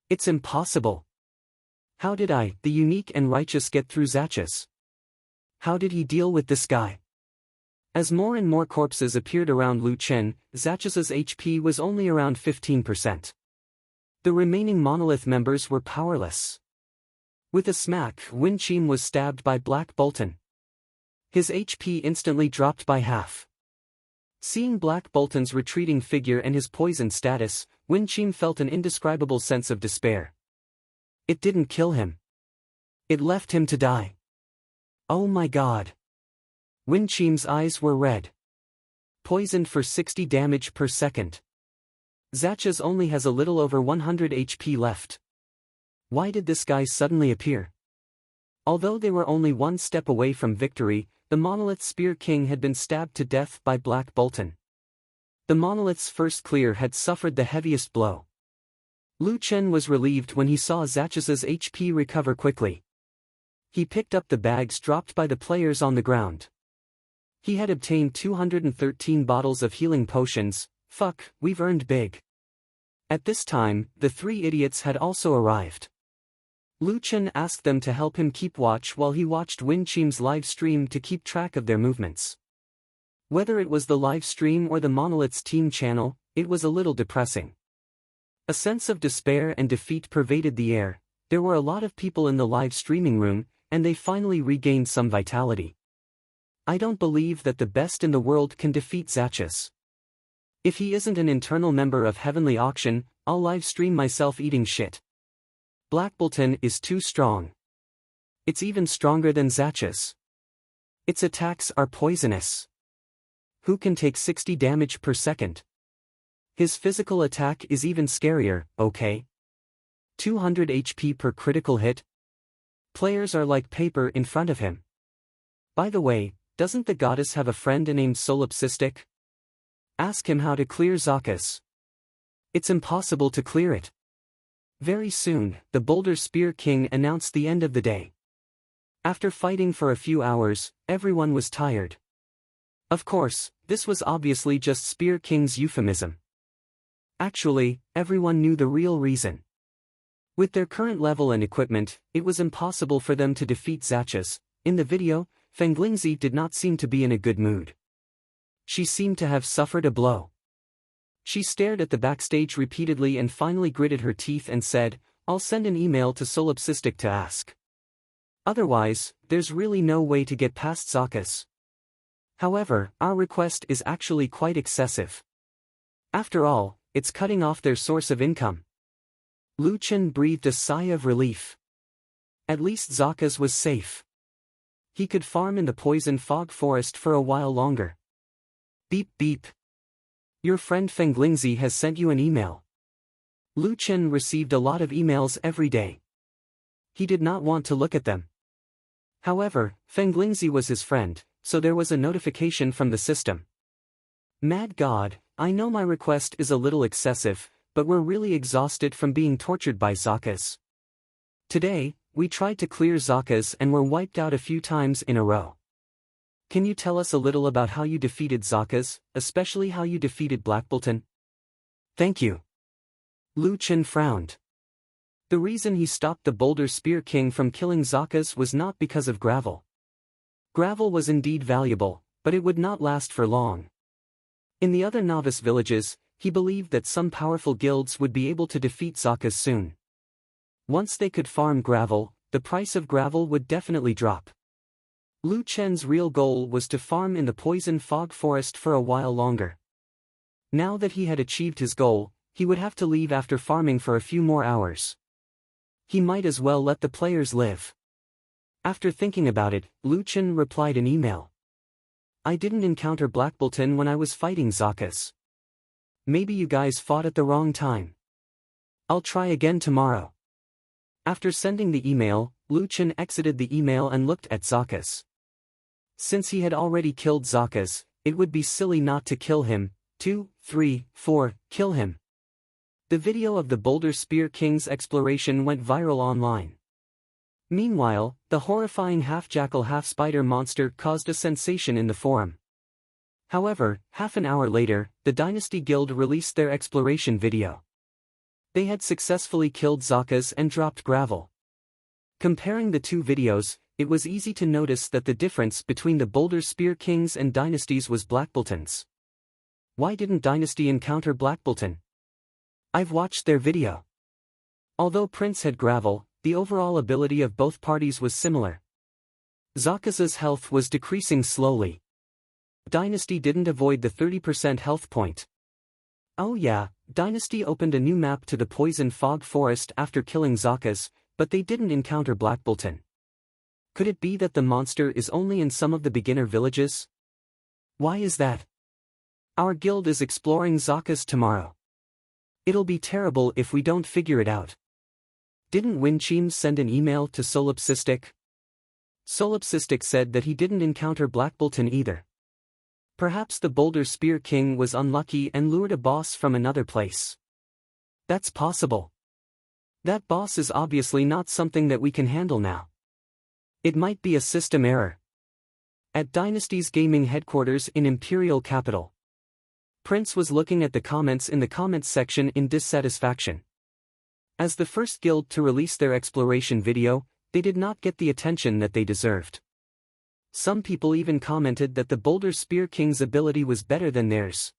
It's impossible. How did I, the unique and righteous, get through Zacha's? How did he deal with this guy? As more and more corpses appeared around Lu Chen, Zacha's HP was only around 15%. The remaining monolith members were powerless. With a smack, Wen Qim was stabbed by Black Bolton. His HP instantly dropped by half. Seeing Black Bolton's retreating figure and his poisoned status, Wen Qim felt an indescribable sense of despair. It didn't kill him. It left him to die. Oh my god. Wen Qim's eyes were red. Poisoned for 60 damage per second. Zacha's only has a little over 100 HP left. Why did this guy suddenly appear? Although they were only 1 step away from victory, the Monolith Spear King had been stabbed to death by Black Bolton. The Monolith's first clear had suffered the heaviest blow. Lu Chen was relieved when he saw Zacha's HP recover quickly. He picked up the bags dropped by the players on the ground. He had obtained 213 bottles of healing potions. Fuck, we've earned big. At this time, the 3 idiots had also arrived. Lu Chen asked them to help him keep watch while he watched Wen Qim's live stream to keep track of their movements. Whether it was the live stream or the Monolith's team channel, it was a little depressing. A sense of despair and defeat pervaded the air. There were a lot of people in the live streaming room, and they finally regained some vitality. I don't believe that the best in the world can defeat Zacha's. If he isn't an internal member of Heavenly Auction, I'll live stream myself eating shit. Black Bolton is too strong. It's even stronger than Zacha's. Its attacks are poisonous. Who can take 60 damage per second? His physical attack is even scarier, okay? 200 HP per critical hit? Players are like paper in front of him. By the way, doesn't the goddess have a friend named Solipsistic? Ask him how to clear Zakas. It's impossible to clear it. Very soon, the Boulder Spear King announced the end of the day. After fighting for a few hours, everyone was tired. Of course, this was obviously just Spear King's euphemism. Actually, everyone knew the real reason. With their current level and equipment, it was impossible for them to defeat Zacha's. In the video, Fenglingzi did not seem to be in a good mood. She seemed to have suffered a blow. She stared at the backstage repeatedly and finally gritted her teeth and said, "I'll send an email to Solipsistic to ask. Otherwise, there's really no way to get past Zakas. However, our request is actually quite excessive. After all, it's cutting off their source of income." Lu Chen breathed a sigh of relief. At least Zakas was safe. He could farm in the poison fog forest for a while longer. Beep beep. Your friend Fenglingzi has sent you an email. Lu Chen received a lot of emails every day. He did not want to look at them. However, Fenglingzi was his friend, so there was a notification from the system. Mad God, I know my request is a little excessive, but we're really exhausted from being tortured by Zakas. Today, we tried to clear Zakas and were wiped out a few times in a row. Can you tell us a little about how you defeated Zakas, especially how you defeated Blackbolton? Thank you. Lu Chen frowned. The reason he stopped the Boulder Spear King from killing Zakas was not because of gravel. Gravel was indeed valuable, but it would not last for long. In the other novice villages, he believed that some powerful guilds would be able to defeat Zakas soon. Once they could farm gravel, the price of gravel would definitely drop. Lu Chen's real goal was to farm in the poison fog forest for a while longer. Now that he had achieved his goal, he would have to leave after farming for a few more hours. He might as well let the players live. After thinking about it, Lu Chen replied an email. I didn't encounter Blackbolton when I was fighting Zakas. Maybe you guys fought at the wrong time. I'll try again tomorrow. After sending the email, Lu Chen exited the email and looked at Zakas. Since he had already killed Zakas, it would be silly not to kill him. 2, 3, 4, kill him. The video of the Boulder Spear King's exploration went viral online. Meanwhile, the horrifying half-jackal half-spider monster caused a sensation in the forum. However, half an hour later, the Dynasty Guild released their exploration video. They had successfully killed Zakas and dropped gravel. Comparing the two videos, it was easy to notice that the difference between the Boulder Spear Kings and Dynasties was Blackbolton's. Why didn't Dynasty encounter Blackbolton? I've watched their video. Although Prince had gravel, the overall ability of both parties was similar. Zakas's health was decreasing slowly. Dynasty didn't avoid the 30% health point. Oh yeah, Dynasty opened a new map to the poison fog forest after killing Zakas, but they didn't encounter Blackbolton. Could it be that the monster is only in some of the beginner villages? Why is that? Our guild is exploring Zakas tomorrow. It'll be terrible if we don't figure it out. Didn't Winchim send an email to Solipsistic? Solipsistic said that he didn't encounter Blackbolton either. Perhaps the Boulder Spear King was unlucky and lured a boss from another place. That's possible. That boss is obviously not something that we can handle now. It might be a system error. At Dynasty's gaming headquarters in Imperial Capital, Prince was looking at the comments in the comments section in dissatisfaction. As the first guild to release their exploration video, they did not get the attention that they deserved. Some people even commented that the Boulder Spear King's ability was better than theirs.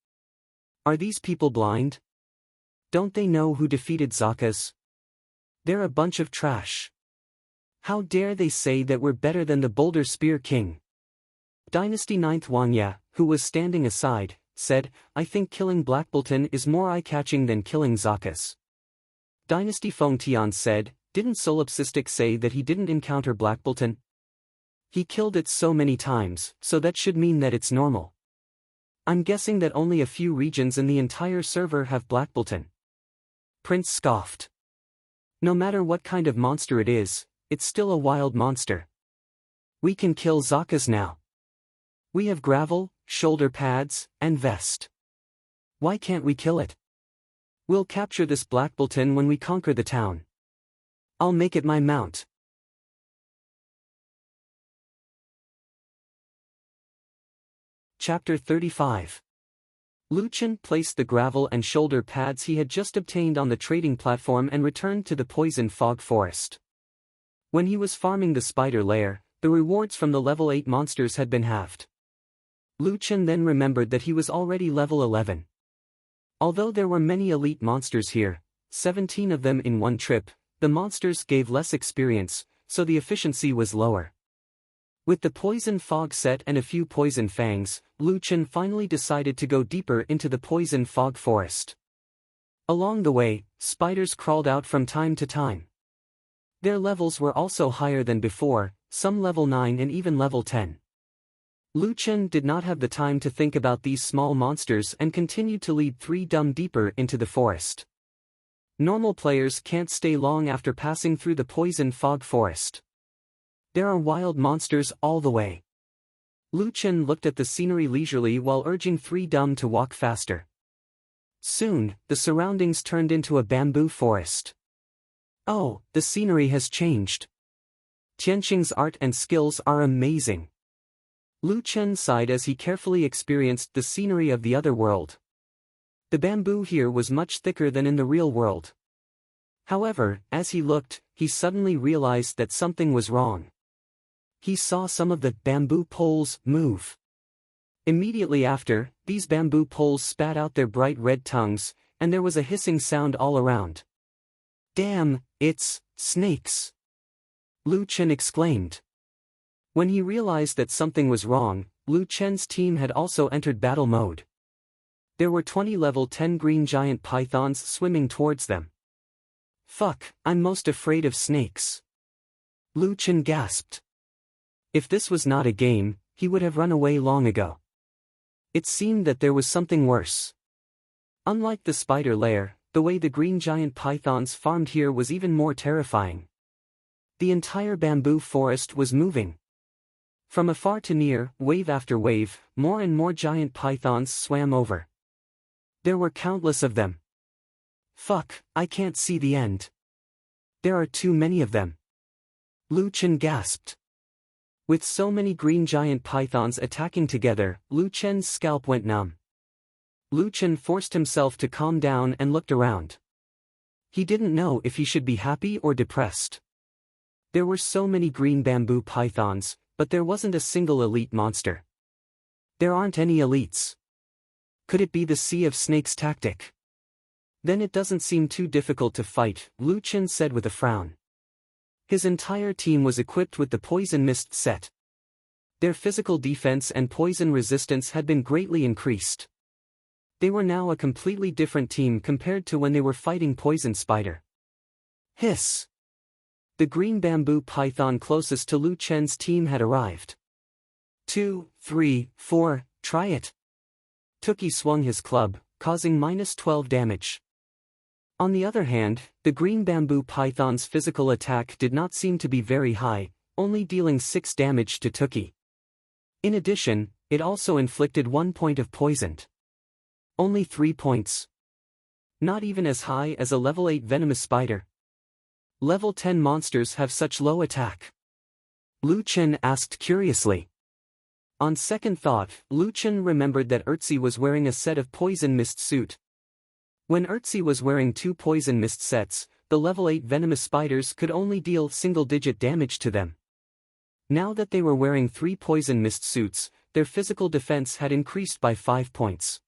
Are these people blind? Don't they know who defeated Zakas? They're a bunch of trash. How dare they say that we're better than the Boulder Spear King? Dynasty 9th Wanya, who was standing aside, said, I think killing Blackbolton is more eye-catching than killing Zakas. Dynasty Feng Tian said, didn't Solipsistic say that he didn't encounter Blackbolton? He killed it so many times, so that should mean that it's normal. I'm guessing that only a few regions in the entire server have Blackbolton. Prince scoffed. No matter what kind of monster it is, it's still a wild monster. We can kill Zakas now. We have gravel, shoulder pads, and vest. Why can't we kill it? We'll capture this Blackbolton when we conquer the town. I'll make it my mount. Chapter 35. Lu Chen placed the gravel and shoulder pads he had just obtained on the trading platform and returned to the poison fog forest. When he was farming the spider lair, the rewards from the level 8 monsters had been halved. Lu Chen then remembered that he was already level 11. Although there were many elite monsters here, 17 of them in one trip, the monsters gave less experience, so the efficiency was lower. With the poison fog set and a few poison fangs, Lu Chen finally decided to go deeper into the poison fog forest. Along the way, spiders crawled out from time to time. Their levels were also higher than before, some level 9 and even level 10. Lu Chen did not have the time to think about these small monsters and continued to lead 3 Dum deeper into the forest. Normal players can't stay long after passing through the poison fog forest. There are wild monsters all the way. Lu Chen looked at the scenery leisurely while urging 3 Dum to walk faster. Soon, the surroundings turned into a bamboo forest. Oh, the scenery has changed. Tianqing's art and skills are amazing. Lu Chen sighed as he carefully experienced the scenery of the other world. The bamboo here was much thicker than in the real world. However, as he looked, he suddenly realized that something was wrong. He saw some of the bamboo poles move. Immediately after, these bamboo poles spat out their bright red tongues, and there was a hissing sound all around. "Damn, it's snakes!" Lu Chen exclaimed. When he realized that something was wrong, Lu Chen's team had also entered battle mode. There were 20 level 10 green giant pythons swimming towards them. "Fuck, I'm most afraid of snakes." Lu Chen gasped. If this was not a game, he would have run away long ago. It seemed that there was something worse. Unlike the spider lair, the way the green giant pythons farmed here was even more terrifying. The entire bamboo forest was moving. From afar to near, wave after wave, more and more giant pythons swam over. There were countless of them. "Fuck, I can't see the end. There are too many of them." Lu Chen gasped. With so many green giant pythons attacking together, Lu Chen's scalp went numb. Lu Chen forced himself to calm down and looked around. He didn't know if he should be happy or depressed. There were so many green bamboo pythons, but there wasn't a single elite monster. There aren't any elites. Could it be the Sea of Snakes tactic? Then it doesn't seem too difficult to fight, Lu Chen said with a frown. His entire team was equipped with the Poison Mist set. Their physical defense and poison resistance had been greatly increased. They were now a completely different team compared to when they were fighting Poison Spider. Hiss! The green bamboo python closest to Lu Chen's team had arrived. 2, 3, 4, try it. Tuki swung his club, causing -12 damage. On the other hand, the green bamboo python's physical attack did not seem to be very high, only dealing 6 damage to Tuki. In addition, it also inflicted 1 point of poison. Only 3 points. Not even as high as a level 8 venomous spider. Level 10 monsters have such low attack? Lu Chen asked curiously. On second thought, Lu Chen remembered that Ertzi was wearing a set of Poison Mist suit. When Ertzi was wearing 2 Poison Mist sets, the level 8 venomous spiders could only deal single-digit damage to them. Now that they were wearing 3 Poison Mist suits, their physical defense had increased by 5 points.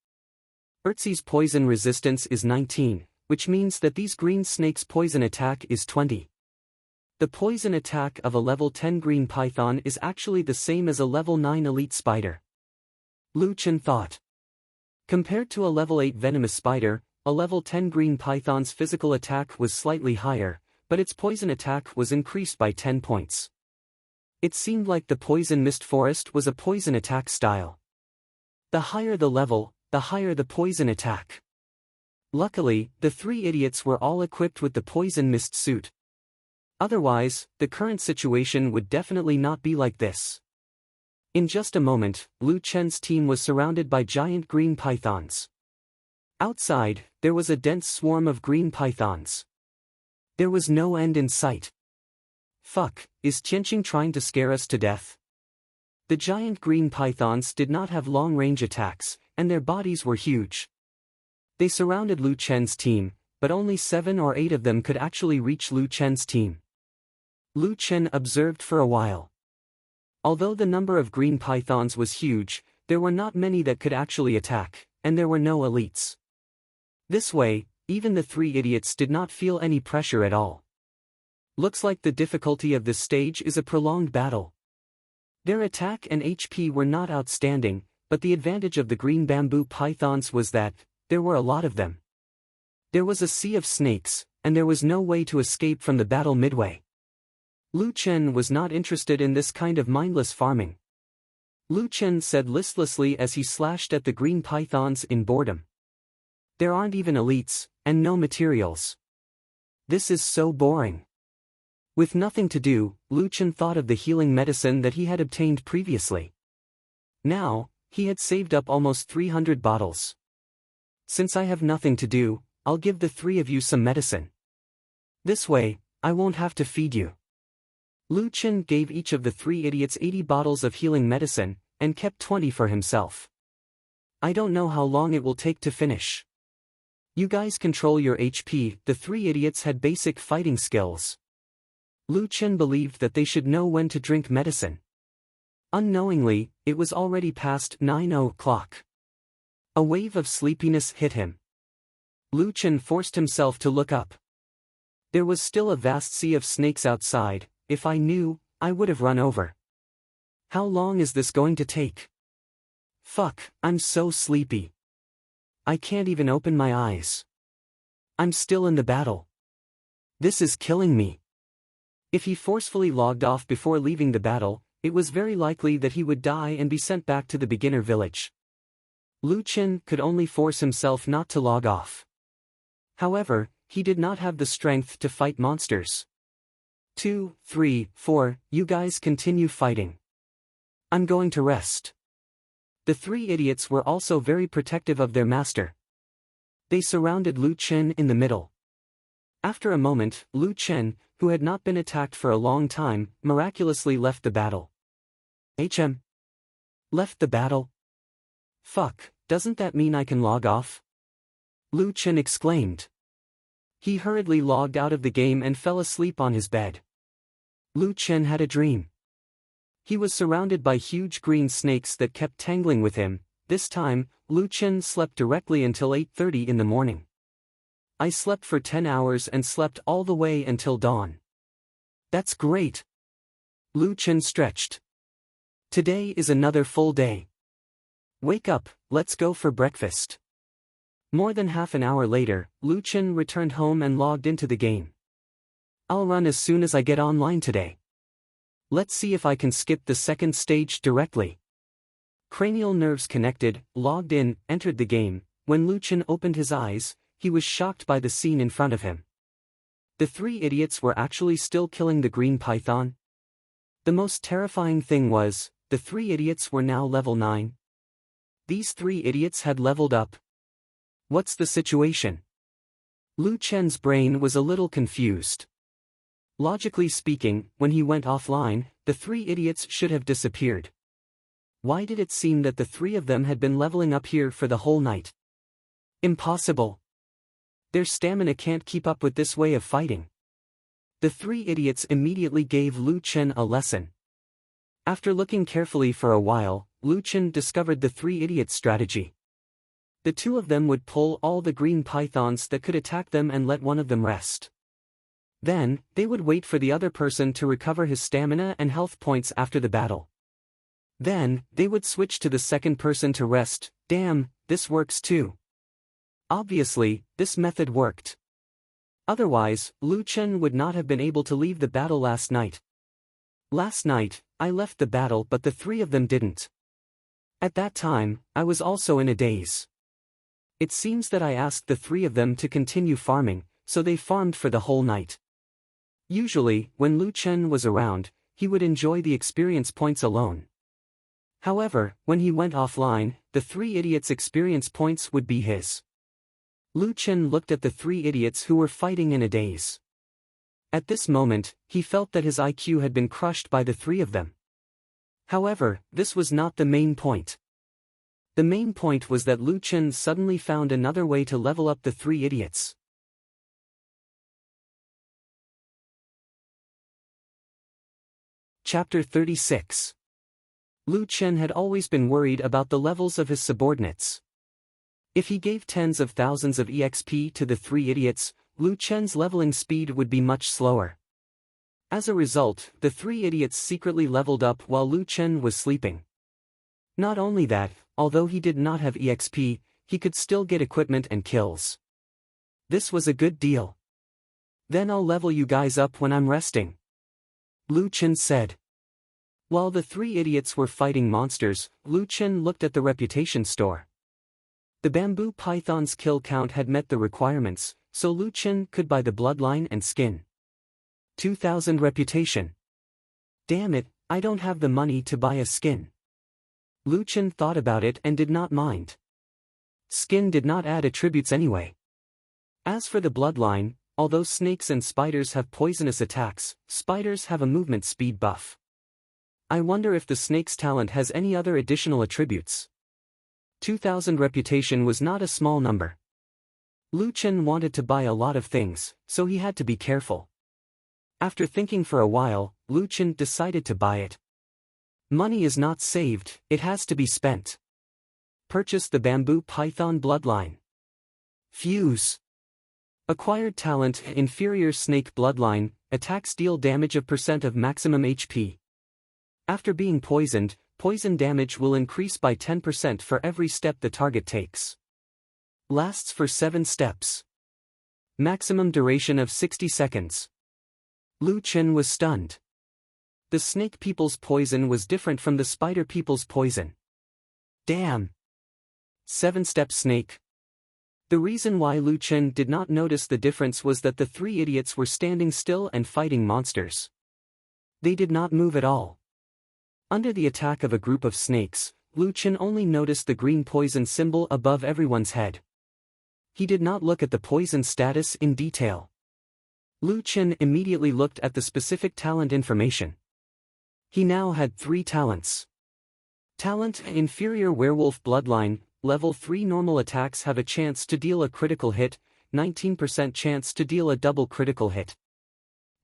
Ertzi's poison resistance is 19. Which means that these green snakes' poison attack is 20. The poison attack of a level 10 green python is actually the same as a level 9 elite spider. Lu Chen thought. Compared to a level 8 venomous spider, a level 10 green python's physical attack was slightly higher, but its poison attack was increased by 10 points. It seemed like the Poison Mist Forest was a poison attack style. The higher the level, the higher the poison attack. Luckily, the 3 idiots were all equipped with the Poison Mist suit. Otherwise, the current situation would definitely not be like this. In just a moment, Lu Chen's team was surrounded by giant green pythons. Outside, there was a dense swarm of green pythons. There was no end in sight. Fuck, is Tianqing trying to scare us to death? The giant green pythons did not have long-range attacks, and their bodies were huge. They surrounded Lu Chen's team, but only 7 or 8 of them could actually reach Lu Chen's team. Lu Chen observed for a while. Although the number of green pythons was huge, there were not many that could actually attack, and there were no elites. This way, even the three idiots did not feel any pressure at all. Looks like the difficulty of this stage is a prolonged battle. Their attack and HP were not outstanding, but the advantage of the green bamboo pythons was that there were a lot of them. There was a sea of snakes, and there was no way to escape from the battle midway. Lu Chen was not interested in this kind of mindless farming. Lu Chen said listlessly as he slashed at the green pythons in boredom. There aren't even elites, and no materials. This is so boring. With nothing to do, Lu Chen thought of the healing medicine that he had obtained previously. Now, he had saved up almost 300 bottles. Since I have nothing to do, I'll give the three of you some medicine. This way, I won't have to feed you. Lu Chen gave each of the three idiots 80 bottles of healing medicine, and kept 20 for himself. I don't know how long it will take to finish. You guys control your HP. The three idiots had basic fighting skills. Lu Chen believed that they should know when to drink medicine. Unknowingly, it was already past 9 o'clock. A wave of sleepiness hit him. Lu Chen forced himself to look up. There was still a vast sea of snakes outside. If I knew, I would have run over. How long is this going to take? Fuck, I'm so sleepy. I can't even open my eyes. I'm still in the battle. This is killing me. If he forcefully logged off before leaving the battle, it was very likely that he would die and be sent back to the beginner village. Lu Chen could only force himself not to log off. However, he did not have the strength to fight monsters. 2, 3, 4, you guys continue fighting. I'm going to rest. The three idiots were also very protective of their master. They surrounded Lu Chen in the middle. After a moment, Lu Chen, who had not been attacked for a long time, miraculously left the battle. Left the battle? Fuck, doesn't that mean I can log off? Lu Chen exclaimed. He hurriedly logged out of the game and fell asleep on his bed. Lu Chen had a dream. He was surrounded by huge green snakes that kept tangling with him. This time, Lu Chen slept directly until 8:30 in the morning. I slept for 10 hours and slept all the way until dawn. That's great. Lu Chen stretched. Today is another full day. Wake up, let's go for breakfast. More than half an hour later, Lu Chen returned home and logged into the game. I'll run as soon as I get online today. Let's see if I can skip the second stage directly. Cranial nerves connected, logged in, entered the game. When Lu Chen opened his eyes, he was shocked by the scene in front of him. The three idiots were actually still killing the green python. The most terrifying thing was, the three idiots were now level 9. These three idiots had leveled up. What's the situation? Lu Chen's brain was a little confused. Logically speaking, when he went offline, the three idiots should have disappeared. Why did it seem that the three of them had been leveling up here for the whole night? Impossible. Their stamina can't keep up with this way of fighting. The three idiots immediately gave Lu Chen a lesson. After looking carefully for a while, Lu Chen discovered the three idiots' strategy. The two of them would pull all the green pythons that could attack them and let one of them rest. Then, they would wait for the other person to recover his stamina and health points after the battle. Then, they would switch to the second person to rest. Damn, this works too. Obviously, this method worked. Otherwise, Lu Chen would not have been able to leave the battle last night. Last night, I left the battle but the three of them didn't. At that time, I was also in a daze. It seems that I asked the three of them to continue farming, so they farmed for the whole night. Usually, when Lu Chen was around, he would enjoy the experience points alone. However, when he went offline, the three idiots' experience points would be his. Lu Chen looked at the three idiots who were fighting in a daze. At this moment, he felt that his IQ had been crushed by the three of them. However, this was not the main point. The main point was that Lu Chen suddenly found another way to level up the three idiots. Chapter 36. Lu Chen had always been worried about the levels of his subordinates. If he gave tens of thousands of EXP to the three idiots, Lu Chen's leveling speed would be much slower. As a result, the three idiots secretly leveled up while Lu Chen was sleeping. Not only that, although he did not have EXP, he could still get equipment and kills. This was a good deal. Then I'll level you guys up when I'm resting, Lu Chen said. While the three idiots were fighting monsters, Lu Chen looked at the reputation store. The bamboo python's kill count had met the requirements, so Lu Chen could buy the bloodline and skin. 2,000 reputation. Damn it, I don't have the money to buy a skin. Lu Chen thought about it and did not mind. Skin did not add attributes anyway. As for the bloodline, although snakes and spiders have poisonous attacks, spiders have a movement speed buff. I wonder if the snake's talent has any other additional attributes. 2,000 reputation was not a small number. Lu Chen wanted to buy a lot of things, so he had to be careful. After thinking for a while, Lu Chen decided to buy it. Money is not saved, it has to be spent. Purchase the bamboo python bloodline. Fuse. Acquired talent, inferior snake bloodline, attacks deal damage of % of maximum HP. After being poisoned, poison damage will increase by 10% for every step the target takes. Lasts for 7 steps. Maximum duration of 60 seconds. Lu Chen was stunned. The snake people's poison was different from the spider people's poison. Damn. 7-step snake. The reason why Lu Chen did not notice the difference was that the three idiots were standing still and fighting monsters. They did not move at all. Under the attack of a group of snakes, Lu Chen only noticed the green poison symbol above everyone's head. He did not look at the poison status in detail. Lu Chen immediately looked at the specific talent information. He now had 3 talents. Talent, inferior werewolf bloodline, level 3 normal attacks have a chance to deal a critical hit, 19% chance to deal a double critical hit.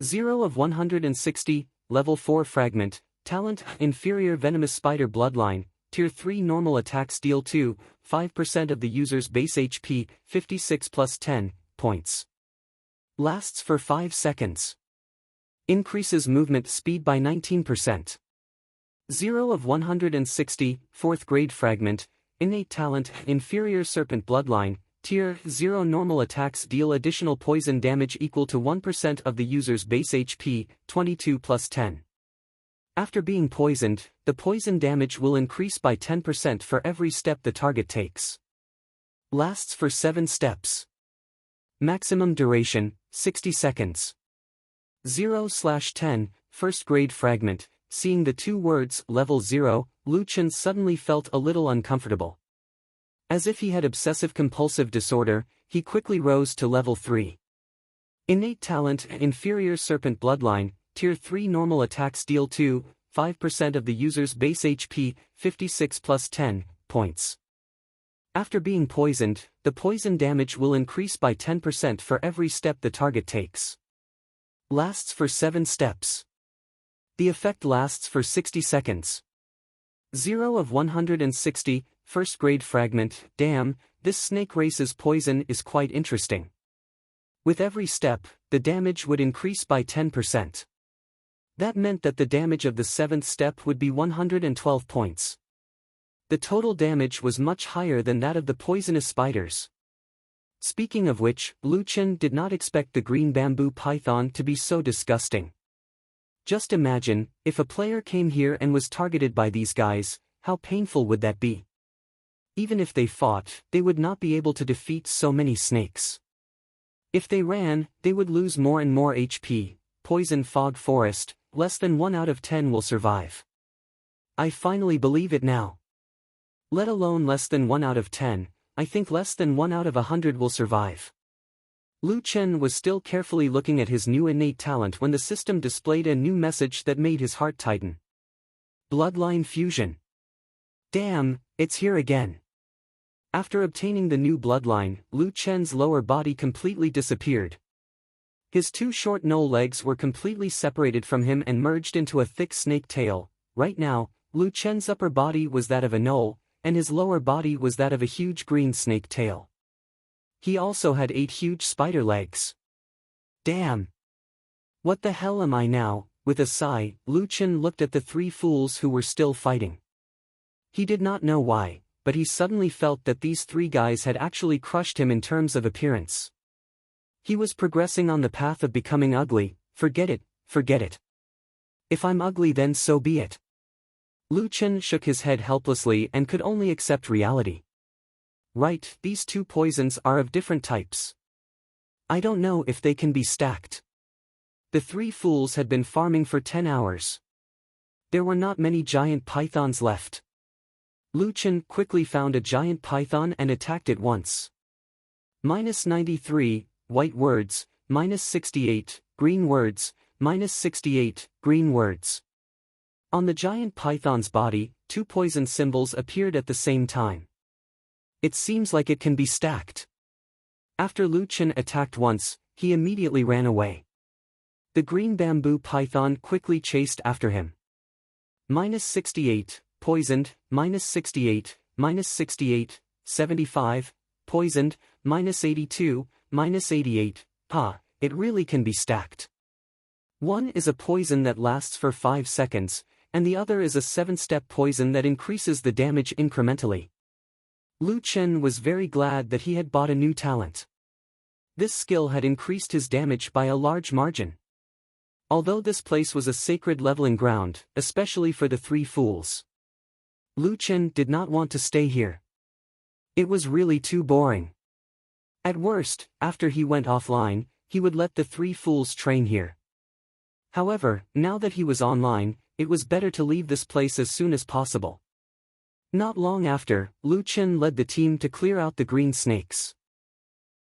0 of 160, level 4 fragment, talent, inferior venomous spider bloodline, tier 3 normal attacks deal 5% of the user's base HP, 56 plus 10 points. Lasts for 5 seconds. Increases movement speed by 19%. 0 of 160, 4th grade fragment, innate talent, inferior serpent bloodline, tier 0 normal attacks deal additional poison damage equal to 1% of the user's base HP, 22 plus 10. After being poisoned, the poison damage will increase by 10% for every step the target takes. Lasts for 7 steps. Maximum duration, 60 seconds. 0/10, 1st grade fragment. Seeing the 2 words, level 0, Lu Chen suddenly felt a little uncomfortable. As if he had obsessive-compulsive disorder, he quickly rose to level 3. Innate talent, inferior serpent bloodline, tier 3 normal attacks deal 5% of the user's base HP, 56 plus 10 points. After being poisoned, the poison damage will increase by 10% for every step the target takes. Lasts for 7 steps. The effect lasts for 60 seconds. 0 of 160, 1st grade fragment. Damn, this snake race's poison is quite interesting. With every step, the damage would increase by 10%. That meant that the damage of the 7th step would be 112 points. The total damage was much higher than that of the poisonous spiders. Speaking of which, Lu Chen did not expect the green bamboo python to be so disgusting. Just imagine, if a player came here and was targeted by these guys, how painful would that be? Even if they fought, they would not be able to defeat so many snakes. If they ran, they would lose more and more HP. Poison fog forest, less than 1 out of 10 will survive. I finally believe it now. Let alone less than 1 out of 10, I think less than 1 out of 100 will survive. Lu Chen was still carefully looking at his new innate talent when the system displayed a new message that made his heart tighten. Bloodline fusion. Damn, it's here again. After obtaining the new bloodline, Lu Chen's lower body completely disappeared. His 2 short gnoll legs were completely separated from him and merged into a thick snake tail. Right now, Lu Chen's upper body was that of a knoll, and his lower body was that of a huge green snake tail. He also had 8 huge spider legs. Damn! What the hell am I now? With a sigh, Lu Chen looked at the 3 fools who were still fighting. He did not know why, but he suddenly felt that these 3 guys had actually crushed him in terms of appearance. He was progressing on the path of becoming ugly. Forget it, forget it. If I'm ugly then so be it. Lu Chen shook his head helplessly and could only accept reality. Right, these 2 poisons are of different types. I don't know if they can be stacked. The 3 fools had been farming for 10 hours. There were not many giant pythons left. Lu Chen quickly found a giant python and attacked it once. -93, white words, -68, green words, -68, green words. On the giant python's body, 2 poison symbols appeared at the same time. It seems like it can be stacked. After Lu Chen attacked once, he immediately ran away. The green bamboo python quickly chased after him. -68, poisoned, -68, -68, 75, poisoned, -82, -88, it really can be stacked. One is a poison that lasts for 5 seconds, and the other is a 7-step poison that increases the damage incrementally. Lu Chen was very glad that he had bought a new talent. This skill had increased his damage by a large margin. Although this place was a sacred leveling ground, especially for the 3 fools, Lu Chen did not want to stay here. It was really too boring. At worst, after he went offline, he would let the 3 fools train here. However, now that he was online, it was better to leave this place as soon as possible. Not long after, Lu Chen led the team to clear out the green snakes.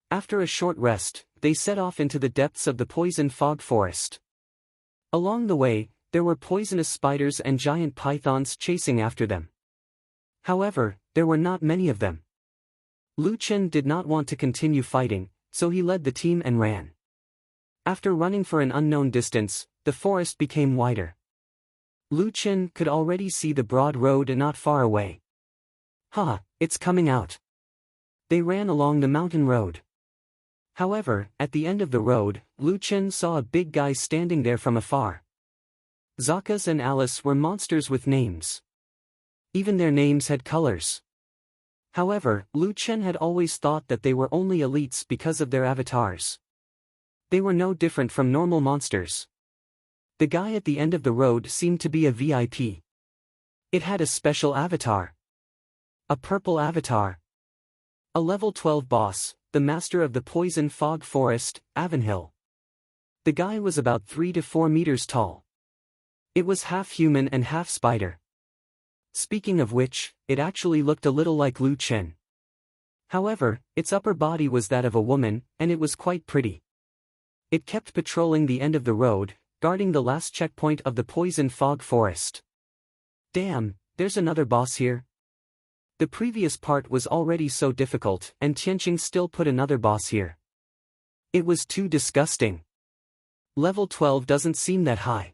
After a short rest, they set off into the depths of the poison fog forest. Along the way, there were poisonous spiders and giant pythons chasing after them. However, there were not many of them. Lu Chen did not want to continue fighting, so he led the team and ran. After running for an unknown distance, the forest became wider. Lu Chen could already see the broad road not far away. It's coming out. They ran along the mountain road. However, at the end of the road, Lu Chen saw a big guy standing there from afar. Zakas and Alice were monsters with names. Even their names had colors. However, Lu Chen had always thought that they were only elites because of their avatars. They were no different from normal monsters. The guy at the end of the road seemed to be a VIP. It had a special avatar. A purple avatar. A level 12 boss, the master of the poison fog forest, Avanhill. The guy was about 3 to 4 meters tall. It was half human and half spider. Speaking of which, it actually looked a little like Lu Chen. However, its upper body was that of a woman, and it was quite pretty. It kept patrolling the end of the road, guarding the last checkpoint of the poison fog forest. Damn, there's another boss here. The previous part was already so difficult, and Tianqing still put another boss here. It was too disgusting. Level 12 doesn't seem that high.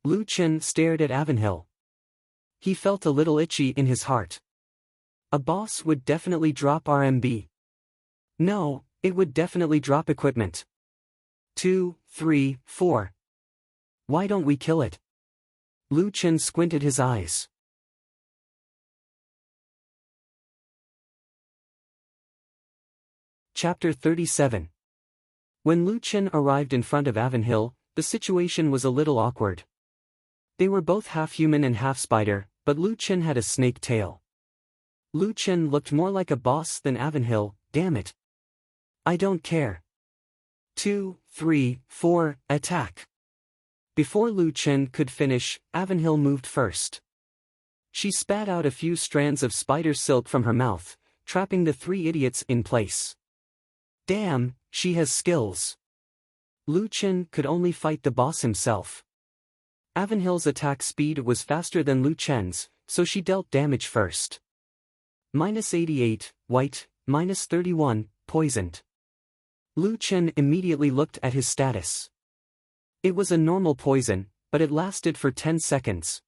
Lu Chen stared at Avanhill. He felt a little itchy in his heart. A boss would definitely drop RMB. No, it would definitely drop equipment. 2, 3, 4. Why don't we kill it? Lu Chen squinted his eyes. Chapter 37. When Lu Chen arrived in front of Avanhill, the situation was a little awkward. They were both half human and half spider, but Lu Chen had a snake tail. Lu Chen looked more like a boss than Avanhill, damn it. I don't care. 2, 3, 4, attack. Before Lu Chen could finish, Avanhill moved first. She spat out a few strands of spider silk from her mouth, trapping the 3 idiots in place. Damn, she has skills. Lu Chen could only fight the boss himself. Avanhill's attack speed was faster than Lu Chen's, so she dealt damage first. -88, white, -31, poisoned. Lu Chen immediately looked at his status. It was a normal poison, but it lasted for 10 seconds.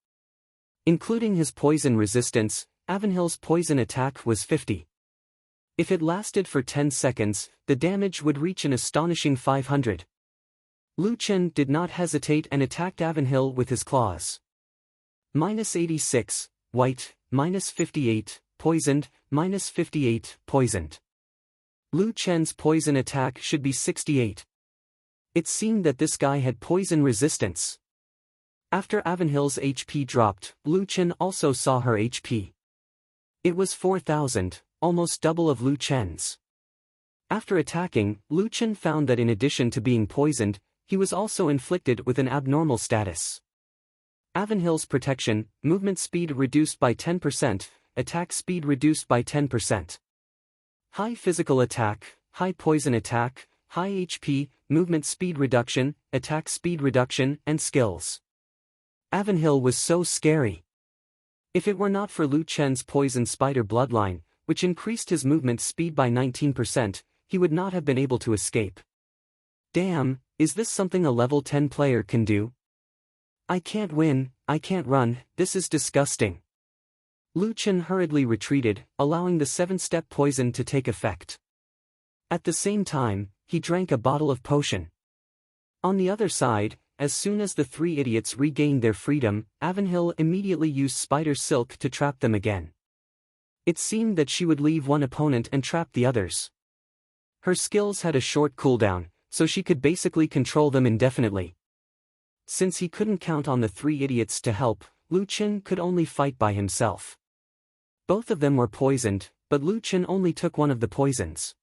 Including his poison resistance, Avenhill's poison attack was 50. If it lasted for 10 seconds, the damage would reach an astonishing 500. Lu Chen did not hesitate and attacked Avenhill with his claws. -86, white, -58, poisoned, -58, poisoned. Lu Chen's poison attack should be 68. It seemed that this guy had poison resistance. After Avenhill's HP dropped, Lu Chen also saw her HP. It was 4,000, almost double of Lu Chen's. After attacking, Lu Chen found that in addition to being poisoned, he was also inflicted with an abnormal status. Avenhill's protection, movement speed reduced by 10%, attack speed reduced by 10%. High physical attack, high poison attack, high HP, movement speed reduction, attack speed reduction, and skills. Avenhill was so scary. If it were not for Lu Chen's poison spider bloodline, which increased his movement speed by 19%, he would not have been able to escape. Damn, is this something a level 10 player can do? I can't win, I can't run, this is disgusting. Lu Chen hurriedly retreated, allowing the 7-step poison to take effect. At the same time, he drank a bottle of potion. On the other side, as soon as the 3 idiots regained their freedom, Avenhill immediately used spider silk to trap them again. It seemed that she would leave one opponent and trap the others. Her skills had a short cooldown, so she could basically control them indefinitely. Since he couldn't count on the 3 idiots to help, Lu Chen could only fight by himself. Both of them were poisoned, but Lu Chen only took one of the poisons.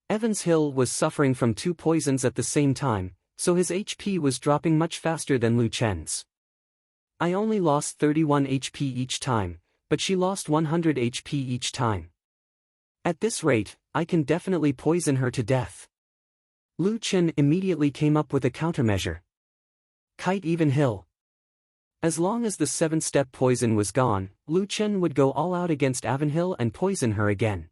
Evanshill was suffering from 2 poisons at the same time, so his HP was dropping much faster than Lu Chen's. I only lost 31 HP each time, but she lost 100 HP each time. At this rate, I can definitely poison her to death. Lu Chen immediately came up with a countermeasure. Kite Evenhill. As long as the 7-step poison was gone, Lu Chen would go all out against Avenhill and poison her again.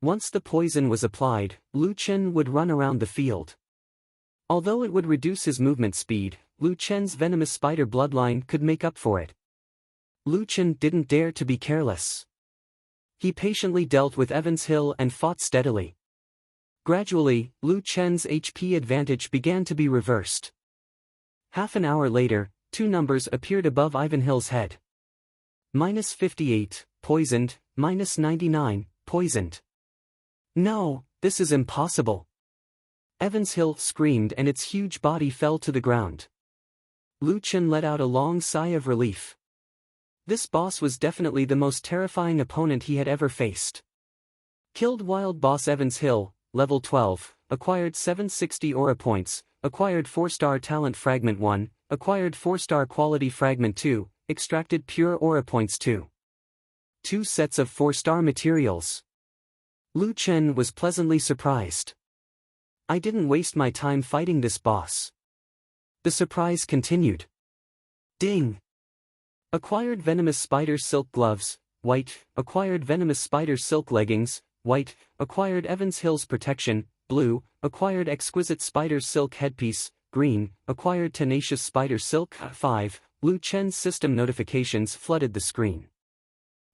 Once the poison was applied, Lu Chen would run around the field. Although it would reduce his movement speed, Lu Chen's venomous spider bloodline could make up for it. Lu Chen didn't dare to be careless. He patiently dealt with Evanshill and fought steadily. Gradually, Lu Chen's HP advantage began to be reversed. Half an hour later, 2 numbers appeared above Ivanhill's head. -58, poisoned, -99, poisoned. No, this is impossible. Evanshill screamed and its huge body fell to the ground. Lu Chen let out a long sigh of relief. This boss was definitely the most terrifying opponent he had ever faced. Killed Wild Boss Evanshill, level 12, acquired 760 aura points, acquired 4-star talent fragment 1, acquired 4-star quality fragment 2, extracted pure aura points 2. 2 sets of 4-star materials. Lu Chen was pleasantly surprised. I didn't waste my time fighting this boss. The surprise continued. Ding! Acquired venomous spider silk gloves, white, acquired venomous spider silk leggings, white, acquired Evanshill's protection, blue, acquired exquisite spider silk headpiece, green, acquired tenacious spider silk 5, Lu Chen's system notifications flooded the screen.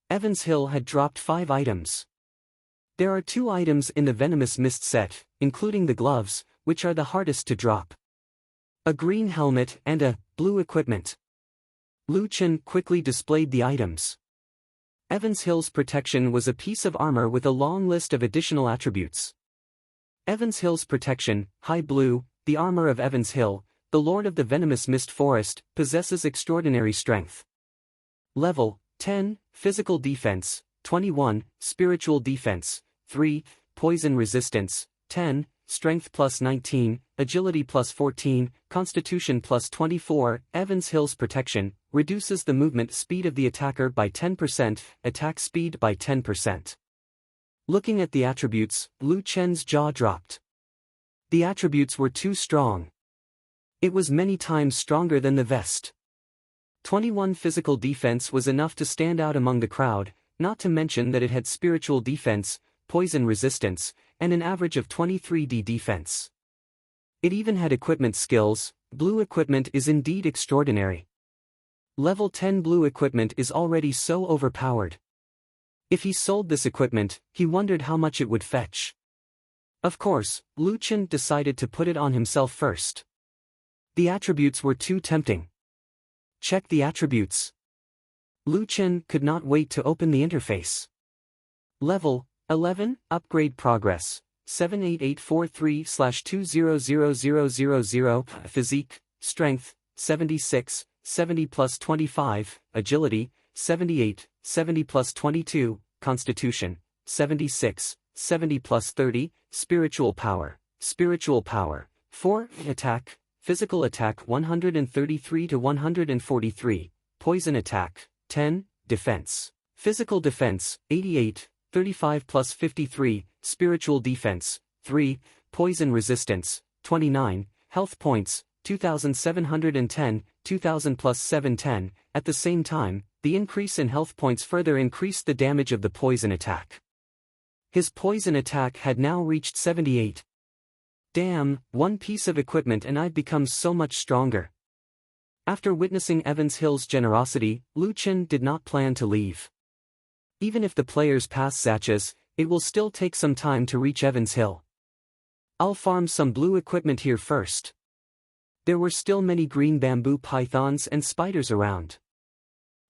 Evanshill had dropped 5 items. There are 2 items in the venomous mist set, including the gloves, which are the hardest to drop. A green helmet and a blue equipment. Lu Chen quickly displayed the items. Evanshill's protection was a piece of armor with a long list of additional attributes. Evanshill's protection, high blue, the armor of Evanshill, the Lord of the Venomous Mist Forest, possesses extraordinary strength. Level 10, physical defense, 21, spiritual defense, 3, poison resistance, 10, strength plus 19, agility plus 14, constitution plus 24, Evanshill's protection, reduces the movement speed of the attacker by 10%, attack speed by 10%. Looking at the attributes, Lu Chen's jaw dropped. The attributes were too strong. It was many times stronger than the vest. 21 physical defense was enough to stand out among the crowd, not to mention that it had spiritual defense, poison resistance, and an average of 23d defense. It even had equipment skills. Blue equipment is indeed extraordinary. Level 10 blue equipment is already so overpowered. If he sold this equipment, he wondered how much it would fetch. Of course, Lu Chen decided to put it on himself first. The attributes were too tempting. Check the attributes. Lu Chen could not wait to open the interface. Level 11, Upgrade Progress, 78843/200000, Physique, Strength, 76, 70 plus 25, Agility, 78, 70 plus 22, Constitution, 76, 70 plus 30, Spiritual Power, 4, Attack, Physical Attack 133 to 143, Poison Attack, 10, Defense, Physical Defense, 88, 35 plus 53, Spiritual Defense, 3, Poison Resistance, 29, Health Points, 2710, 2000 plus 710, at the same time, the increase in health points further increased the damage of the poison attack. His poison attack had now reached 78. Damn, one piece of equipment and I've become so much stronger. After witnessing Evans Hill's generosity, Lu Chen did not plan to leave. Even if the players pass Zatches, it will still take some time to reach Evans Hill. I'll farm some blue equipment here first. There were still many green bamboo pythons and spiders around.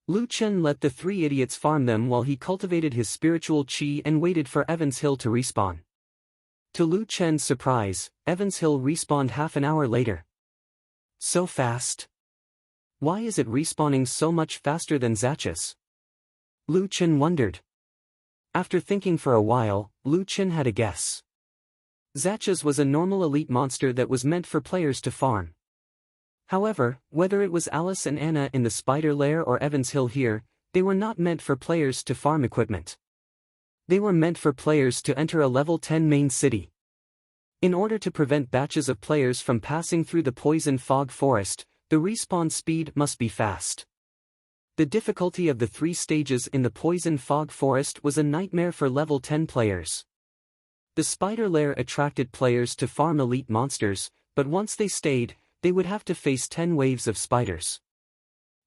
Lu Chen let the three idiots farm them while he cultivated his spiritual chi and waited for Evans Hill to respawn. To Lu Chen's surprise, Evans Hill respawned half an hour later. So fast? Why is it respawning so much faster than Zatches? Lu Chen wondered. After thinking for a while, Lu Chen had a guess. Zatches was a normal elite monster that was meant for players to farm. However, whether it was Alice and Anna in the spider lair or Evans Hill here, they were not meant for players to farm equipment. They were meant for players to enter a level 10 main city. In order to prevent batches of players from passing through the poison fog forest, the respawn speed must be fast. The difficulty of the 3 stages in the poison fog forest was a nightmare for level 10 players. The spider lair attracted players to farm elite monsters, but once they stayed, they would have to face 10 waves of spiders.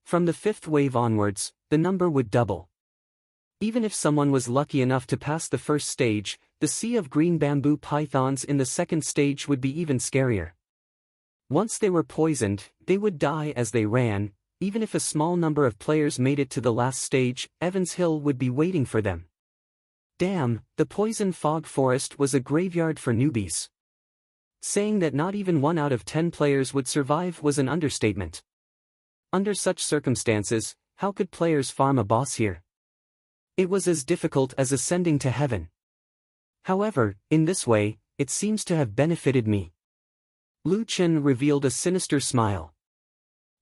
From the 5th wave onwards, the number would double. Even if someone was lucky enough to pass the first stage, the sea of green bamboo pythons in the 2nd stage would be even scarier. Once they were poisoned, they would die as they ran. Even if a small number of players made it to the last stage, Evans Hill would be waiting for them. Damn, the poison fog forest was a graveyard for newbies. Saying that not even 1 out of 10 players would survive was an understatement. Under such circumstances, how could players farm a boss here? It was as difficult as ascending to heaven. However, in this way, it seems to have benefited me. Lu Chen revealed a sinister smile.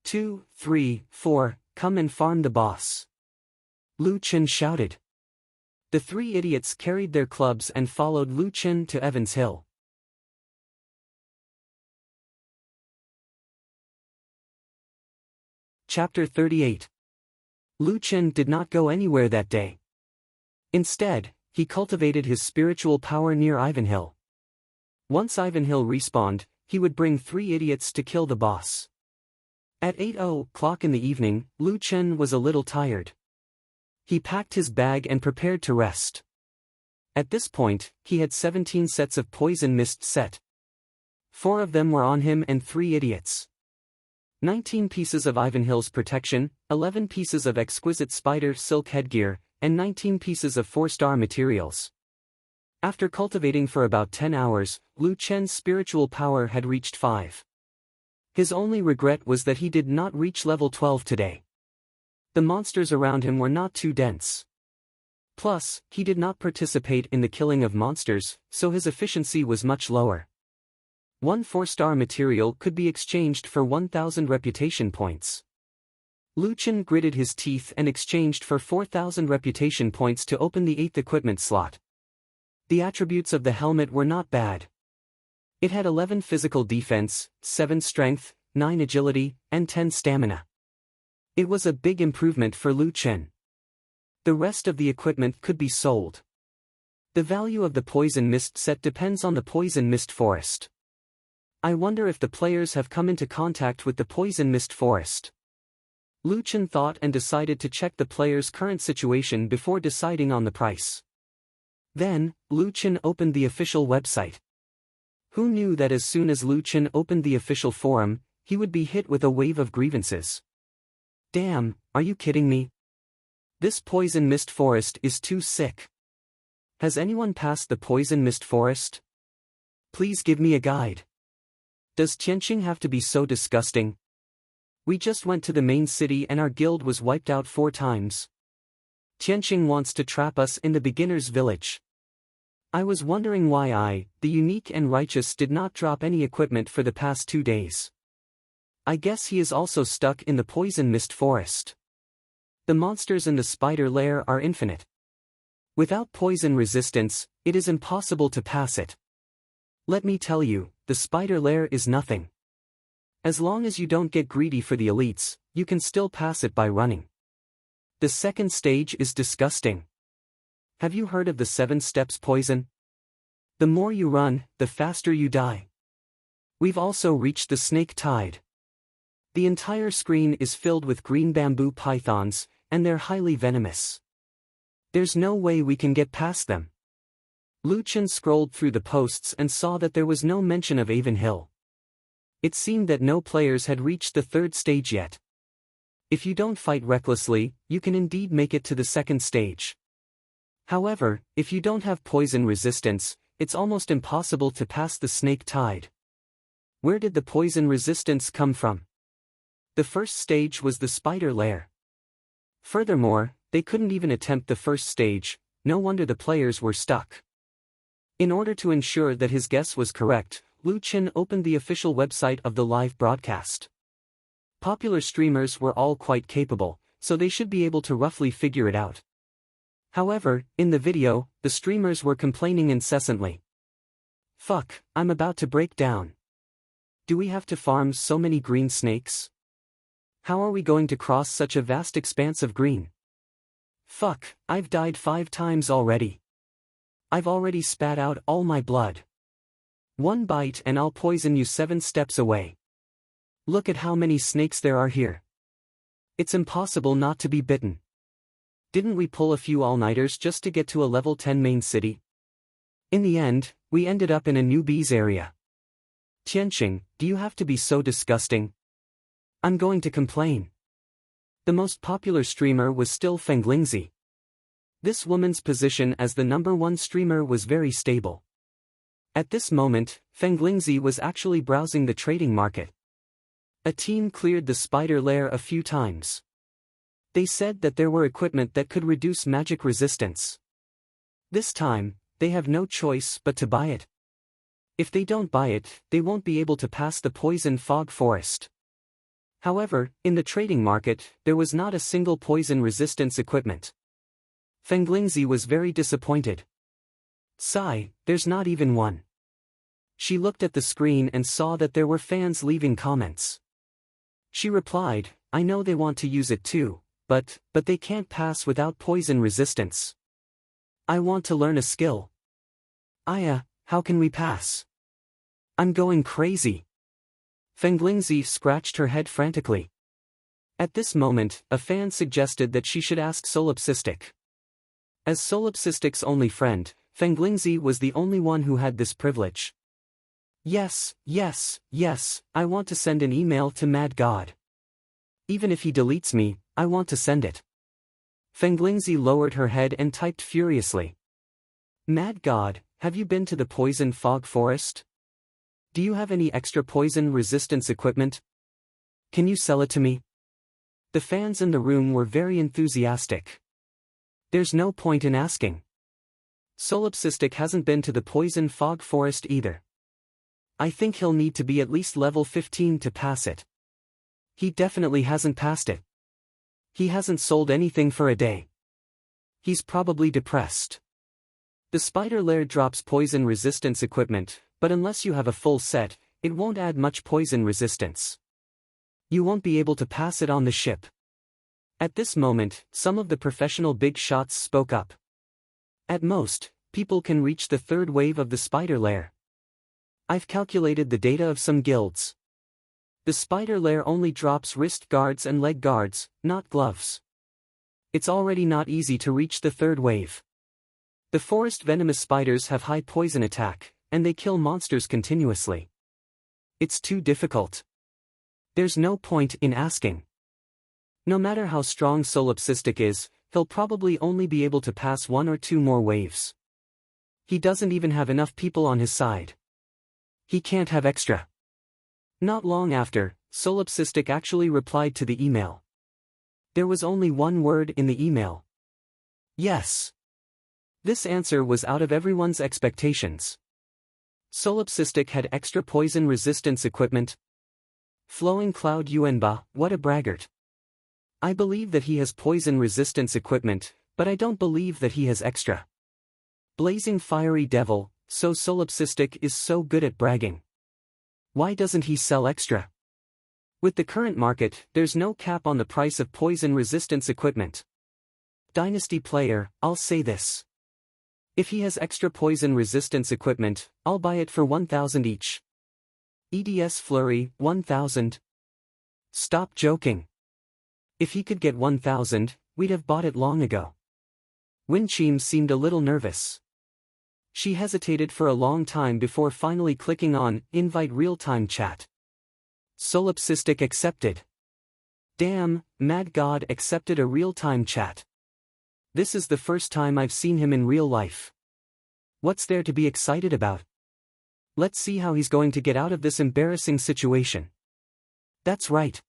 2, 3, 4, come and farm the boss. Lu Chen shouted. The 3 idiots carried their clubs and followed Lu Chen to Evans Hill. Chapter 38. Lu Chen did not go anywhere that day. Instead, he cultivated his spiritual power near Ivanhill. Once Ivanhill respawned, he would bring 3 idiots to kill the boss. At 8:00 in the evening, Lu Chen was a little tired. He packed his bag and prepared to rest. At this point, he had 17 sets of poison mist set. 4 of them were on him and 3 idiots. 19 pieces of Ivanhill's protection, 11 pieces of exquisite spider silk headgear, and 19 pieces of 4-star materials. After cultivating for about 10 hours, Lu Chen's spiritual power had reached 5. His only regret was that he did not reach level 12 today. The monsters around him were not too dense. Plus, he did not participate in the killing of monsters, so his efficiency was much lower. 1 4-star material could be exchanged for 1,000 reputation points. Lu Chen gritted his teeth and exchanged for 4,000 reputation points to open the 8th equipment slot. The attributes of the helmet were not bad. It had 11 physical defense, 7 strength, 9 agility, and 10 stamina. It was a big improvement for Lu Chen. The rest of the equipment could be sold. The value of the poison mist set depends on the poison mist forest. I wonder if the players have come into contact with the poison mist forest. Lu Chen thought and decided to check the player's current situation before deciding on the price. Then, Lu Chen opened the official website. Who knew that as soon as Lu Chen opened the official forum, he would be hit with a wave of grievances? Damn, are you kidding me? This poison mist forest is too sick. Has anyone passed the poison mist forest? Please give me a guide. Does Tianqing have to be so disgusting? We just went to the main city and our guild was wiped out 4 times. Tianqing wants to trap us in the beginner's village. I was wondering why I, the unique and righteous, did not drop any equipment for the past 2 days. I guess he is also stuck in the poison mist forest. The monsters in the spider lair are infinite. Without poison resistance, it is impossible to pass it. Let me tell you, the spider lair is nothing. As long as you don't get greedy for the elites, you can still pass it by running. The second stage is disgusting. Have you heard of the 7 steps poison? The more you run, the faster you die. We've also reached the snake tide. The entire screen is filled with green bamboo pythons, and they're highly venomous. There's no way we can get past them. Lu Chen scrolled through the posts and saw that there was no mention of Avon Hill. It seemed that no players had reached the 3rd stage yet. If you don't fight recklessly, you can indeed make it to the 2nd stage. However, if you don't have poison resistance, it's almost impossible to pass the snake tide. Where did the poison resistance come from? The first stage was the spider lair. Furthermore, they couldn't even attempt the first stage, no wonder the players were stuck. In order to ensure that his guess was correct, Lu Chen opened the official website of the live broadcast. Popular streamers were all quite capable, so they should be able to roughly figure it out. However, in the video, the streamers were complaining incessantly. Fuck, I'm about to break down. Do we have to farm so many green snakes? How are we going to cross such a vast expanse of green? Fuck, I've died 5 times already. I've already spat out all my blood. 1 bite and I'll poison you 7 steps away. Look at how many snakes there are here. It's impossible not to be bitten. Didn't we pull a few all-nighters just to get to a level 10 main city? In the end, we ended up in a newbies area. Tianqing, do you have to be so disgusting? I'm going to complain. The most popular streamer was still Fenglingzi. This woman's position as the #1 streamer was very stable. At this moment, Fenglingzi was actually browsing the trading market. A team cleared the spider lair a few times. They said that there were equipment that could reduce magic resistance. This time, they have no choice but to buy it. If they don't buy it, they won't be able to pass the poison fog forest. However, in the trading market, there was not a single poison resistance equipment. Fenglingzi was very disappointed. Sigh, there's not even one. She looked at the screen and saw that there were fans leaving comments. She replied, I know they want to use it too, but they can't pass without poison resistance. I want to learn a skill. Aya, how can we pass? I'm going crazy. Fenglingzi scratched her head frantically. At this moment, a fan suggested that she should ask Solipsistic. As Solipsistic's only friend, Fenglingzi was the only one who had this privilege. Yes, I want to send an email to Mad God. Even if he deletes me, I want to send it. Fenglingzi lowered her head and typed furiously. Mad God, have you been to the poison fog forest? Do you have any extra poison resistance equipment? Can you sell it to me? The fans in the room were very enthusiastic. There's no point in asking. Solipsistic hasn't been to the poison fog forest either. I think he'll need to be at least level 15 to pass it. He definitely hasn't passed it. He hasn't sold anything for a day. He's probably depressed. The spider lair drops poison resistance equipment, but unless you have a full set, it won't add much poison resistance. You won't be able to pass it on the ship. At this moment, some of the professional big shots spoke up. At most, people can reach the 3rd wave of the spider lair. I've calculated the data of some guilds. The spider lair only drops wrist guards and leg guards, not gloves. It's already not easy to reach the third wave. The forest venomous spiders have high poison attack, and they kill monsters continuously. It's too difficult. There's no point in asking. No matter how strong Solipsistic is, he'll probably only be able to pass 1 or 2 more waves. He doesn't even have enough people on his side. He can't have extra. Not long after, Solipsistic actually replied to the email. There was only one word in the email. Yes. This answer was out of everyone's expectations. Solipsistic had extra poison resistance equipment. Flowing Cloud Yuanba, what a braggart. I believe that he has poison resistance equipment, but I don't believe that he has extra. Blazing Fiery Devil, so Solipsistic is so good at bragging. Why doesn't he sell extra? With the current market, there's no cap on the price of poison resistance equipment. Dynasty player, I'll say this. If he has extra poison resistance equipment, I'll buy it for 1,000 each. EDS Flurry, 1,000. Stop joking. If he could get 1,000, we'd have bought it long ago. Winchim seemed a little nervous. She hesitated for a long time before finally clicking on Invite Real-Time Chat. Solipsistic accepted. Damn, Mad God accepted a real-time chat. This is the first time I've seen him in real life. What's there to be excited about? Let's see how he's going to get out of this embarrassing situation. That's right.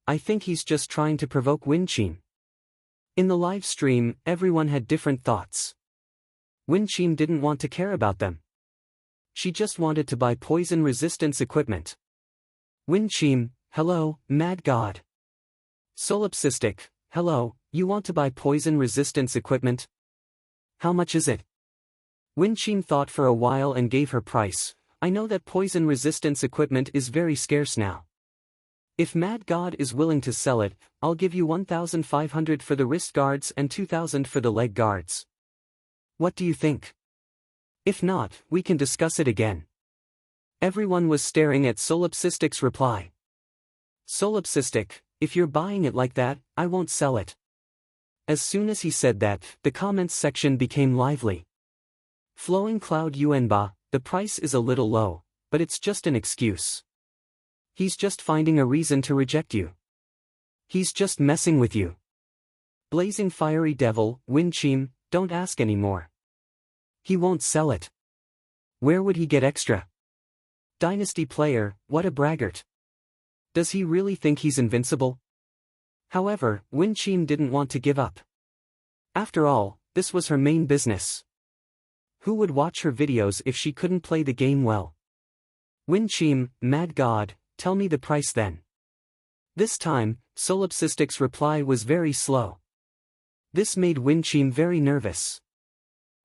I think he's just trying to provoke Winchim. In the live stream, everyone had different thoughts. Winchim didn't want to care about them. She just wanted to buy poison resistance equipment. Winchim, hello, Mad God. Solipsistic, hello, you want to buy poison resistance equipment? How much is it? Winchim thought for a while and gave her price. I know that poison resistance equipment is very scarce now. If Mad God is willing to sell it, I'll give you 1,500 for the wrist guards and 2,000 for the leg guards. What do you think? If not, we can discuss it again. Everyone was staring at Solipsistic's reply. Solipsistic, if you're buying it like that, I won't sell it. As soon as he said that, the comments section became lively. Flowing Cloud Yuanba, the price is a little low, but it's just an excuse. He's just finding a reason to reject you. He's just messing with you. Blazing Fiery Devil, Winchim, don't ask anymore. He won't sell it. Where would he get extra? Dynasty player, what a braggart. Does he really think he's invincible? However, Winchim didn't want to give up. After all, this was her main business. Who would watch her videos if she couldn't play the game well? Winchim, Mad God, tell me the price then. This time, Solipsistic's reply was very slow. This made Winchim very nervous.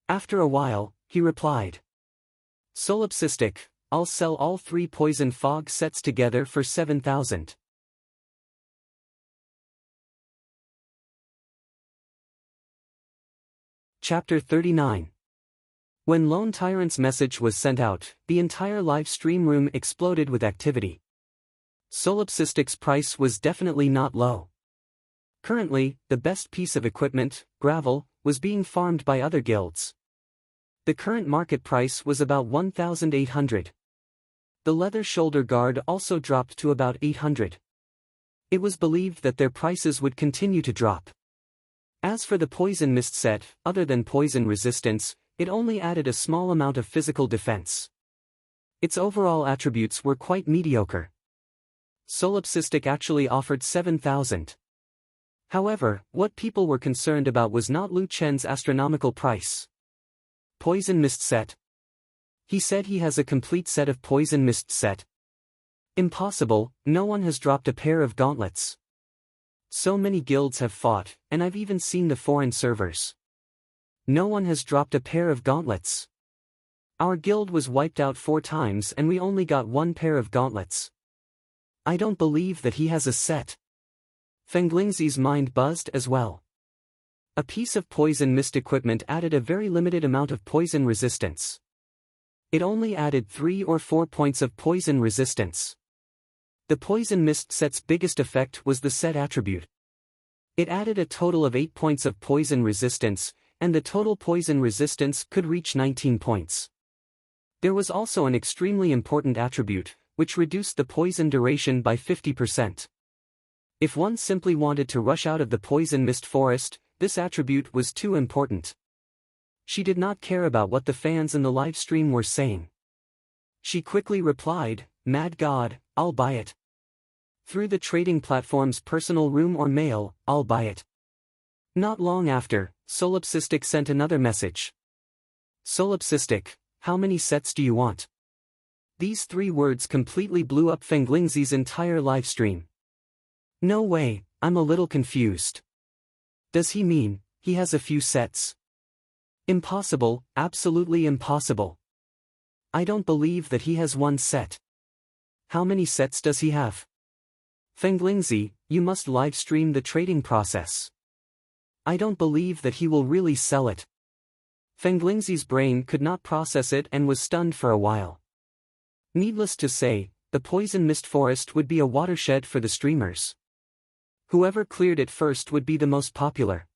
After a while, he replied. Solipsistic, I'll sell all 3 poison fog sets together for 7,000. Chapter 39. When Lone Tyrant's message was sent out, the entire live stream room exploded with activity. Solipsistic's price was definitely not low. Currently, the best piece of equipment, gravel, was being farmed by other guilds. The current market price was about 1,800. The leather shoulder guard also dropped to about 800. It was believed that their prices would continue to drop. As for the poison mist set, other than poison resistance, it only added a small amount of physical defense. Its overall attributes were quite mediocre. Solipsistic actually offered 7,000. However, what people were concerned about was not Lu Chen's astronomical price. Poison mist set. He said he has a complete set of poison mist set. Impossible, no one has dropped a pair of gauntlets. So many guilds have fought, and I've even seen the foreign servers. No one has dropped a pair of gauntlets. Our guild was wiped out 4 times and we only got 1 pair of gauntlets. I don't believe that he has a set. Fenglingzi's mind buzzed as well. A piece of poison mist equipment added a very limited amount of poison resistance. It only added 3 or 4 points of poison resistance. The poison mist set's biggest effect was the set attribute. It added a total of 8 points of poison resistance, and the total poison resistance could reach 19 points. There was also an extremely important attribute, which reduced the poison duration by 50%. If one simply wanted to rush out of the poison mist forest, this attribute was too important. She did not care about what the fans in the live stream were saying. She quickly replied, "Mad God, I'll buy it. Through the trading platform's personal room or mail, I'll buy it." Not long after, Solipsistic sent another message. "Solipsistic, how many sets do you want?" These 3 words completely blew up Fenglingzi's entire livestream. "No way, I'm a little confused. Does he mean, he has a few sets? Impossible, absolutely impossible. I don't believe that he has 1 set. How many sets does he have? Fenglingzi, you must livestream the trading process. I don't believe that he will really sell it." Fenglingzi's brain could not process it and was stunned for a while. Needless to say, the poison mist forest would be a watershed for the streamers. Whoever cleared it first would be the most popular.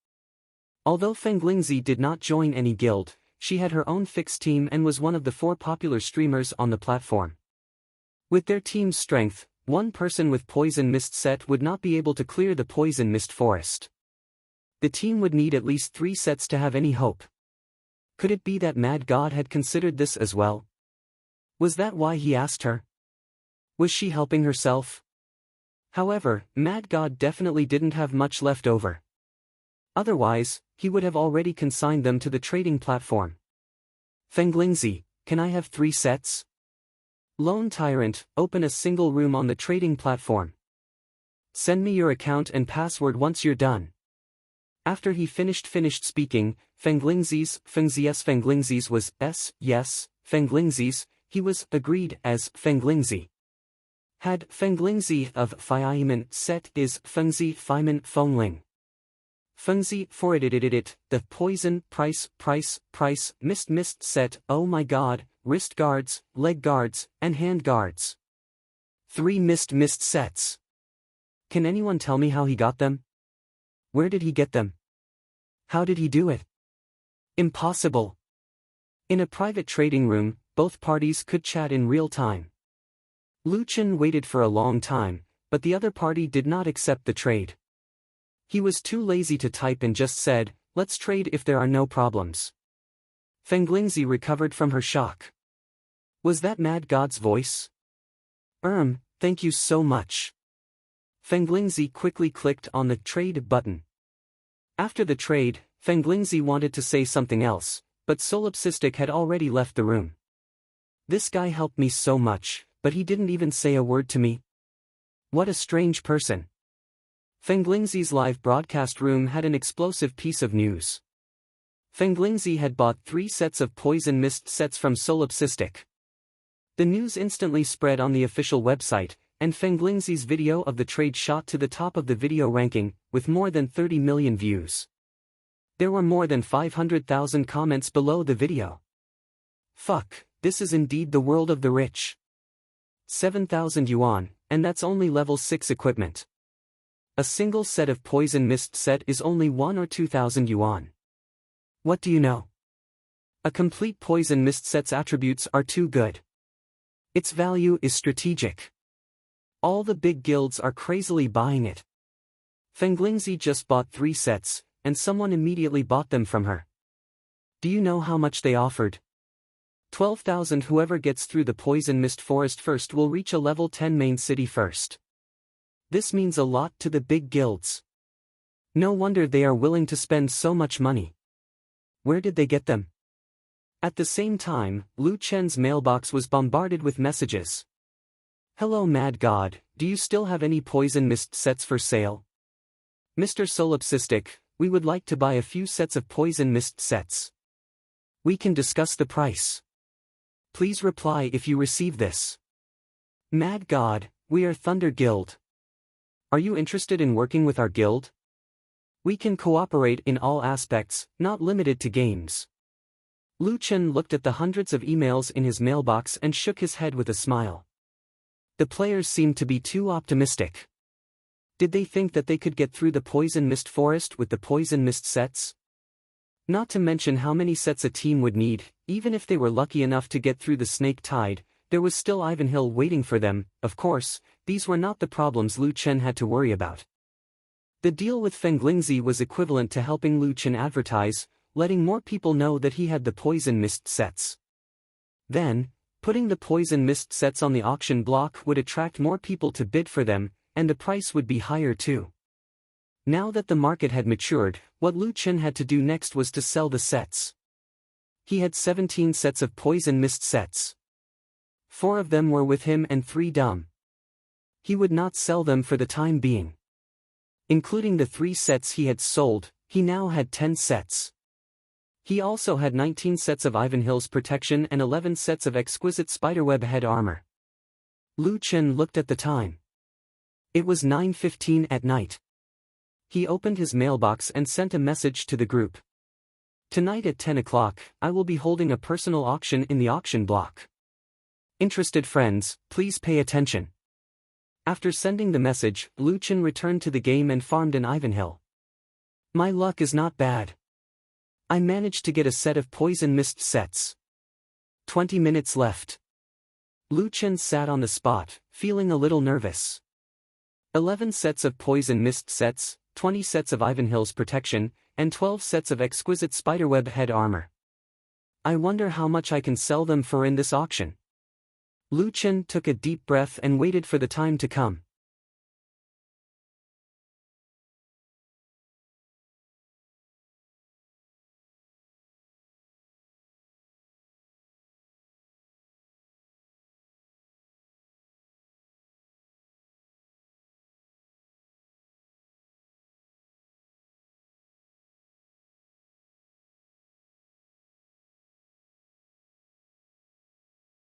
Although Fenglingzi did not join any guild, she had her own fixed team and was one of the 4 popular streamers on the platform. With their team's strength, one person with poison mist set would not be able to clear the poison mist forest. The team would need at least 3 sets to have any hope. Could it be that Mad God had considered this as well? Was that why he asked her? Was she helping herself? However, Mad God definitely didn't have much left over. Otherwise, he would have already consigned them to the trading platform. "Fenglingzi, can I have 3 sets? Lone Tyrant, open a single room on the trading platform. Send me your account and password once you're done." After he finished speaking, Fenglingzi's was yes, Fenglingzi's, he was agreed as Fenglingzi. Had Fenglingzi of Fiamen set is Fengzi Fimen Fengling. Fengzi for it, the poison price, mist set, oh my god, wrist guards, leg guards, and hand guards. 3 mist sets. Can anyone tell me how he got them? Where did he get them? How did he do it? Impossible. In a private trading room, both parties could chat in real time. Lu Chen waited for a long time, but the other party did not accept the trade. He was too lazy to type and just said, "Let's trade if there are no problems." Fenglingzi recovered from her shock. Was that Mad God's voice? Thank you so much. Fenglingzi quickly clicked on the trade button. After the trade, Fenglingzi wanted to say something else, but Solipsistic had already left the room. This guy helped me so much, but he didn't even say a word to me. What a strange person. Fenglingzi's live broadcast room had an explosive piece of news. Fenglingzi had bought 3 sets of poison mist sets from Solipsistic. The news instantly spread on the official website, and Fenglingzi's video of the trade shot to the top of the video ranking, with more than 30 million views. There were more than 500,000 comments below the video. Fuck, this is indeed the world of the rich. 7,000 yuan, and that's only level 6 equipment. A single set of poison mist set is only 1 or 2,000 yuan. What do you know? A complete poison mist set's attributes are too good. Its value is strategic. All the big guilds are crazily buying it. Fenglingzi just bought 3 sets, and someone immediately bought them from her. Do you know how much they offered? 12,000. Whoever gets through the poison mist forest first will reach a level 10 main city first. This means a lot to the big guilds. No wonder they are willing to spend so much money. Where did they get them? At the same time, Lu Chen's mailbox was bombarded with messages. Hello Mad God, do you still have any poison mist sets for sale? Mr. Solipsistic, we would like to buy a few sets of poison mist sets. We can discuss the price. Please reply if you receive this. Mad God, we are Thunder Guild. Are you interested in working with our guild? We can cooperate in all aspects, not limited to games. Lu Chen looked at the hundreds of emails in his mailbox and shook his head with a smile. The players seemed to be too optimistic. Did they think that they could get through the Poison Mist Forest with the Poison Mist sets? Not to mention how many sets a team would need. Even if they were lucky enough to get through the Snake Tide, there was still Ivanhill waiting for them. Of course, these were not the problems Lu Chen had to worry about. The deal with Fenglingzi was equivalent to helping Lu Chen advertise, letting more people know that he had the Poison Mist sets. Then, putting the Poison Mist sets on the auction block would attract more people to bid for them, and the price would be higher too. Now that the market had matured, what Lu Chen had to do next was to sell the sets. He had 17 sets of Poison Mist sets. 4 of them were with him and 3 dumb. He would not sell them for the time being. Including the 3 sets he had sold, he now had 10 sets. He also had 19 sets of Ivanhill's protection and 11 sets of exquisite spiderweb head armor. Lu Chen looked at the time. It was 9:15 at night. He opened his mailbox and sent a message to the group. Tonight at 10 o'clock, I will be holding a personal auction in the auction block. Interested friends, please pay attention. After sending the message, Lu Chen returned to the game and farmed in Ivanhill. My luck is not bad. I managed to get a set of Poison Mist sets. 20 minutes left. Lu Chen sat on the spot, feeling a little nervous. 11 sets of Poison Mist sets, 20 sets of Ivanhill's protection, and 12 sets of exquisite spiderweb head armor. I wonder how much I can sell them for in this auction. Lu Chen took a deep breath and waited for the time to come.